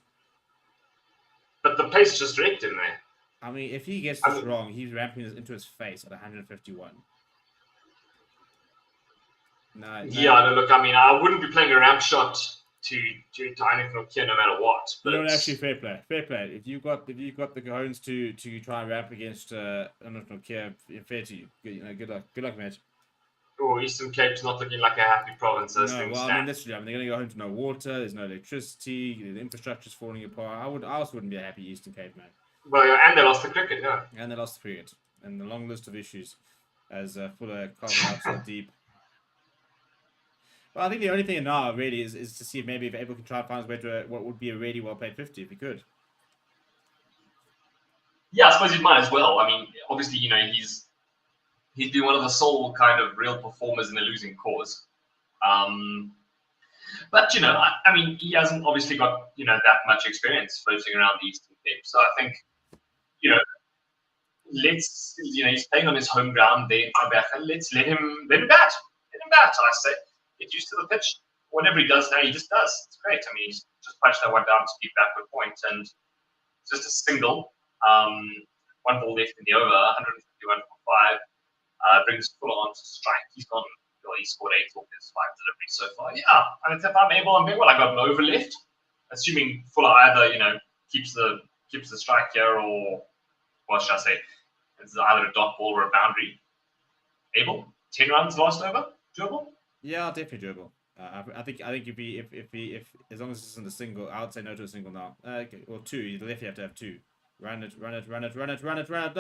But the pace just wrecked him there. I mean, if he gets this wrong, he's ramping this into his face at 151. No. Yeah, look, I mean, I wouldn't be playing a ramp shot to Anouk Nokia no matter what. But no, actually, fair play. If you've got the cojones to try and ramp against Anouk Nokia, fair to you. Good luck, mate. Eastern Cape's not looking like a happy province as No, things well, I stand. mean, literally, they're going to go home to no water. There's no electricity. The infrastructure's falling apart. I also wouldn't be a happy Eastern Cape, man. Well, yeah, and they lost the cricket, yeah. And they lost the cricket. And the long list of issues as Fuller carved out so deep. Well, I think the only thing now really is to see if maybe if Abel can try and find his way to what would be a really well played 50 if he could. Yeah, I suppose he might as well. I mean, obviously, he's been one of the sole kind of real performers in a losing cause. But I mean, he hasn't obviously got that much experience floating around the Eastern Cape. So I think he's playing on his home ground there in Rebecca. Let's let him bat. Let him bat. I say, get used to the pitch. Whatever he does now, he just does. It's great. I mean, he's just punched that one down to keep backward point, and it's just a single. One ball left in the over, 151 for 5. Brings Fuller on to strike. He's gone. Well, he scored 8 off his 5 deliveries so far. Yeah, and if I'm able, I'm doing well. I got an over left, assuming Fuller either keeps the strike here, or what should I say? It's either a dot ball or a boundary. Able 10 runs last over, doable. Yeah, definitely doable. I think if as long as it's in a single, I would say no to a single now. Okay, or 2. The lefty have to have 2. Run it. No,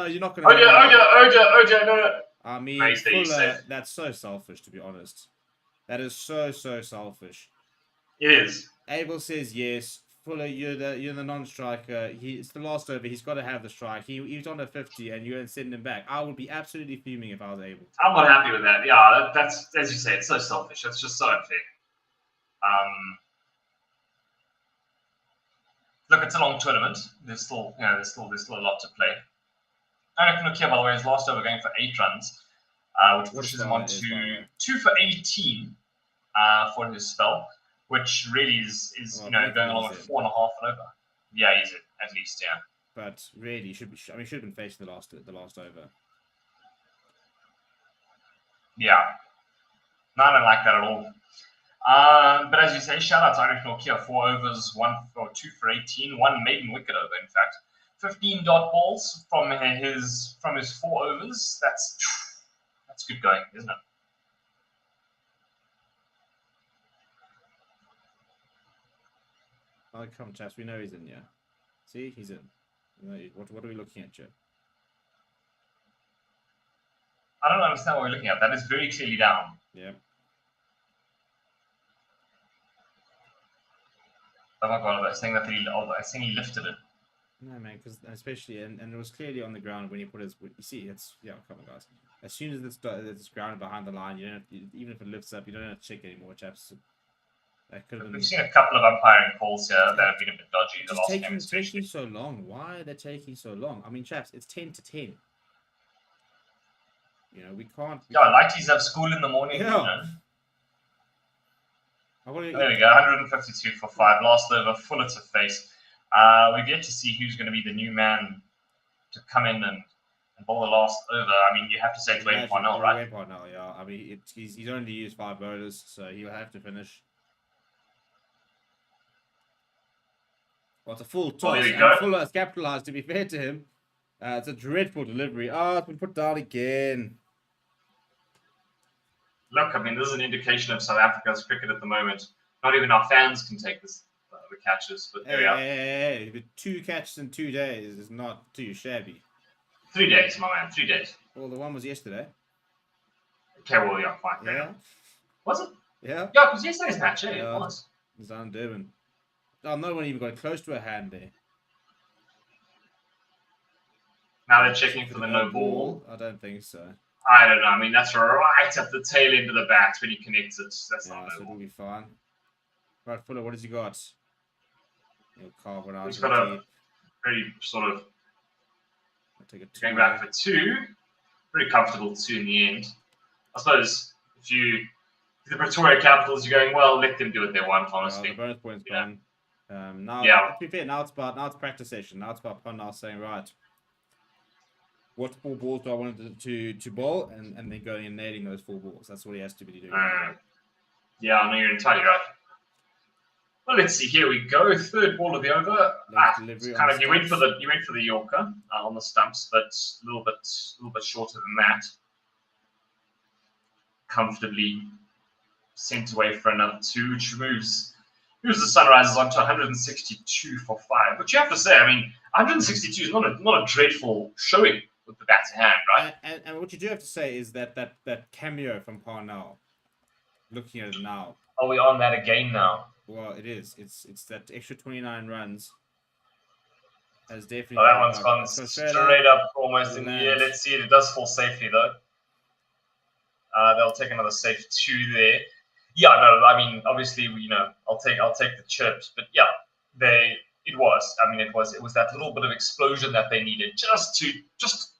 you're not going to. Oja, no. I mean, Nice, Fuller, that's so selfish, to be honest. That is so selfish. It is. Abel says yes. Fuller, you're the non-striker. It's the last over. He's got to have the strike. He's on a 50, and you're going to send him back. I would be absolutely fuming if I was able. I'm not happy with that. Yeah, that's as you say. It's so selfish. It's just so unfair. Look, it's a long tournament. There's still a lot to play. I reckon here, by the way, his last over going for 8 runs, which pushes him on to 2 for 18 for his spell, which really is going along with 4.5 and over. Yeah, he's it at least, yeah. But really, he should have been facing the last over. Yeah, no, I don't like that at all. But as you say, shout out to Irish Nokia, 4 overs, 2 for 18, 1 maiden wicket over, in fact. 15 dot balls from his 4 overs. That's good going, isn't it? Oh, come on, chaps. We know he's in, yeah. See, he's in. What are we looking at, Joe? I don't understand what we're looking at. That is very clearly down. Yeah. Oh my god, I was saying he lifted it. No, man, because especially, and it was clearly on the ground when he put his. You see, come on, guys. As soon as it's grounded behind the line, you don't have, even if it lifts up, you don't have to check anymore, chaps. That could have been. We've seen a couple of umpiring calls here that have been a bit dodgy. The last game, taking so long. Why are they taking so long? I mean, chaps, it's 10 to 10. We can't. Yeah, lighties have school in the morning. Yeah. There we go, 152 for 5. Last over, Fuller to face. We've yet to see who's going to be the new man to come in and bowl the last over. I mean, you have to say Dwayne Parnell, right? Dwayne Parnell, yeah. I mean, he's only used 5 bowlers, so he'll have to finish. Well, it's a full toss, and Fuller has capitalised, to be fair to him. It's a dreadful delivery. Oh, it's been put down again. Look, I mean, this is an indication of South Africa's cricket at the moment. Not even our fans can take this, the catches, but there we are. Hey, the 2 catches in 2 days is not too shabby. 3 days, my man, 3 days. Well, the one was yesterday. Okay, well, yeah, fine. Yeah. Was it? Yeah. Yeah, because yesterday's match, it was. It was down Durban. Oh, no one even got close to a hand there. Now they're checking for the no ball. I don't think so. I don't know. I mean, that's right at the tail end of the bat when he connects it. That's not no so ball. It'll be fine. Right, Fuller, what has he got? He'll carve it out. He's got a very sort of going back for 2. Pretty comfortable 2 in the end. I suppose if the Pretoria Capitals, you're going, well, let them do what they want, honestly. The bonus point's gone. Now, to be fair, now it's practice session. Now it's about Parnell saying, right, what 4 balls do I want to bowl, and then going and nailing those 4 balls. That's what he has to be doing. Yeah, I know you're entirely right. Well, let's see. Here we go. 3rd ball of the over. You went for the Yorker on the stumps, but a little bit shorter than that. comfortably sent away for another 2, which moves the Sunrisers on to 162 for 5. But you have to say, I mean, 162 is not a dreadful showing with the bat in hand, right? And what you do have to say is that cameo from Parnell, looking at it now. Are we on that again now? Well, it is. It's that extra 29 runs. Has definitely. Oh, that one's gone straight up almost in the air. Let's see it. It does fall safely though. They'll take another safe 2 there. Yeah, no, I mean, obviously, I'll take the chirps, but yeah, it was that little bit of explosion that they needed just to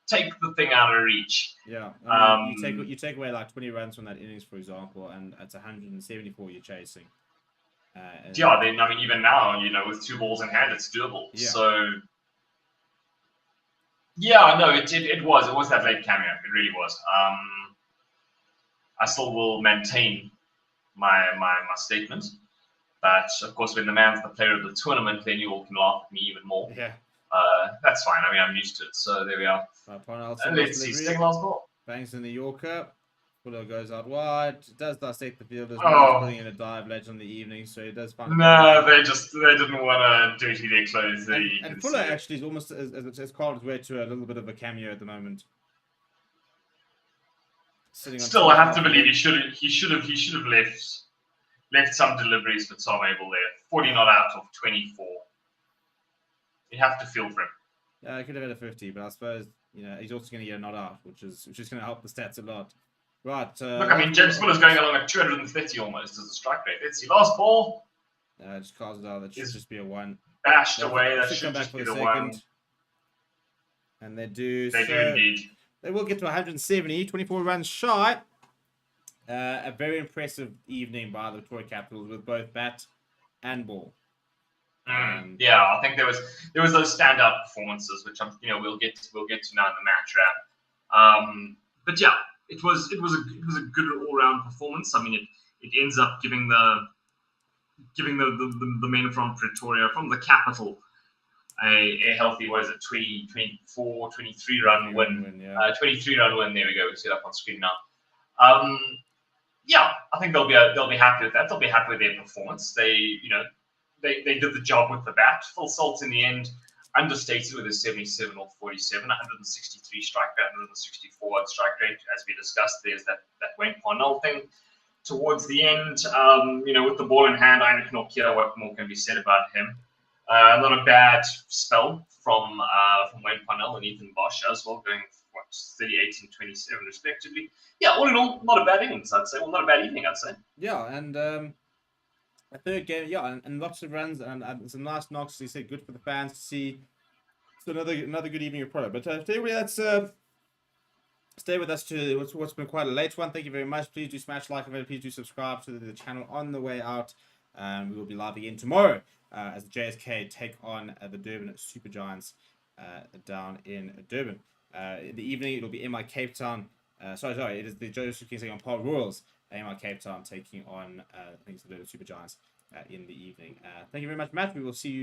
take the thing out of reach. Yeah, I mean, you take away like 20 runs from that innings, for example, and it's 174 you're chasing. Yeah, then I mean, even now, with 2 balls in hand, it's doable. Yeah. So, yeah, no, it was that late cameo. It really was. I still will maintain my statement, but of course, when the man's the player of the tournament, then you all can laugh at me even more. Yeah. That's fine. I mean, I'm used to it. So there we are. And let's see, second last ball. Bangs in the Yorker. Fuller goes out wide. It does dissect the fielders. Putting in a dive later in the evening, so it does find. No, they didn't want to dirty their clothes. And Fuller actually is almost as called his way to a little bit of a cameo at the moment. Still, I have to believe he should have left some deliveries for Tom Abel there. 40 not out of 24. You have to feel for him. Yeah, I could have had a 50, but I suppose he's also going to get a not out, which is going to help the stats a lot. Right. Look, I mean, James Fuller's going along at 230 almost as a strike rate. Let's see, last ball. Just cards it out. That should just be a 1. Bashed away. That should come back just for be the the second. 1. And they do. They do indeed. They will get to 170, 24 runs shy. A very impressive evening by the Victoria Capitals with both bat and ball. Yeah, I think there was those standout performances, which we'll get to now in the match wrap. But yeah, it was a good all round performance. I mean, it ends up giving the men from Pretoria, from the capital, a healthy 24, 23 run win. 23 run win. There we go. We see it up on screen now. Yeah, I think they'll be happy with that. They'll be happy with their performance. They did the job with the bat. Full Salt in the end, understated with a 77 or 47, 163 strike rate, 164 strike rate. As we discussed, there's that Wayne Parnell thing towards the end. With the ball in hand, I don't know what more can be said about him. Not a bad spell from Wayne Parnell and Ethan Bosch as well, going 38 and 27 respectively. Yeah, all in all, not a bad innings, I'd say. Well, not a bad evening, I'd say. Yeah, and a third game, yeah, and lots of runs and some nice knocks. He said good for the fans to see. So another good evening of product. But everybody, let's stay with us to what's been quite a late one. Thank you very much. Please do smash like and please do subscribe to the channel on the way out. We will be live again tomorrow as the JSK take on the Durban Super Giants down in Durban. In the evening, it'll be MI Cape Town. Sorry, it is the Joseph King taking on Park Royals. MI Cape Town taking on, I think it's the Super Giants in the evening. Thank you very much, Matt. We will see you